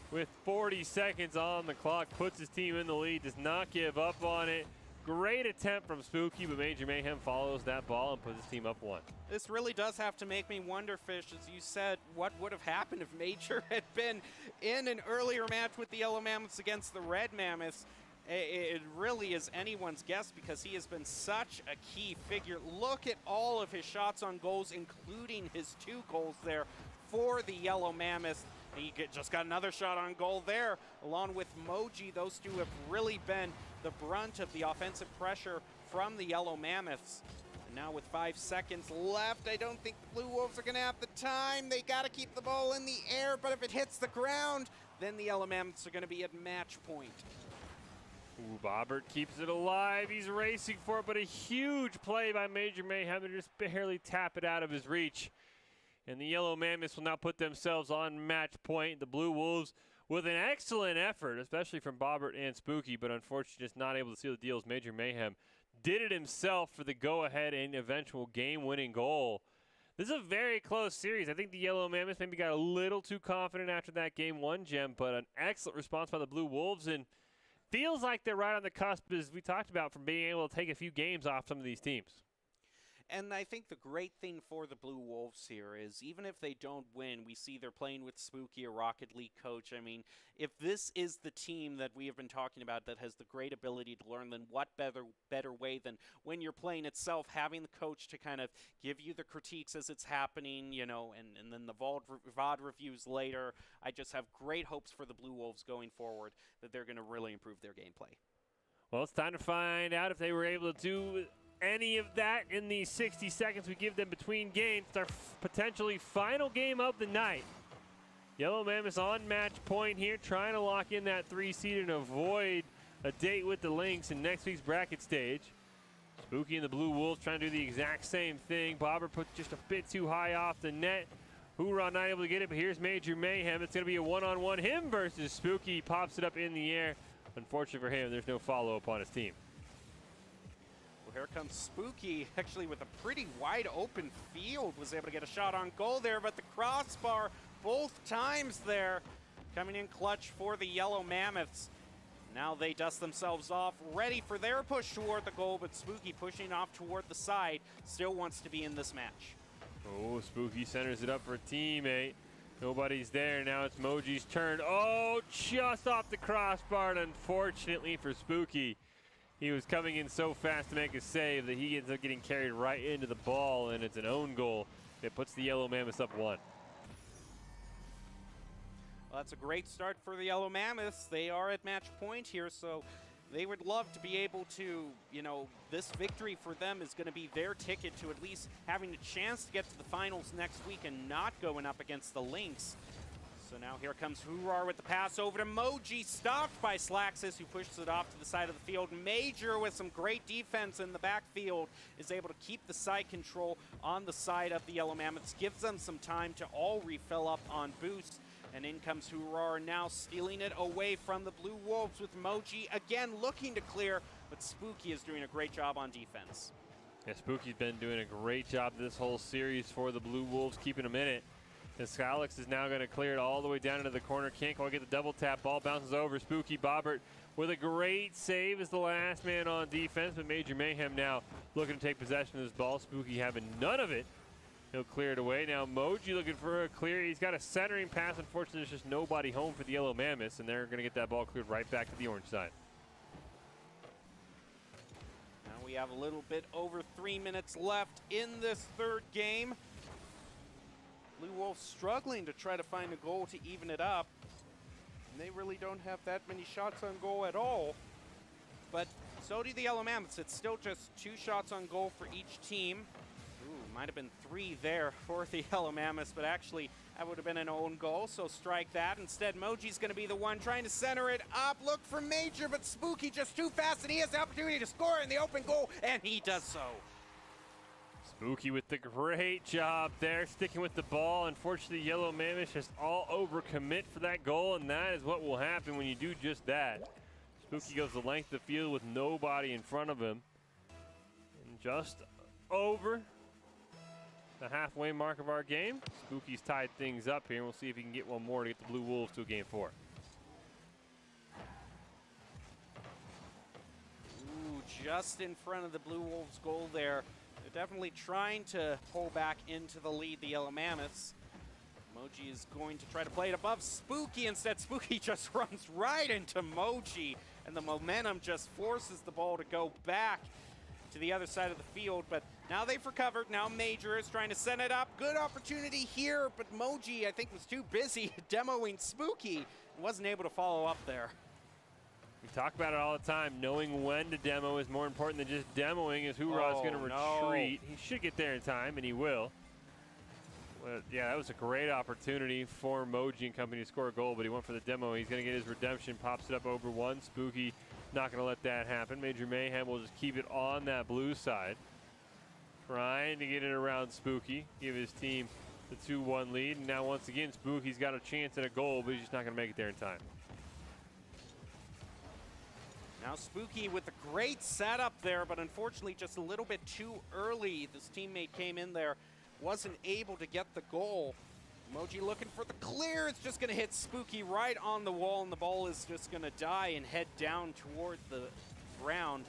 with 40 seconds on the clock, puts his team in the lead, does not give up on it. Great attempt from Spooky, but Major Mayhem follows that ball and puts his team up one. This really does have to make me wonder, Fish, as you said, what would have happened if Major had been in an earlier match with the Yellow Mammoths against the Red Mammoths. It really is anyone's guess because he has been such a key figure. Look at all of his shots on goals, including his 2 goals there for the Yellow Mammoths. And he just got another shot on goal there, along with Moji. Those two have really been the brunt of the offensive pressure from the Yellow Mammoths. And now with 5 seconds left, I don't think the Blue Wolves are going to have the time. They got to keep the ball in the air, but if it hits the ground, then the Yellow Mammoths are going to be at match point. Ooh, Bobbert keeps it alive. He's racing for it, but a huge play by Major Mayhem to just barely tap it out of his reach. And the Yellow Mammoths will now put themselves on match point. The Blue Wolves with an excellent effort, especially from Bobbert and Spooky, but unfortunately just not able to seal the deal as Major Mayhem did it himself for the go-ahead and eventual game-winning goal. This is a very close series. I think the Yellow Mammoths maybe got a little too confident after that Game 1 gem, but an excellent response by the Blue Wolves, and feels like they're right on the cusp, as we talked about, from being able to take a few games off some of these teams. And I think the great thing for the Blue Wolves here is even if they don't win, we see they're playing with Spooky, a Rocket League coach. I mean, if this is the team that we have been talking about that has the great ability to learn, then what better way than when you're playing itself, having the coach to kind of give you the critiques as it's happening, you know, and then the VOD reviews later. I just have great hopes for the Blue Wolves going forward that they're going to really improve their gameplay. Well, it's time to find out if they were able to do any of that in the 60 seconds we give them between games. It's our potentially final game of the night. Yellow Mammoths on match point here, trying to lock in that 3 seed and avoid a date with the Lynx in next week's bracket stage. Spooky and the Blue Wolves trying to do the exact same thing. Bobber put just a bit too high off the net. Hoorah not able to get it, but here's Major Mayhem. It's going to be a one-on-one. Him versus Spooky. Pops it up in the air. Unfortunately for him, there's no follow-up on his team. Here comes Spooky, actually with a pretty wide open field, was able to get a shot on goal there, but the crossbar both times there, coming in clutch for the Yellow Mammoths. Now they dust themselves off, ready for their push toward the goal, but Spooky pushing off toward the side, still wants to be in this match. Oh, Spooky centers it up for a teammate. Nobody's there. Now it's Moji's turn. Oh, just off the crossbar, and unfortunately for Spooky, he was coming in so fast to make a save that he ends up getting carried right into the ball, and it's an own goal that puts the Yellow Mammoths up 1. Well, that's a great start for the Yellow Mammoths. They are at match point here, so they would love to be able to, you know, this victory for them is going to be their ticket to at least having a chance to get to the finals next week and not going up against the Lynx. So now here comes Hoorah with the pass over to Moji, stopped by Slaxus, who pushes it off to the side of the field. Major, with some great defense in the backfield, is able to keep the side control on the side of the Yellow Mammoths, gives them some time to all refill up on boost. And in comes Hoorah, now stealing it away from the Blue Wolves with Moji, again looking to clear, but Spooky is doing a great job on defense. Yeah, Spooky's been doing a great job this whole series for the Blue Wolves, keeping them in it. And Skylix is now going to clear it all the way down into the corner. Can't quite get the double tap. Ball bounces over. Spooky Bobbert with a great save as the last man on defense. But Major Mayhem now looking to take possession of this ball. Spooky having none of it. He'll clear it away. Now Moji looking for a clear. He's got a centering pass. Unfortunately, there's just nobody home for the Yellow Mammoths, and they're going to get that ball cleared right back to the orange side. Now we have a little bit over 3 minutes left in this third game. Blue Wolves struggling to try to find a goal to even it up. And they really don't have that many shots on goal at all. But so do the Yellow Mammoths. It's still just 2 shots on goal for each team. Ooh, might have been 3 there for the Yellow Mammoths, but actually that would have been an own goal, so strike that. Instead, Moji's going to be the one trying to center it up. Look for Major, but Spooky just too fast, and he has the opportunity to score in the open goal, and he does so. Spooky with the great job there, sticking with the ball. Unfortunately, Yellow Mammoth just all over commit for that goal, and that is what will happen when you do just that. Spooky goes the length of the field with nobody in front of him. And just over the halfway mark of our game, Spooky's tied things up here, and we'll see if he can get one more to get the Blue Wolves to a game 4. Ooh, just in front of the Blue Wolves goal there. They're definitely trying to pull back into the lead, the Yellow Mammoths. Moji is going to try to play it above Spooky. Instead, Spooky just runs right into Moji, and the momentum just forces the ball to go back to the other side of the field. But now they've recovered. Now Major is trying to send it up. Good opportunity here, but Moji, I think, was too busy demoing Spooky and wasn't able to follow up there. We talk about it all the time. Knowing when to demo is more important than just demoing, as Hoorah's going to retreat. He should get there in time, and he will. Well, yeah, that was a great opportunity for Moji and company to score a goal, but he went for the demo. He's going to get his redemption, pops it up over 1. Spooky not going to let that happen. Major Mayhem will just keep it on that blue side. Trying to get it around Spooky, give his team the 2-1 lead. And now once again, Spooky's got a chance at a goal, but he's just not going to make it there in time. Now Spooky with a great setup there, but unfortunately just a little bit too early. This teammate came in there, wasn't able to get the goal. Moji looking for the clear. It's just going to hit Spooky right on the wall, and the ball is just going to die and head down toward the ground.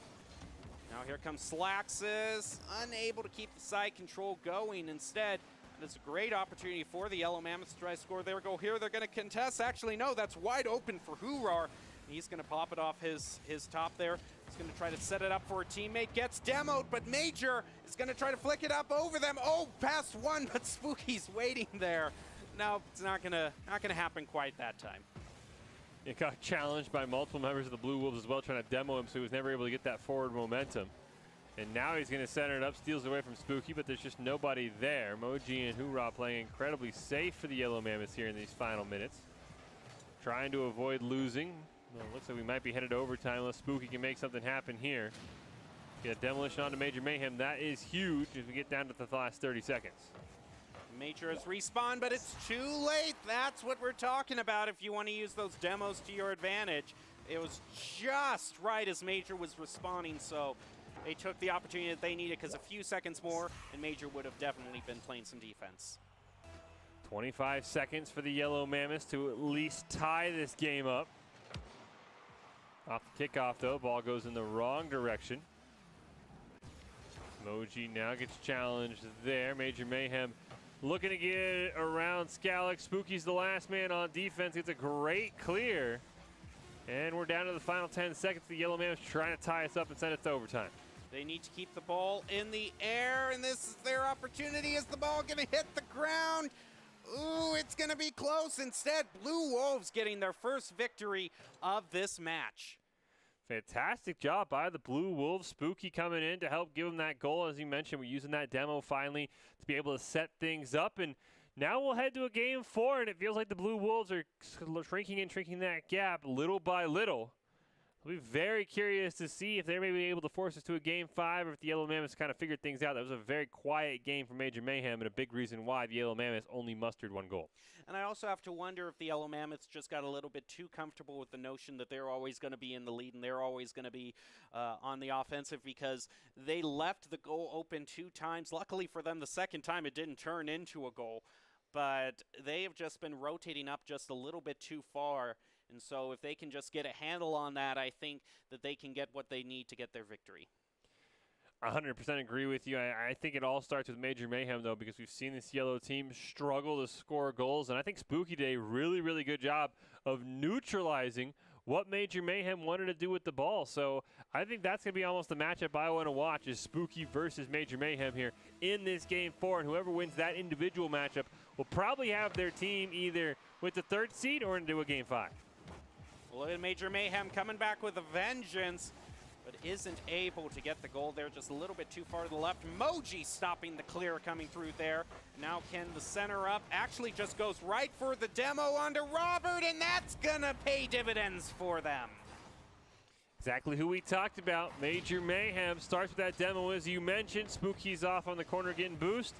Now here comes Slaxes, unable to keep the side control going. Instead, it's a great opportunity for the Yellow Mammoths to try to score. There we go here. They're going to contest. Actually, no, that's wide open for Hurar. He's going to pop it off his top there. He's going to try to set it up for a teammate. Gets demoed, but Major is going to try to flick it up over them. Oh, past one, but Spooky's waiting there. No, it's not going to happen quite that time. It got challenged by multiple members of the Blue Wolves as well, trying to demo him, so he was never able to get that forward momentum. And now he's going to center it up, steals away from Spooky, but there's just nobody there. Moji and Hoorah playing incredibly safe for the Yellow Mammoths here in these final minutes. Trying to avoid losing. Well, it looks like we might be headed to overtime unless Spooky can make something happen here. Get a demolition onto Major Mayhem. That is huge as we get down to the last 30 seconds. Major has respawned, but it's too late. That's what we're talking about if you want to use those demos to your advantage. It was just right as Major was respawning, so they took the opportunity that they needed, because a few seconds more and Major would have definitely been playing some defense. 25 seconds for the Yellow Mammoths to at least tie this game up. Off the kickoff, though, ball goes in the wrong direction. Moji now gets challenged there. Major Mayhem looking to get around Scalix. Spooky's the last man on defense. It's a great clear. And we're down to the final 10 seconds. The Yellow Mammoths trying to tie us up and send it to overtime. They need to keep the ball in the air, and this is their opportunity. Is the ball going to hit the ground? Ooh, it's going to be close. Instead, Blue Wolves getting their first victory of this match. Fantastic job by the Blue Wolves. Spooky coming in to help give them that goal. As you mentioned, we're using that demo finally to be able to set things up. And now we'll head to a game 4, and it feels like the Blue Wolves are shrinking and shrinking that gap little by little. I'll be very curious to see if they're maybe able to force us to a game 5, or if the Yellow Mammoths kind of figured things out. That was a very quiet game for Major Mayhem, and a big reason why the Yellow Mammoths only mustered 1 goal. And I also have to wonder if the Yellow Mammoths just got a little bit too comfortable with the notion that they're always going to be in the lead and they're always going to be on the offensive, because they left the goal open 2 times. Luckily for them, the second time it didn't turn into a goal. But they have just been rotating up just a little bit too far. And so if they can just get a handle on that, I think that they can get what they need to get their victory. 100% agree with you. I think it all starts with Major Mayhem, though, because we've seen this yellow team struggle to score goals. And I think Spooky did a really, really good job of neutralizing what Major Mayhem wanted to do with the ball. So I think that's going to be almost the matchup I want to watch, is Spooky versus Major Mayhem here in this game 4. And whoever wins that individual matchup will probably have their team either with the 3rd seed or into a game 5. Look at Major Mayhem coming back with a vengeance, but isn't able to get the goal there, just a little bit too far to the left. Moji stopping the clear coming through there. Now can the center up, actually just goes right for the demo onto Robert, and that's gonna pay dividends for them. Exactly who we talked about. Major Mayhem starts with that demo, as you mentioned. Spooky's off on the corner getting boost.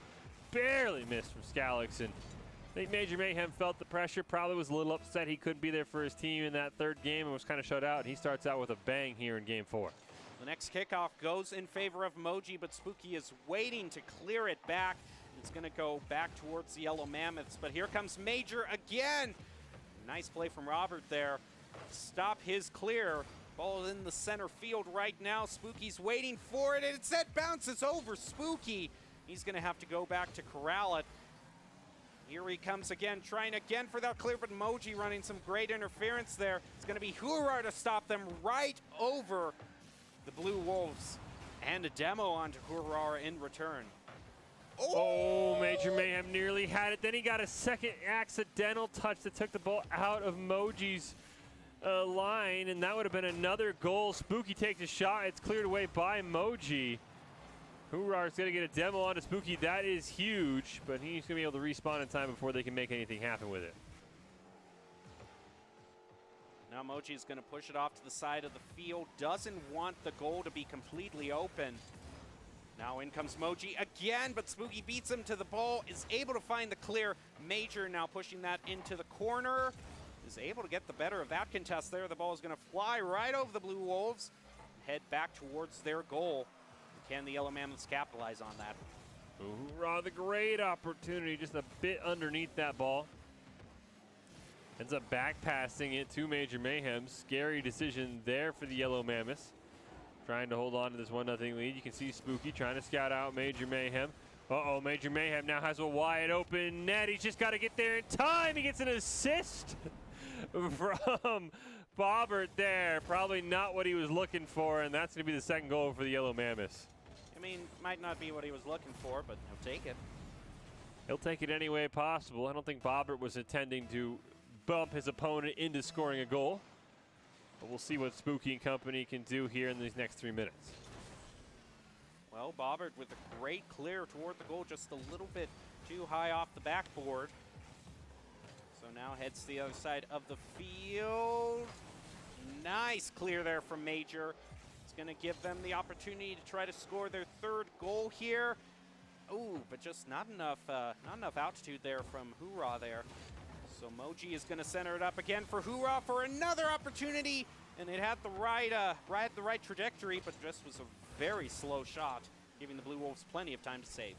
Barely missed from Scalix, and I think Major Mayhem felt the pressure, probably was a little upset he couldn't be there for his team in that 3rd game and was kind of shut out. And he starts out with a bang here in game 4. The next kickoff goes in favor of Moji, but Spooky is waiting to clear it back. It's going to go back towards the Yellow Mammoths, but here comes Major again. Nice play from Robert there. Stop his clear. Ball in the center field right now. Spooky's waiting for it, and instead bounces over Spooky. He's going to have to go back to corral it. Here he comes again, trying again for that clear, but Moji running some great interference there. It's going to be Hurar to stop them right over the Blue Wolves. And a demo onto Hurar in return. Oh, Major Mayhem nearly had it. Then he got a second accidental touch that took the ball out of Moji's line, and that would have been another goal. Spooky takes a shot. It's cleared away by Moji. Hurrah's going to get a demo onto Spooky. That is huge, but he's going to be able to respawn in time before they can make anything happen with it. Now Moji's going to push it off to the side of the field. Doesn't want the goal to be completely open. Now in comes Moji again, but Spooky beats him to the ball, is able to find the clear. Major now pushing that into the corner. Is able to get the better of that contest there. The ball is going to fly right over the Blue Wolves and head back towards their goal. Can the Yellow Mammoths capitalize on that? Hoorah, the great opportunity, just a bit underneath that ball. Ends up back passing it to Major Mayhem. Scary decision there for the Yellow Mammoths. Trying to hold on to this 1-0 lead. You can see Spooky trying to scout out Major Mayhem. Uh-oh, Major Mayhem now has a wide open net. He's just got to get there in time. He gets an assist from Bobbert there. Probably not what he was looking for, and that's going to be the second goal for the Yellow Mammoths. I mean, might not be what he was looking for, but he'll take it. He'll take it any way possible. I don't think Bobbert was intending to bump his opponent into scoring a goal. But we'll see what Spooky and company can do here in these next 3 minutes. Well, Bobbert with a great clear toward the goal, just a little bit too high off the backboard. So now heads to the other side of the field. Nice clear there from Major. It's going to give them the opportunity to try to score their third goal here. Ooh, but just not enough altitude there from Hoorah there. So Moji is going to center it up again for Hoorah for another opportunity, and it had the right trajectory, but just was a very slow shot, giving the Blue Wolves plenty of time to save.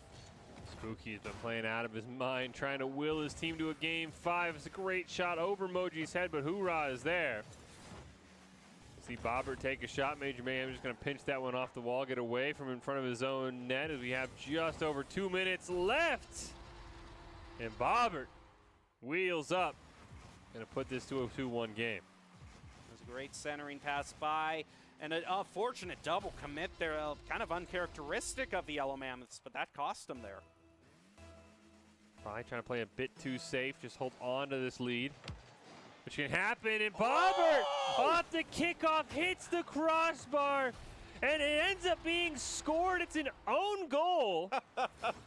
Spooky's been playing out of his mind, trying to will his team to a game 5. It's a great shot over Moji's head, but Hoorah is there. See Bobbert take a shot. Major Mayhem just going to pinch that one off the wall, get away from in front of his own net as we have just over 2 minutes left. And Bobbert wheels up, going to put this to a 2-1 game. It was a great centering pass by, and a fortunate double commit there, kind of uncharacteristic of the Yellow Mammoths, but that cost them there. Probably trying to play a bit too safe, just hold on to this lead. Which can happen, and Bobbert off the kickoff hits the crossbar, and it ends up being scored. It's an own goal.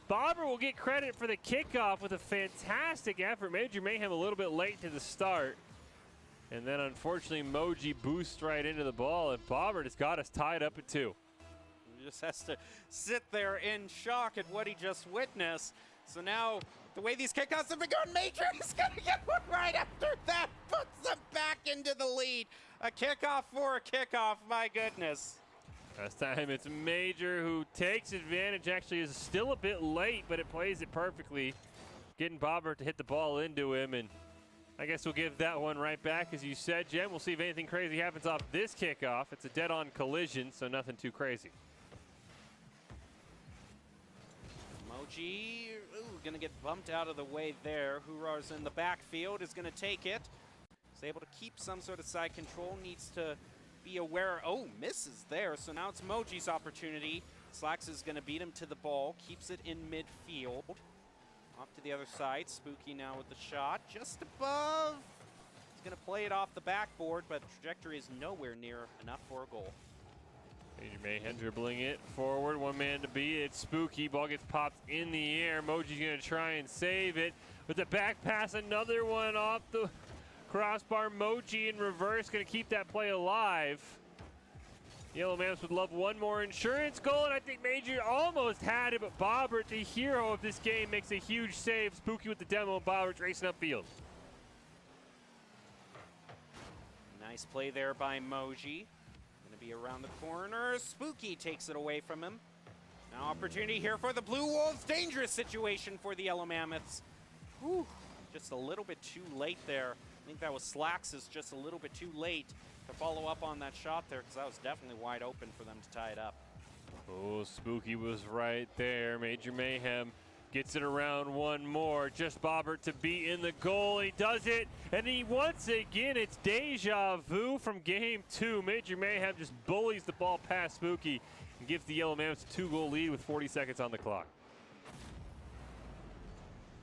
Bobbert will get credit for the kickoff with a fantastic effort. Major Mayhem a little bit late to the start. And then unfortunately Moji boosts right into the ball, and Bobbert has got us tied up at 2. He just has to sit there in shock at what he just witnessed. So now, the way these kickoffs have been going, Major is going to get one right after that. Puts them back into the lead. A kickoff for a kickoff, my goodness. This time it's Major who takes advantage, actually is still a bit late, but it plays it perfectly. Getting Bobbert to hit the ball into him, and I guess we'll give that one right back, as you said, Jen. We'll see if anything crazy happens off this kickoff. It's a dead-on collision, so nothing too crazy. Moji, going to get bumped out of the way there. Hoorah's in the backfield, is going to take it. Is able to keep some sort of side control, needs to be aware. Oh, misses there, so now it's Moji's opportunity. Slacks is going to beat him to the ball, keeps it in midfield. Off to the other side, Spooky now with the shot, just above. He's going to play it off the backboard, but the trajectory is nowhere near enough for a goal. Major Mayhem dribbling it forward, one man to beat. It's Spooky, ball gets popped in the air. Moji's going to try and save it with the back pass, another one off the crossbar. Moji in reverse, going to keep that play alive. Yellow Mammoths would love one more insurance goal, and I think Major almost had it, but Bobbert, the hero of this game, makes a huge save. Spooky with the demo, and Bobbert's racing upfield. Nice play there by Moji. Going to be around the corner. Spooky takes it away from him. Now opportunity here for the Blue Wolves. Dangerous situation for the Yellow Mammoths. Whew, just a little bit too late there. I think that was Slacks is just a little bit too late to follow up on that shot there, because that was definitely wide open for them to tie it up. Oh, Spooky was right there. Major Mayhem gets it around one more. Just Bobbert to be in the goal. He does it, and he once again, it's deja vu from game 2. Major Mayhem just bullies the ball past Spooky and gives the Yellow Mammoths a 2-goal lead with 40 seconds on the clock.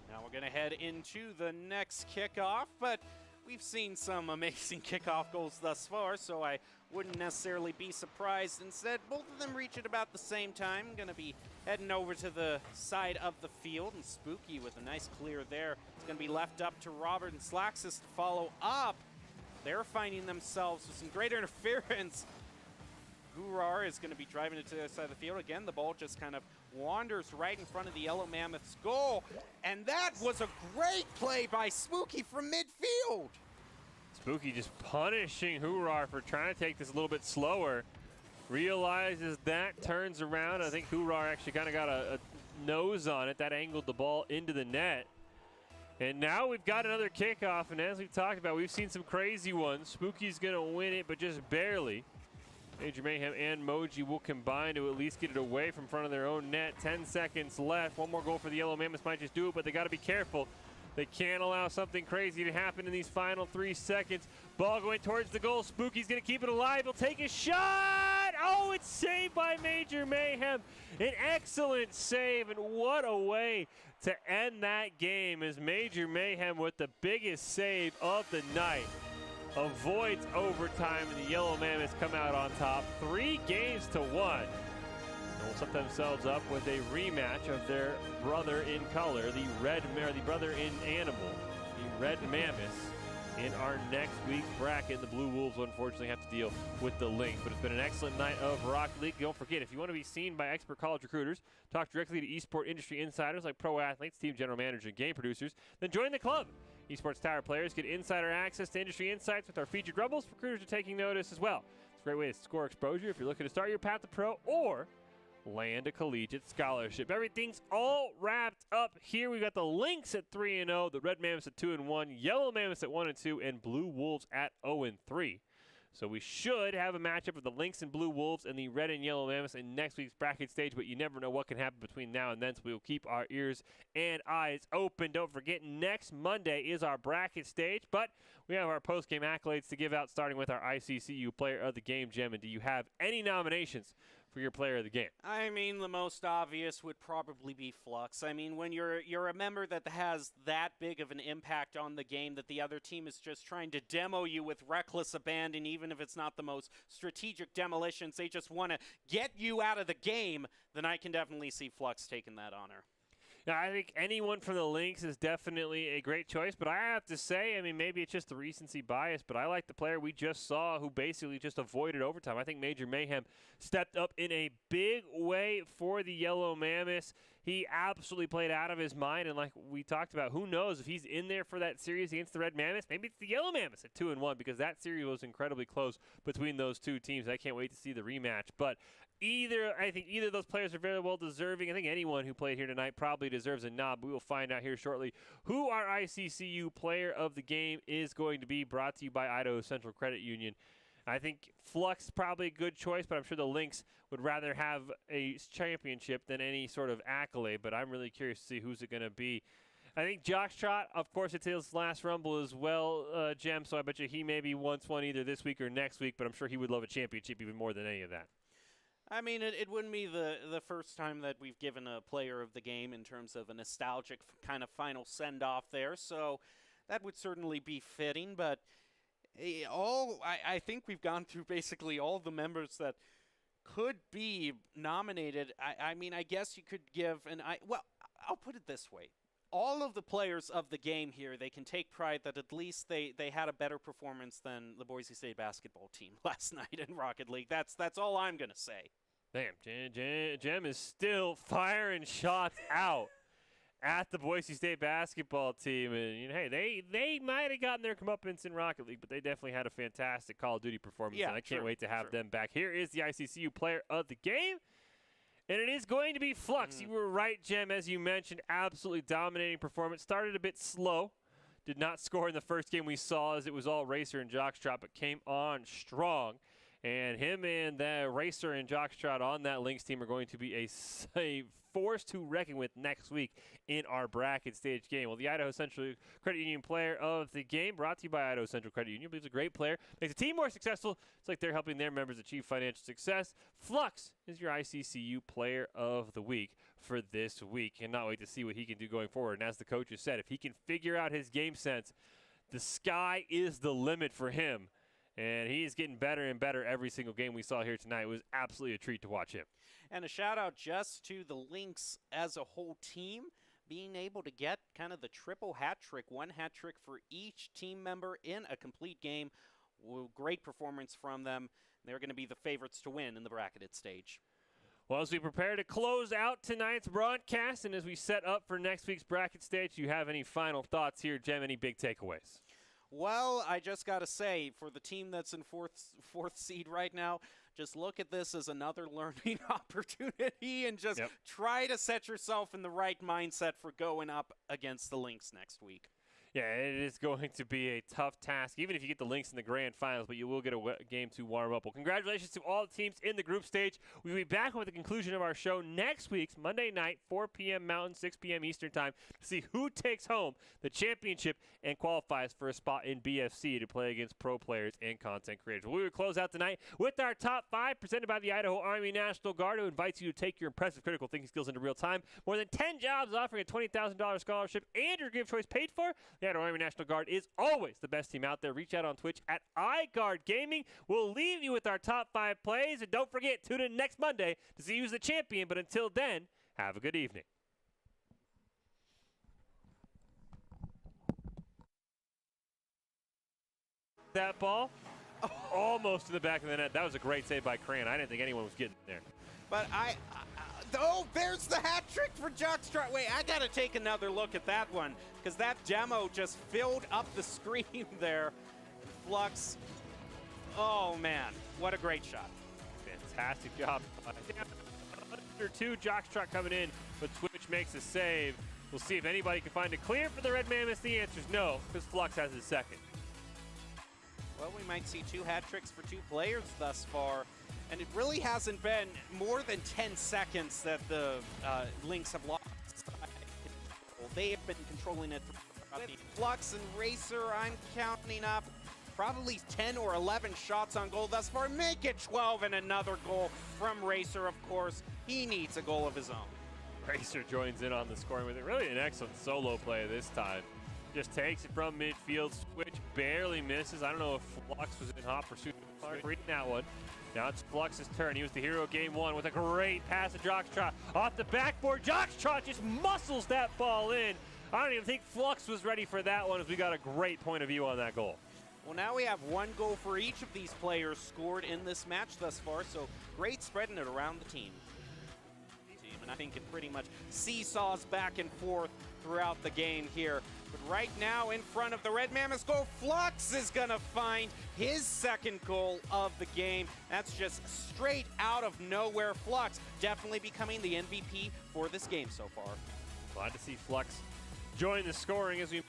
Now we're going to head into the next kickoff, but we've seen some amazing kickoff goals thus far, so I wouldn't necessarily be surprised. Instead, both of them reach at about the same time. Going to be heading over to the side of the field, and Spooky with a nice clear there. It's going to be left up to Robert and Slaxis to follow up. They're finding themselves with some great interference. Hoorah is going to be driving it to the other side of the field. Again, the ball just kind of wanders right in front of the Yellow Mammoth's goal. And that was a great play by Spooky from midfield. Spooky just punishing Hoorah for trying to take this a little bit slower. realizes that, turns around. I think Hurar actually kind of got a nose on it. That angled the ball into the net. And now we've got another kickoff, and as we've talked about, we've seen some crazy ones. Spooky's going to win it, but just barely. Major Mayhem and Moji will combine to at least get it away from front of their own net. 10 seconds left. One more goal for the Yellow Mammoths might just do it, but they got to be careful. They can't allow something crazy to happen in these final 3 seconds. Ball going towards the goal. Spooky's going to keep it alive. He'll take a shot. Oh, it's saved by Major Mayhem. An excellent save, and what a way to end that game as Major Mayhem with the biggest save of the night avoids overtime, and the Yellow Mammoths come out on top 3 games to 1. And will set themselves up with a rematch of their brother in color, the brother in animal, the Red Mammoths, in our next week's bracket. The Blue Wolves will unfortunately have to deal with the Lynx, but it's been an excellent night of Rocket League. Don't forget, if you want to be seen by expert college recruiters, talk directly to esport industry insiders like pro athletes, team general managers, and game producers, then join the club. Esports Tower players get insider access to industry insights with our featured Rebels. Recruiters are taking notice as well. It's a great way to score exposure if you're looking to start your path to pro or land a collegiate scholarship. Everything's all wrapped up here. We've got the Lynx at 3-0, the Red Mammoths at 2-1, Yellow Mammoths at 1-2, and Blue Wolves at 0-3. So we should have a matchup of the Lynx and Blue Wolves and the Red and Yellow Mammoths in next week's bracket stage, but you never know what can happen between now and then, so we will keep our ears and eyes open. Don't forget, next Monday is our bracket stage, but we have our post-game accolades to give out, starting with our ICCU Player of the Game, Gem. And do you have any nominations for your Player of the Game? I mean, the most obvious would probably be Flux. I mean, when you're a member that has that big of an impact on the game that the other team is just trying to demo you with reckless abandon, even if it's not the most strategic demolitions, they just want to get you out of the game, then I can definitely see Flux taking that honor. Now, I think anyone from the Lynx is definitely a great choice, but I have to say, I mean, maybe it's just the recency bias, but I like the player we just saw who basically just avoided overtime. I think Major Mayhem stepped up in a big way for the Yellow Mammoths. He absolutely played out of his mind, and like we talked about, who knows if he's in there for that series against the Red Mammoths. Maybe it's the Yellow Mammoths at 2-1, because that series was incredibly close between those two teams. I can't wait to see the rematch, but I think either of those players are very well deserving. I think anyone who played here tonight probably deserves a nod. We will find out here shortly who our ICCU Player of the Game is going to be, brought to you by Idaho Central Credit Union. I think Flux is probably a good choice, but I'm sure the Lynx would rather have a championship than any sort of accolade, but I'm really curious to see who's it going to be. I think Jockstrot, of course, it's his last Rumble as well, Jem, so I bet you he maybe wants one either this week or next week, but I'm sure he would love a championship even more than any of that. I mean, it wouldn't be the first time that we've given a Player of the Game in terms of a nostalgic kind of final send-off there, so that would certainly be fitting, but I think we've gone through basically all the members that could be nominated. I mean, I guess you could give well, I'll put it this way. All of the players of the game here, they can take pride that at least they had a better performance than the Boise State basketball team last night in Rocket League. That's all I'm going to say. Damn, Jem is still firing shots out at the Boise State basketball team. And hey, they might have gotten their comeuppance in Rocket League, but they definitely had a fantastic Call of Duty performance, and I can't wait to have them back. Here is the ICCU Player of the Game. And it is going to be Flux. You were right, Jem, as you mentioned. Absolutely dominating performance. Started a bit slow. Did not score in the first game we saw as it was all Racer and Jockstrot, but came on strong. And him and the Racer and Jockstrot on that Lynx team are going to be a force to reckon with next week in our bracket stage game. Well, the Idaho Central Credit Union Player of the Game, brought to you by Idaho Central Credit Union. He's a great player, makes the team more successful. It's like they're helping their members achieve financial success. Flux is your ICCU Player of the Week for this week. Cannot wait to see what he can do going forward. And as the coach has said, if he can figure out his game sense, the sky is the limit for him. And he is getting better and better every single game we saw here tonight. It was absolutely a treat to watch him. And a shout out just to the Lynx as a whole team, being able to get kind of the triple hat trick, one hat trick for each team member in a complete game. Great performance from them. They're going to be the favorites to win in the bracketed stage. Well, as we prepare to close out tonight's broadcast and as we set up for next week's bracket stage, do you have any final thoughts here, Jem? Any big takeaways? Well, I just got to say, for the team that's in fourth seed right now, just look at this as another learning opportunity and just try to set yourself in the right mindset for going up against the Lynx next week. Yeah, it is going to be a tough task, even if you get the Lynx in the grand finals, but you will get a game to warm up. Well, congratulations to all the teams in the group stage. We'll be back with the conclusion of our show next week's Monday night, 4 p.m. Mountain, 6 p.m. Eastern time, to see who takes home the championship and qualifies for a spot in BFC to play against pro players and content creators. We will close out tonight with our top 5 presented by the Idaho Army National Guard, who invites you to take your impressive critical thinking skills into real time. More than 10 jobs offering a $20,000 scholarship and your gift choice paid for. The Idaho Army National Guard is always the best team out there. Reach out on Twitch at iGuard Gaming. We'll leave you with our top 5 plays, and don't forget, tune in next Monday to see who's the champion. But until then, have a good evening. That ball, almost to the back of the net. That was a great save by Cran. I didn't think anyone was getting there. But oh, there's the hat trick for Jockstrap. Wait, I got to take another look at that one because that demo just filled up the screen there. Flux, oh man, what a great shot. Fantastic job. Under 2, Jockstrap coming in, but Twitch makes a save. We'll see if anybody can find a clear for the Red Mammoths. The answer is no, because Flux has his second. Well, we might see 2 hat tricks for 2 players thus far. And it really hasn't been more than 10 seconds that the Lynx have lost. They have been controlling it. Flux and Racer, I'm counting up probably 10 or 11 shots on goal thus far. Make it 12 and another goal from Racer, of course. He needs a goal of his own. Racer joins in on the scoring with it. Really an excellent solo play this time. Just takes it from midfield. Switch barely misses. I don't know if Flux was in hot pursuit of reading that one. Now it's Flux's turn. He was the hero game 1 with a great pass to Jockstrap. Off the backboard, Jockstrap just muscles that ball in. I don't even think Flux was ready for that one, as we got a great point of view on that goal. Well, now we have 1 goal for each of these players scored in this match thus far, so great spreading it around the team. And I think it pretty much seesaws back and forth throughout the game here. But right now, in front of the Red Mammoths goal, Flux is going to find his second goal of the game. That's just straight out of nowhere. Flux definitely becoming the MVP for this game so far. Glad to see Flux join the scoring as we